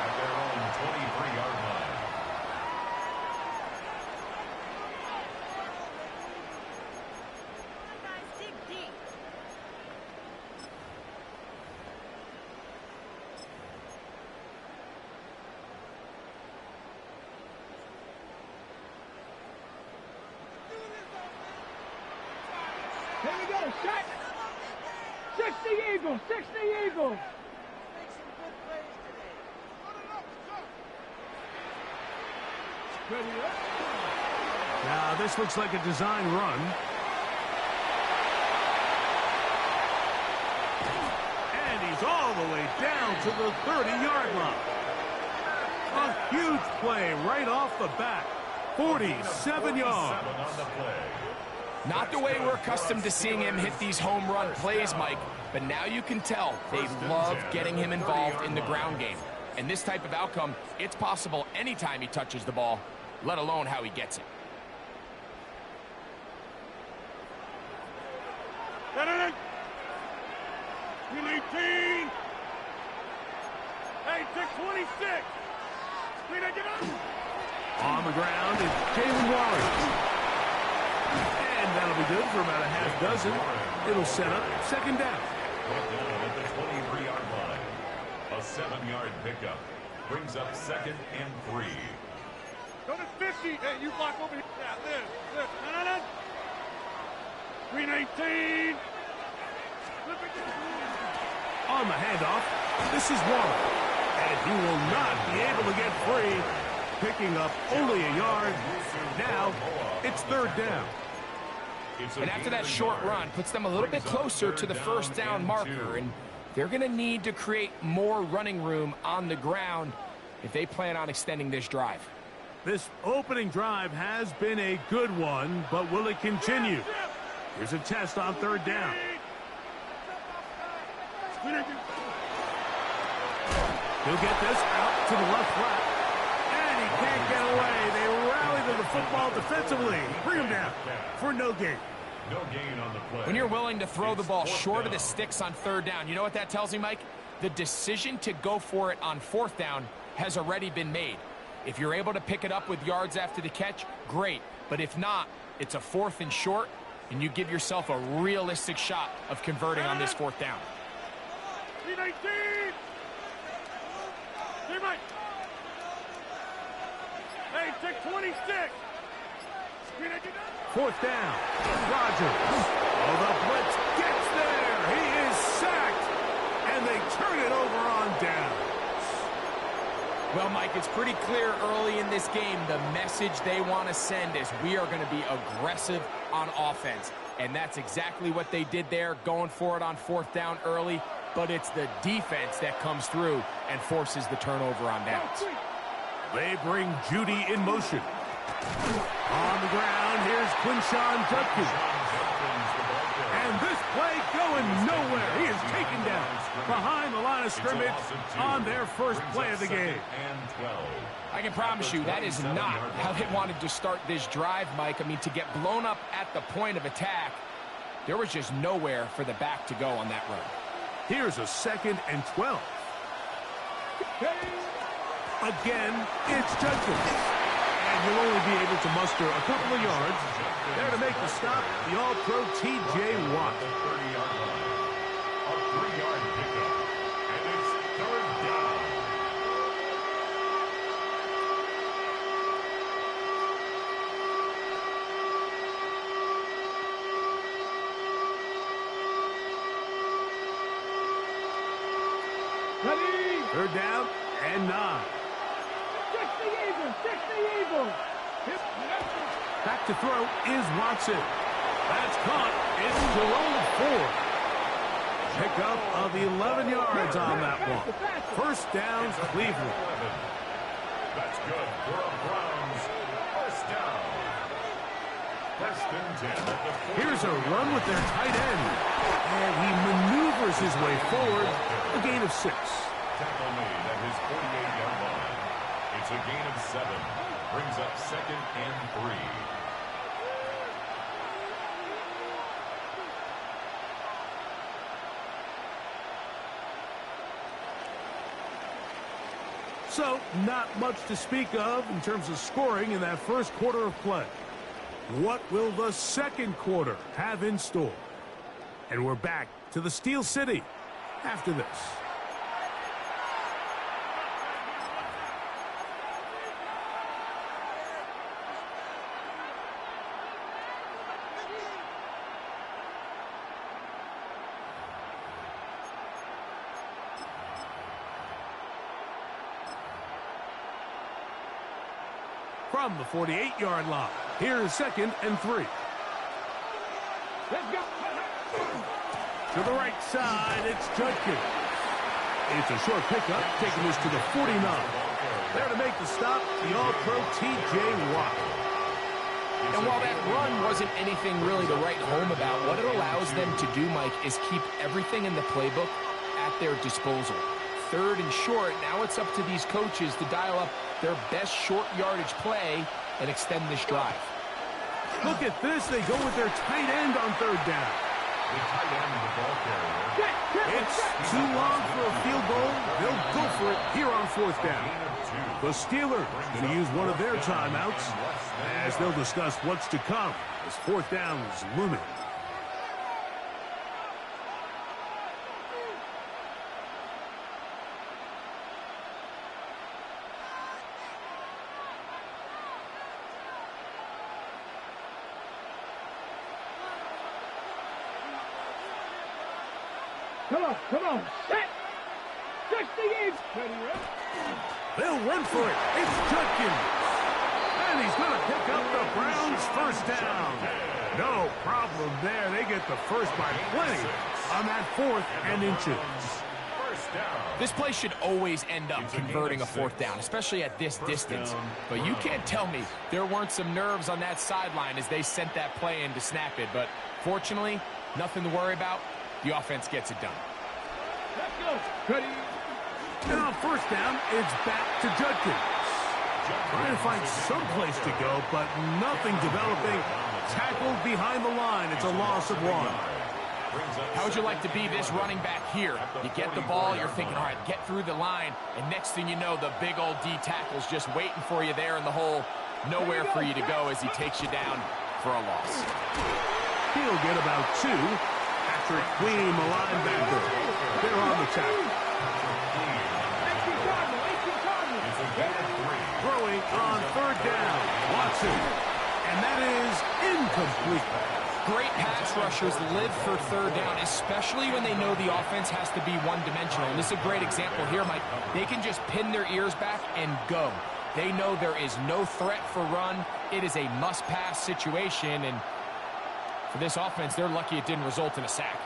At their own 23-yard line. Here we go, set. 60 Eagles, 60 Eagles. Ready up. Now, this looks like a design run. And he's all the way down to the 30-yard line. A huge play right off the bat. 47 yards. On the play. Not the way we're accustomed to seeing him hit these home run plays, Mike, but now you can tell they love getting him involved in the ground game. And this type of outcome, it's possible anytime he touches the ball, let alone how he gets it. We need team. Hey, 626. We need to get up. On the ground is Jalen Wallace. And that'll be good for about a half dozen. It'll set up second down. At the 23-yard line. A 7-yard pickup. Brings up second and 3. Go to 50. Hey, you block over here. Yeah, this. No. 319. Flip it. On the handoff, this is Wallace. And he will not be able to get free. Picking up only a yard. Now, it's third down. And after that short run, puts them a little bit closer to the first down marker. And they're going to need to create more running room on the ground if they plan on extending this drive. This opening drive has been a good one, but will it continue? Here's a test on third down. He'll get this out to the left flat. And he can't get away. They rally to the football defensively. Bring him down for no gain. No gain on the play. When you're willing to throw the ball short of the sticks on third down, you know what that tells me, Mike? The decision to go for it on fourth down has already been made. If you're able to pick it up with yards after the catch, great. But if not, it's a 4th and short, and you give yourself a realistic shot of converting on this fourth down. 319. Hey, 626. Fourth down. Rodgers. Oh, the blitz gets there. He is sacked. And they turn it over on downs. Well, Mike, it's pretty clear early in this game the message they want to send is we are going to be aggressive on offense. And that's exactly what they did there, going for it on fourth down early. But it's the defense that comes through and forces the turnover on downs. They bring Judy in motion. On the ground, here's Quinshawn Judkins. And this play going nowhere. He is taken down behind the line of scrimmage on their first play of the game. I can promise you that is not how they wanted to start this drive, Mike. I mean, to get blown up at the point of attack, there was just nowhere for the back to go on that run. Here's a 2nd and 12. Again, it's Judkins. And he'll only be able to muster a couple of yards. There to make the stop, the All-Pro T.J. Watt. A 3-yard pickup. And it's third down. Ready? Third down and 9. 60 Eagles, 60 Eagles. Back to throw is Watson. That's caught. It's Jerome Ford. Pickup of 11 yards on that one. First down, Cleveland. That's good for a Browns first down. First and 10 at the 40. Here's a run with their tight end. And he maneuvers his way forward. A gain of 6. Tackle made at his 48-yard line. It's a gain of 7. Brings up second and 3. So, not much to speak of in terms of scoring in that first quarter of play. What will the second quarter have in store? And we're back to the Steel City after this. From the 48-yard line, here's second and 3. Let's go. To the right side, it's Judkins. It's a short pickup, taking us to the 49. There to make the stop, the All-Pro T.J. Watt. And while that run wasn't anything really to write home about, what it allows them to do, Mike, is keep everything in the playbook at their disposal. Third and short, now it's up to these coaches to dial up their best short yardage play and extend this drive. Look at this. They go with their tight end on third down. The tight end of the ball carrier. It's too long for a field goal. They'll go for it here on fourth down. The Steelers going to use one of their timeouts as they'll discuss what's to come as fourth down is looming. Come on, set. 60 Eagles. Ready, right? They'll run for it. It's Judkins. And he's going to pick up the Browns' first down. No problem there. They get the first by plenty on that 4th and inches. First down. This play should always end up converting a fourth down, especially at this distance. But you can't tell me there weren't some nerves on that sideline as they sent that play in to snap it. But fortunately, nothing to worry about. The offense gets it done. Let's go. Ready? And on first down, it's back to Judkins. Trying to find some place to go, but nothing developing. Tackled behind the line. It's a loss of 1. How would you like to be this running back here? You get the ball, you're thinking, all right, get through the line, and next thing you know, the big old D tackle's just waiting for you there in the hole. Nowhere for you to go as he takes you down for a loss. He'll get about 2. Patrick Queen, the linebacker. They're on the tackle. Throwing on third down. Watson. And that is incomplete. Great pass rushers live for third down, especially when they know the offense has to be one-dimensional. And this is a great example here, Mike. They can just pin their ears back and go. They know there is no threat for run. It is a must-pass situation, and for this offense, they're lucky it didn't result in a sack.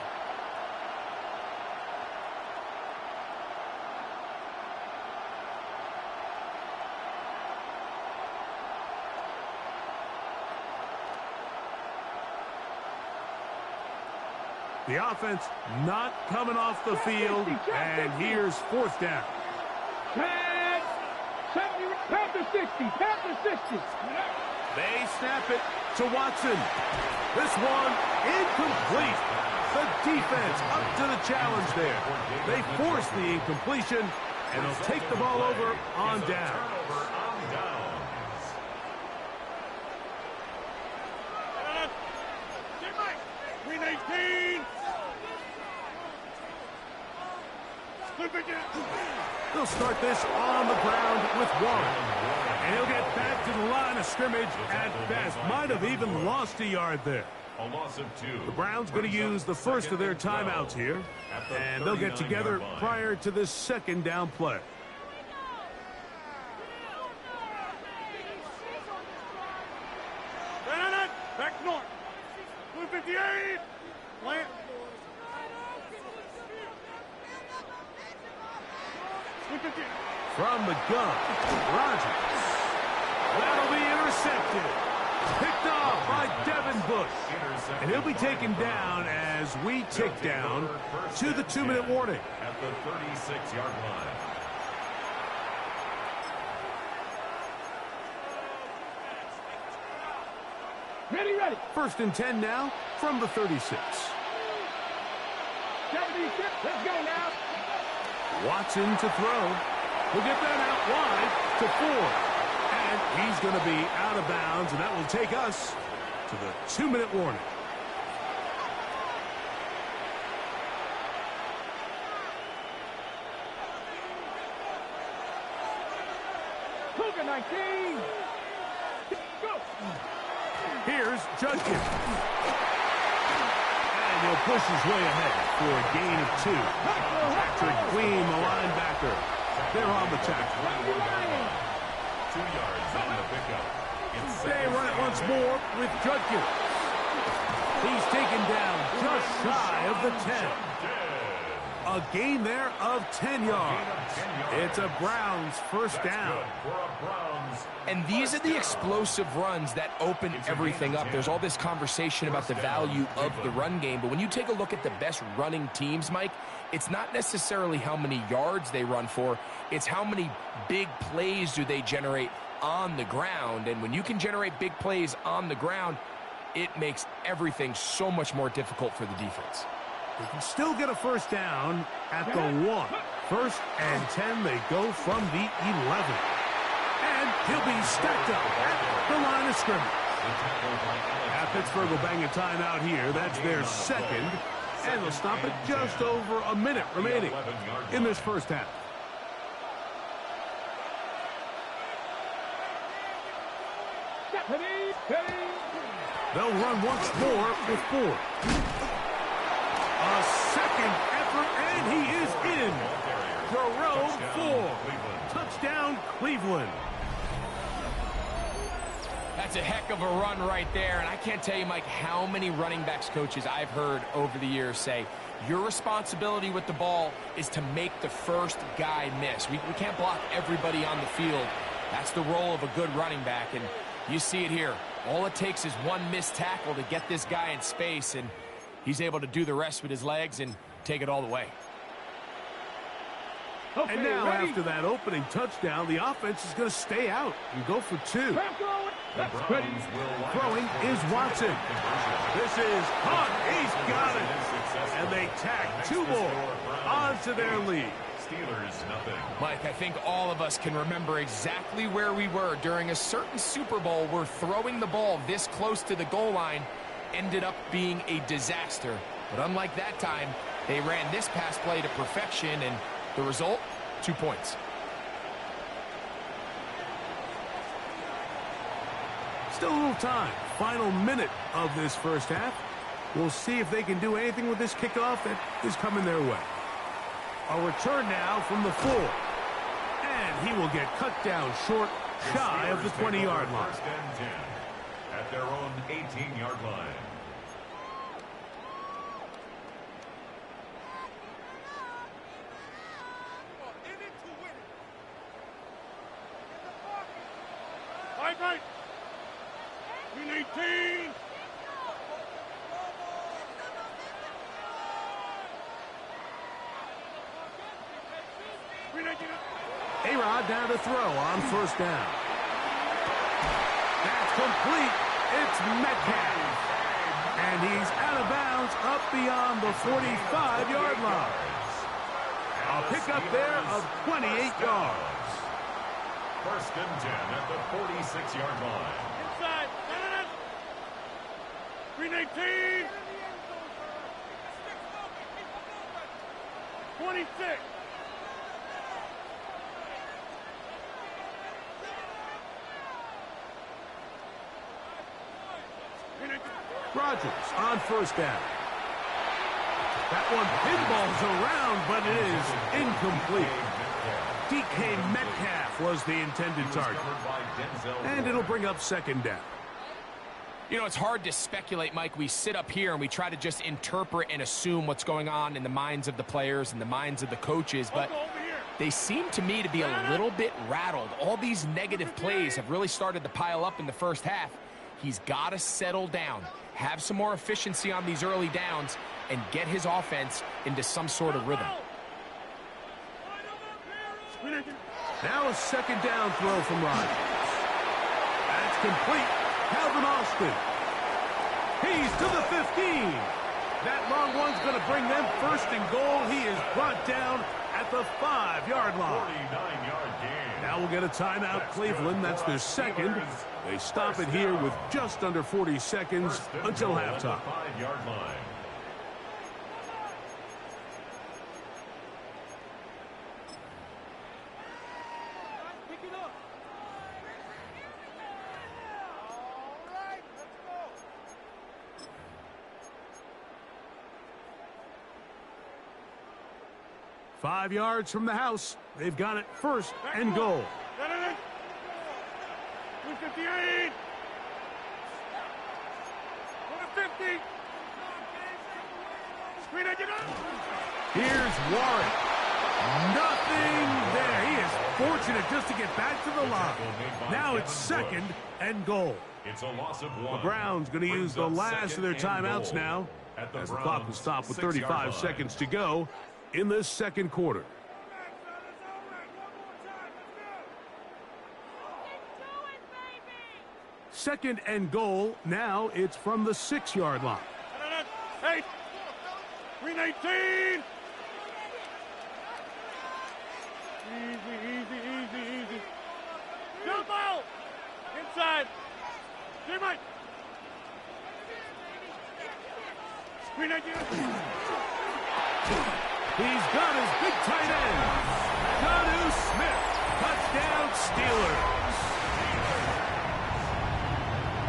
The offense not coming off the field, and here's fourth down. Panther 60, Panther 60. They snap it to Watson. This one incomplete. The defense up to the challenge there. They force the incompletion, and they'll take the ball over on down. Green 18. They'll start this on the ground with 1. And he'll get back to the line of scrimmage at best. Might have even lost a yard there. A loss of 2. The Browns going to use the first of their timeouts here, and they'll get together prior to this second down play. Back north. 258. Plant. From the gun, Rodgers. That'll be intercepted. Picked off by Devin Bush. And he'll be taken down as we tick down to the 2-minute warning. At the 36-yard line. Ready, ready. 1st and 10 now from the 36. 76, let's go now. Watson to throw. He'll get that out wide to Ford. And he's going to be out of bounds, and that will take us to the 2-minute warning. Cougar 19. Go. Here's Judkins. And he'll push his way ahead for a gain of 2. Patrick Queen, the linebacker. They're on the tackle. 2 yards on the pickup. They run it once more with Judkins. He's taken down just shy of the 10. A gain there of 10 yards. It's a Browns first down. And these are the explosive runs that open everything up. There's all this conversation about the value of the run game, but when you take a look at the best running teams, Mike, it's not necessarily how many yards they run for, it's how many big plays do they generate on the ground. And when you can generate big plays on the ground, it makes everything so much more difficult for the defense. They can still get a first down at the 1. 1st and 10, they go from the 11. And he'll be stacked up at the line of scrimmage. Now Pittsburgh will bang a timeout here. That's their second. And they'll stop it just over a minute remaining in this first half. They'll run once more with Ford. A second effort, and he is in. Jerome Ford. Touchdown, Cleveland. That's a heck of a run right there, and I can't tell you, Mike, how many running backs coaches I've heard over the years say, your responsibility with the ball is to make the first guy miss. We can't block everybody on the field. That's the role of a good running back, and you see it here. All it takes is one missed tackle to get this guy in space, and he's able to do the rest with his legs and take it all the way. Okay, and now, ready? after that opening touchdown, the offense is going to stay out and go for 2. Throwing is Watson. This is caught. He's got it. And they tack 2 more onto their lead. Steelers, nothing. Mike, I think all of us can remember exactly where we were during a certain Super Bowl where throwing the ball this close to the goal line ended up being a disaster. But unlike that time, they ran this pass play to perfection, and the result, 2 points. Still a little time. Final minute of this first half. We'll see if they can do anything with this kickoff that is coming their way. A return now from the 4. And he will get cut down short, shy of the 20-yard line. 1st and 10 at their own 18-yard line. Right. 18. A-Rod down to throw on first down. That's complete. It's Metcalf. And he's out of bounds up beyond the 45-yard line. A pickup there of 28 yards. 1st and 10 at the 46-yard line. Inside. 18. 26. Rogers on first down. That one pinballs around, but it is incomplete. DK Metcalf was the intended target. And it'll bring up second down. You know, it's hard to speculate, Mike. We sit up here and we try to just interpret and assume what's going on in the minds of the players and the minds of the coaches, but they seem to me to be a little bit rattled. All these negative plays have really started to pile up in the first half. He's got to settle down, have some more efficiency on these early downs, and get his offense into some sort of rhythm. Now a second down throw from Rogers. That's complete. Calvin Austin. He's to the 15. That long one's going to bring them first and goal. He is brought down at the 5-yard line. 49-yard gain. Now we'll get a timeout, Cleveland. That's their second. They stop it here with just under 40 seconds until halftime. 5-yard line. Pick it up. All right, let's go. Five yards from the house. They've got it first and goal. 258. 150. Screen it, get up. Here's Warren. Nothing there. He is fortunate just to get back to the line. Now it's second and goal. It's a loss of The one. Browns going to use the last of their timeouts now as the clock will stop with 35 seconds to go in this second quarter. Second and goal. Now it's from the 6-yard line. Hey, 319. Easy. Jump out. Inside. J-Mike. Screen again. He's got his big tight end. Jonnu Smith. Touchdown Steelers.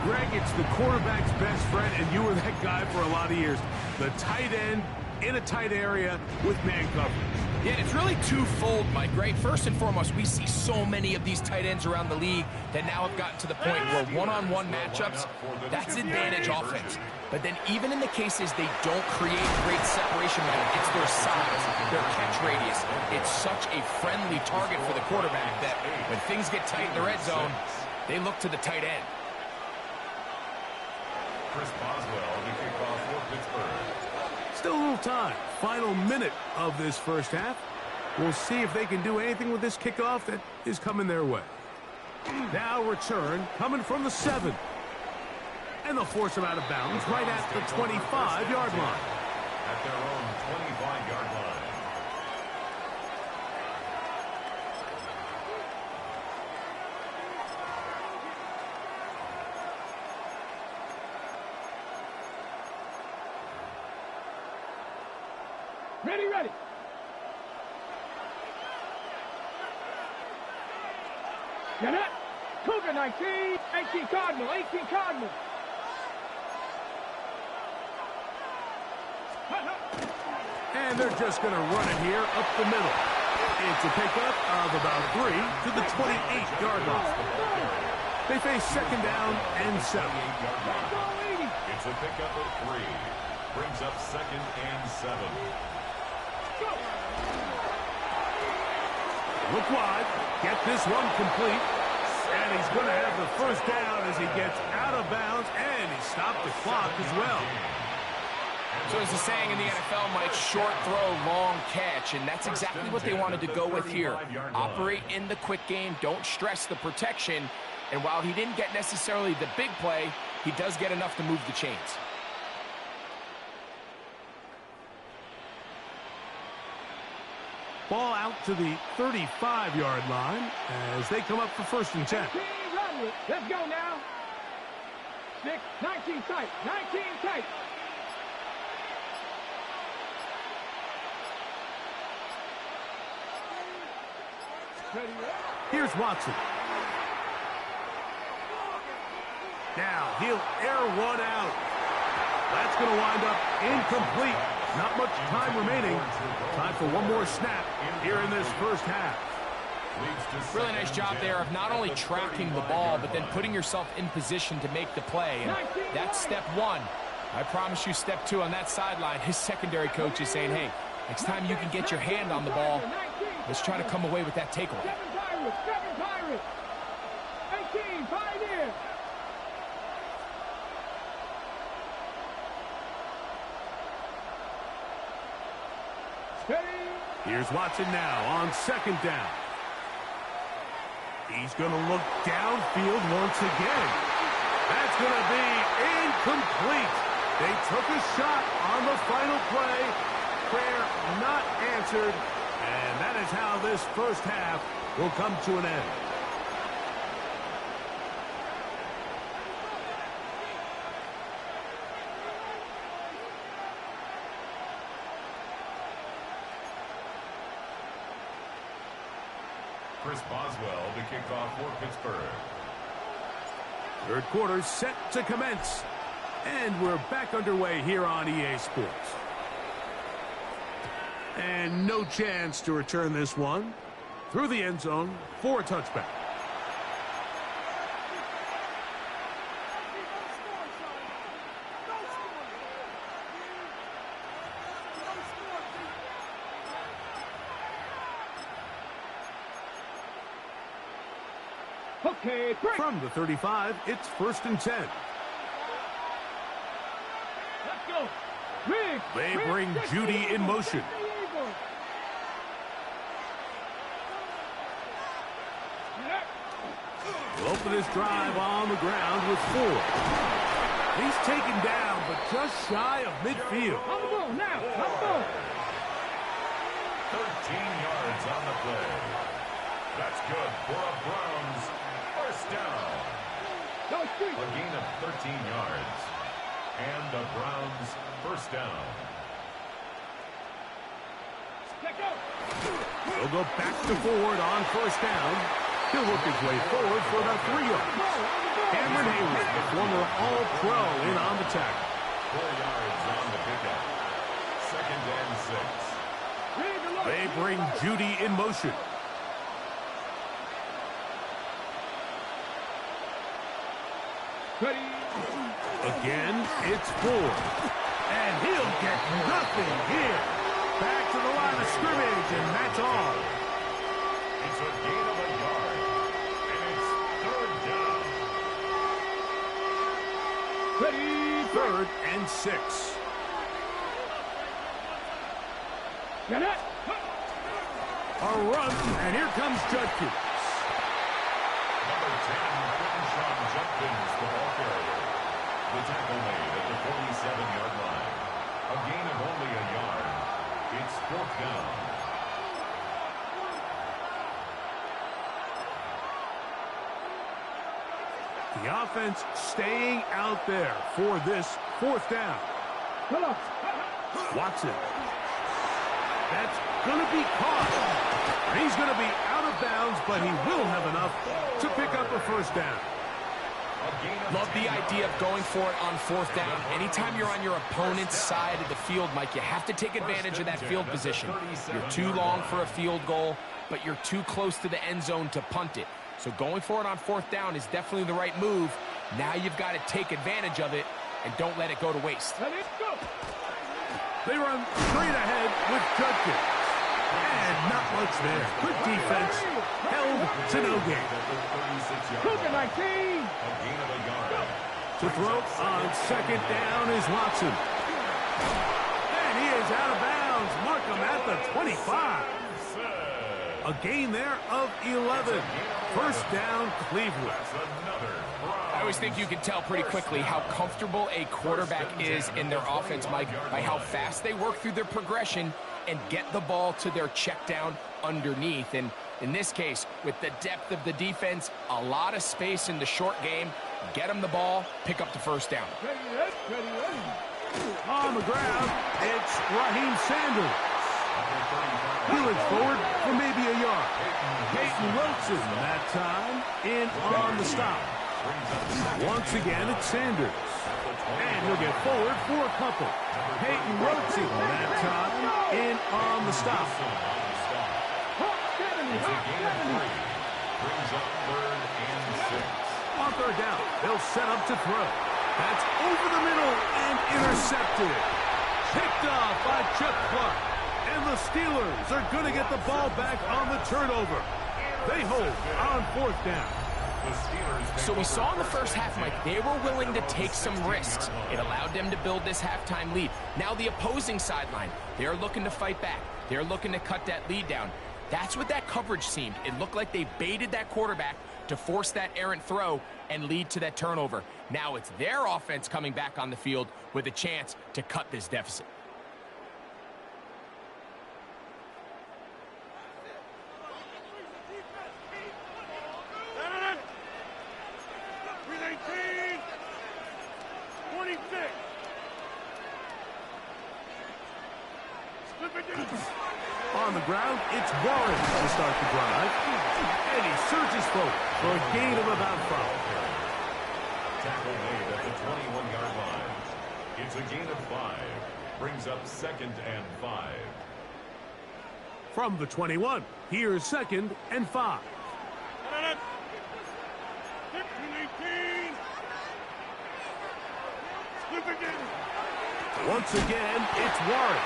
Greg, it's the quarterback's best friend, and you were that guy for a lot of years. The tight end in a tight area with man coverage. Yeah, it's really twofold, Mike, right? First and foremost, we see so many of these tight ends around the league that now have gotten to the point where one-on-one matchups, that's advantage offense. But then even in the cases they don't create great separation, it's their size, their catch radius. It's such a friendly target for the quarterback that when things get tight in the red zone, they look to the tight end. Chris Boswell, the kickoff for Pittsburgh. Still a little time. Final minute of this first half. We'll see if they can do anything with this kickoff that is coming their way. Now return coming from the 7. And they'll force him out of bounds right at the 25-yard line. At their own 25-yard line. Ready. Get it. Cougar 19. 18 Cardinal. 18 Cardinal. And they're just going to run it here up the middle. It's a pickup of about 3 to the 28-yard line. They face second down and 7. It's a pickup of 3. Brings up second and 7. Look wide. Get this one complete. And he's going to have the first down as he gets out of bounds. And he stopped the clock as well. So as the saying in the NFL, Mike, short throw, long catch, and that's exactly what they wanted to go with here. Operate in the quick game, don't stress the protection, and while he didn't get necessarily the big play, he does get enough to move the chains. Ball out to the 35-yard line as they come up for first and 10. Let's go now. 6, 19 tight, 19 tight. Here's Watson. Now he'll air one out. That's going to wind up incomplete. Not much time remaining. Time for one more snap here in this first half. Really nice job there of not only tracking the ball, but then putting yourself in position to make the play. And that's step one. I promise you step two on that sideline. His secondary coach is saying, hey, next time you can get your hand on the ball, let's try to come away with that takeaway. 7 Pirates. 18, Pioneers. Here's Watson now on second down. He's going to look downfield once again. That's going to be incomplete. They took a shot on the final play. Prayer not answered. And that is how this first half will come to an end. Chris Boswell to kick off for Pittsburgh. Third quarter set to commence. And we're back underway here on EA Sports. And no chance to return this one. Through the end zone for a touchback. Okay, break. From the 35, it's 1st and 10. Let's go. Riggs. They bring Judy in motion. Will open this drive on the ground with 4. He's taken down, but just shy of midfield. On the ball now. On the ball. 13 yards on the play. That's good for a Browns first down. Go A street. gain of 13 yards. And the Browns first down. Let go. He'll go back to forward on first down. He'll work his way forward for about 3 yards. Cameron Hayward, the former All-Pro, in on the tackle. 4 yards on the pickup. 2nd and 6. They bring Judy in motion. Ready. Again, it's 4. And he'll get nothing here. Back to the line of scrimmage, and that's all. It's a gain of a yard. And it's 3rd down. Ready. 3rd and 6. Get it. A run, and here comes Judkins. Number 10, Crenshaw Judkins, the ball carrier. The tackle made at the 47-yard line. A gain of only a yard. It's 4th down. The offense staying out there for this 4th down. Pull up. Watson. That's going to be caught. He's going to be out of bounds, but he will have enough to pick up a first down. Love the idea of going for it on 4th down. Anytime you're on your opponent's side of the field, Mike, you have to take advantage of that field position. You're too long for a field goal, but you're too close to the end zone to punt it. So going for it on 4th down is definitely the right move. Now you've got to take advantage of it and don't let it go to waste. Let it go. They run straight ahead with Judkins. And not much there. Good defense. Held to no gain. Look at 19. A gain of a yard. To throw on 2nd down is Watson. And he is out of bounds. Mark him at the 25. A gain there of 11. First down, Cleveland. I always think you can tell pretty quickly how comfortable a quarterback is in their offense, Mike, by how fast they work through their progression and get the ball to their check down underneath. And in this case, with the depth of the defense, a lot of space in the short game, get them the ball, pick up the first down. On the ground, it's Raheem Sanders. Wheeling forward for maybe a yard. Peyton Wilson that time in on the stop. Once again, it's Sanders. And he'll get it forward for a couple. Peyton Rotsey that time in on the stop. It's a gain of 3. Brings up 3rd and 6. On 3rd down, they'll set up to throw. That's over the middle and intercepted. Picked off by Chuck Clark. And the Steelers are going to get the ball back on the turnover. They hold on 4th down. So we saw in the first half, Mike, they were willing to take some risks. It allowed them to build this halftime lead. Now the opposing sideline, they're looking to fight back. They're looking to cut that lead down. That's what that coverage seemed. It looked like they baited that quarterback to force that errant throw and lead to that turnover. Now it's their offense coming back on the field with a chance to cut this deficit. On the ground, it's Warren to start the drive. And he surges forward for a gain of about 5. Tackle made at the 21-yard line. It's a gain of 5. Brings up 2nd and 5. From the 21, here's 2nd and 5. Once again, it's Warren.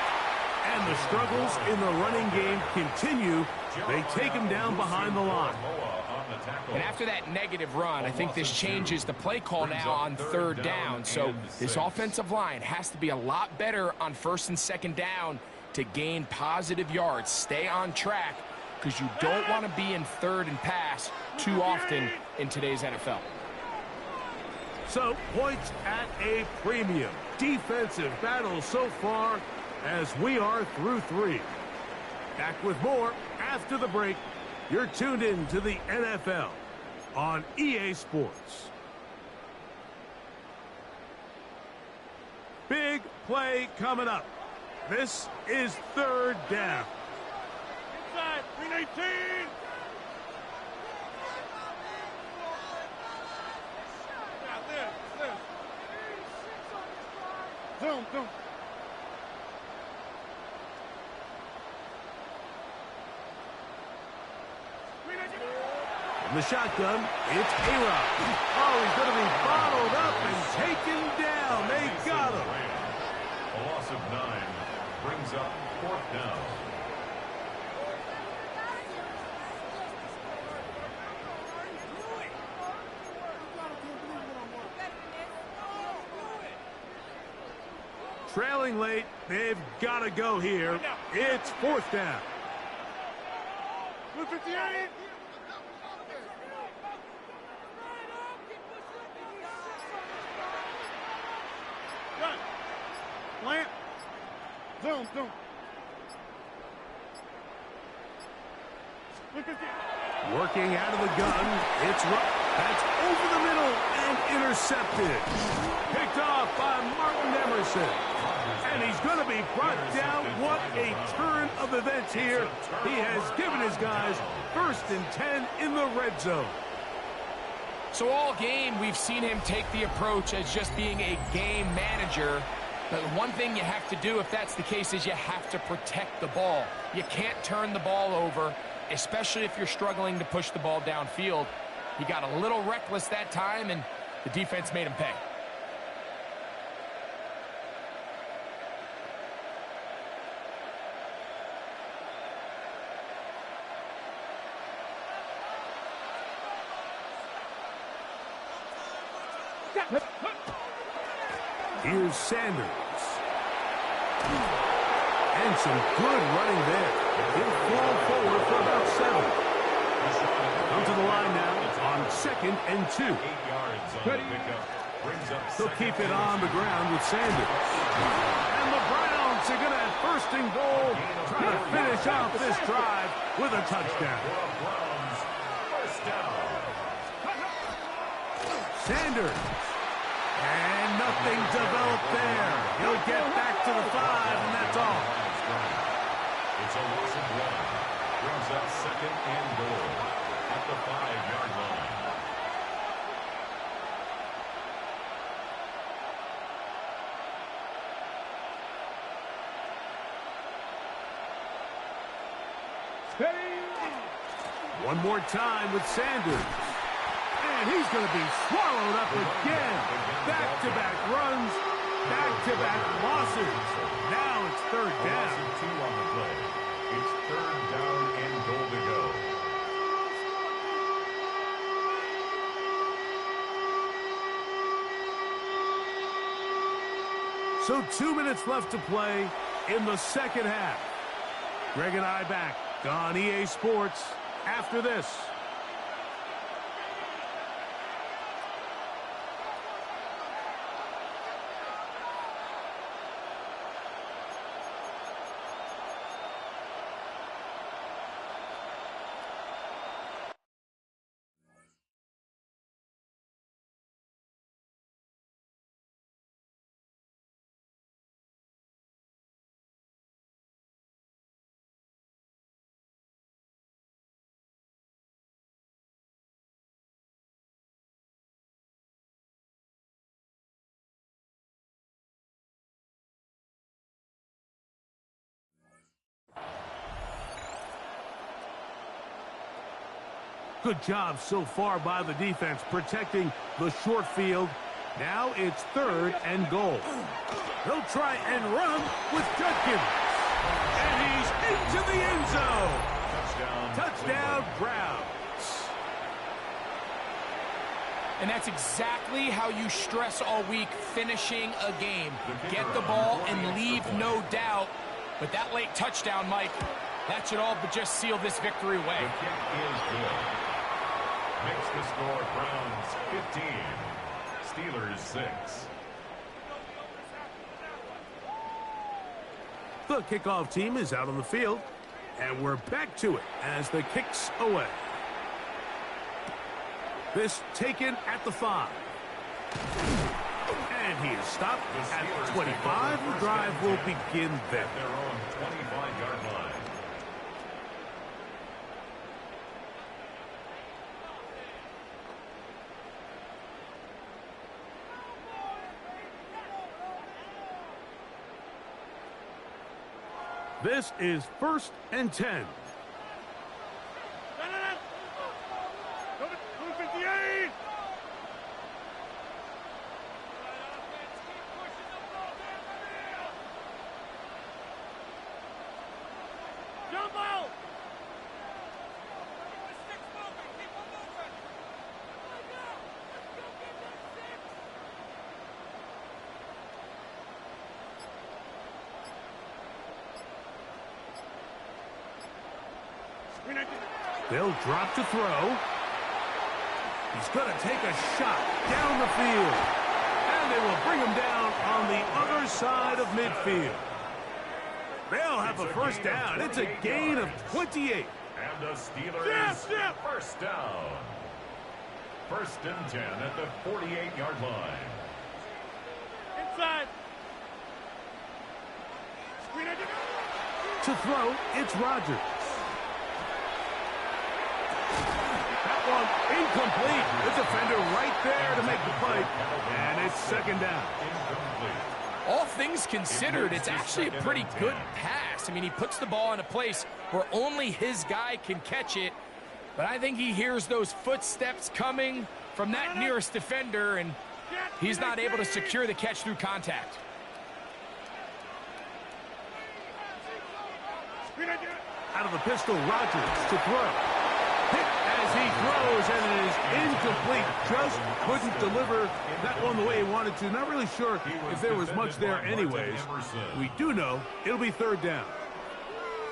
And the struggles in the running game continue. They take him down behind the line. And after that negative run, I think this changes the play call now on 3rd down. So this offensive line has to be a lot better on 1st and 2nd down to gain positive yards. Stay on track because you don't want to be in 3rd and pass too often in today's NFL. So points at a premium. Defensive battle so far as we are through 3. Back with more after the break. You're tuned in to the NFL on EA Sports. Big play coming up. This is 3rd down. Inside, 319. Zoom. From the shotgun, it's A-Rod. Oh, he's going to be bottled up and taken down. They got him. A loss of 9 brings up 4th down. Trailing late, they've got to go here. It's 4th down. 58. Run. Plant. Zoom. Working out of the gun, it's that's over the middle and intercepted. Picked off by Martin Emerson. And he's going to be brought down. What a turn of events here. He has given his guys 1st and 10 in the red zone. So all game, we've seen him take the approach as just being a game manager. But one thing you have to do if that's the case is you have to protect the ball. You can't turn the ball over, especially if you're struggling to push the ball downfield. He got a little reckless that time, and the defense made him pay. Here's Sanders. And some good running there. He'll fall forward for about 7. Come to the line now on 2nd and 2. 8 yards on the pickup. Brings up They'll keep it on the ground with Sanders. And the Browns are going to have 1st and goal, trying to finish off this drive with a touchdown. Browns, 1st down. Sanders. And nothing developed there. He'll get back to the 5, and that's all. It's a loss of 1. Brings up 2nd and goal at the 5-yard line. One more time with Sanders. And he's going to be swallowed up again. Back-to-back runs, back-to-back losses. Now it's third down. A loss of 2 on the play. It's third down and goal to go. So 2 minutes left to play in the second half. Greg and I back on EA Sports after this. Good job so far by the defense protecting the short field. Now it's third and goal. He'll try and run with Judkins. And he's into the end zone. Touchdown, Browns. And that's exactly how you stress all week, finishing a game. Get the ball and leave no doubt. But that late touchdown, Mike, that should all but just seal this victory away. The kick is good. Makes the score Browns 15, Steelers 6. The kickoff team is out on the field, and we're back to it as the kick's away. This taken at the 5. And he is stopped at 25. The drive will begin there. At their own 25-yard line. This is 1st and 10. They'll drop to throw. He's going to take a shot down the field. And they will bring him down on the other side of midfield. They'll have a first down. It's a gain of 28. And the Steelers first down. 1st and 10 at the 48-yard line. Inside. To throw, it's Rodgers. One incomplete. The defender right there to make the play. And it's 2nd down. All things considered, it's actually a pretty good pass. I mean, he puts the ball in a place where only his guy can catch it. But I think he hears those footsteps coming from that nearest defender, and he's not able to secure the catch through contact. Out of the pistol, Rodgers to throw. Hit as he throws, and it is incomplete. Just couldn't deliver that one the way he wanted to. Not really sure if there was much there anyways. We do know it'll be 3rd down.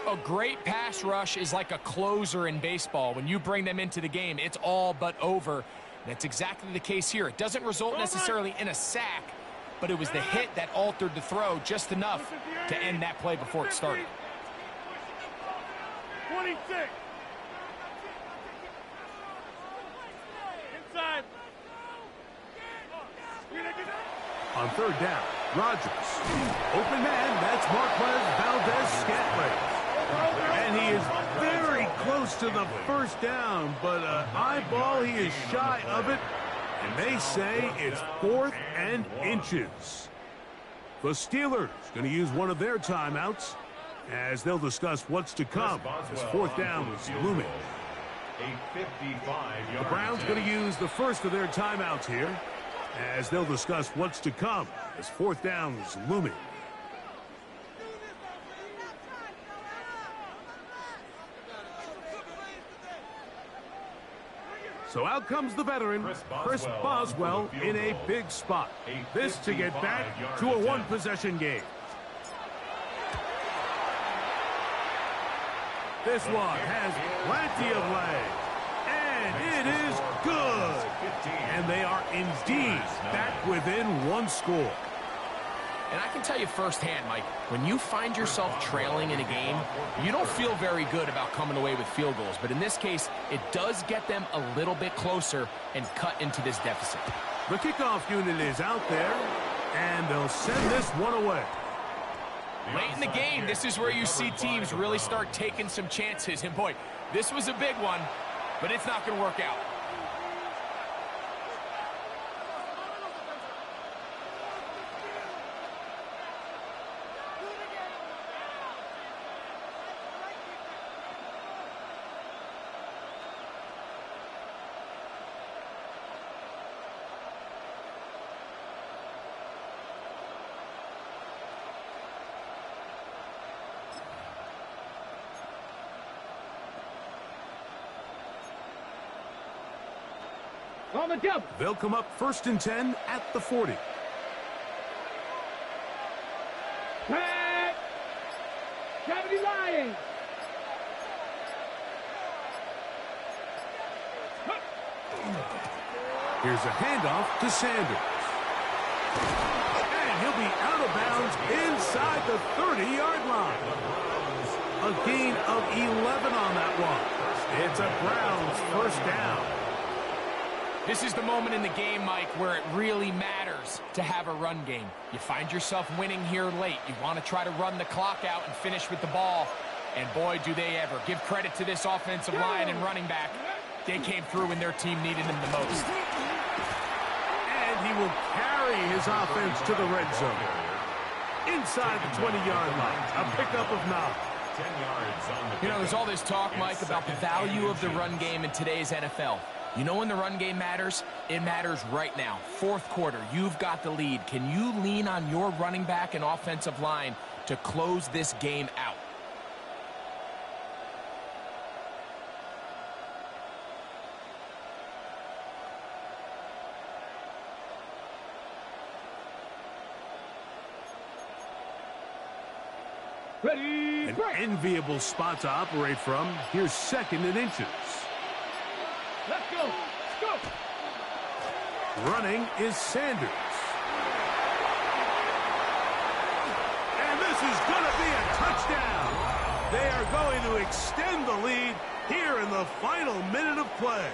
A great pass rush is like a closer in baseball. When you bring them into the game, it's all but over. That's exactly the case here. It doesn't result necessarily in a sack, but it was the hit that altered the throw just enough to end that play before it started. 26. Inside. On 3rd down, Rodgers. Open man, that's Marquez Valdez-Scantling. And he is very close to the 1st down, but eyeball, he is shy of it. And they say it's 4th and inches. The Steelers going to use one of their timeouts. as they'll discuss what's to come as fourth down is looming. A 55-yard. The Browns going to use the first of their timeouts here as they'll discuss what's to come as fourth down is looming. So out comes the veteran, Chris Boswell, in a big spot. This to get back to a one-possession game. This one has plenty of leg, and it is good. And they are indeed back within one score. And I can tell you firsthand, Mike, when you find yourself trailing in a game, you don't feel very good about coming away with field goals. But in this case, it does get them a little bit closer and cut into this deficit. The kickoff unit is out there, and they'll send this one away. Late in the game, this is where you see teams really start taking some chances. And boy, this was a big one, but it's not going to work out. On the double. They'll come up 1st and 10 at the 40. Pat! 70 Lions. Here's a handoff to Sanders. And he'll be out of bounds inside the 30-yard line. A gain of 11 on that one. It's a Browns first down. This is the moment in the game, Mike, where it really matters to have a run game. You find yourself winning here late. You want to try to run the clock out and finish with the ball. And boy, do they ever. Give credit to this offensive line and running back. They came through when their team needed them the most. And he will carry his offense to the red zone. Inside the 20-yard line, a pickup of 9. 10 yards on the You know, there's all this talk, Mike, about the value of the run game in today's NFL. You know when the run game matters? It matters right now. Fourth quarter, you've got the lead. Can you lean on your running back and offensive line to close this game out? Ready, An break. enviable spot to operate from. Here's 2nd and inches. Let's go. Let's go. Running is Sanders. And this is going to be a touchdown. They are going to extend the lead here in the final minute of play.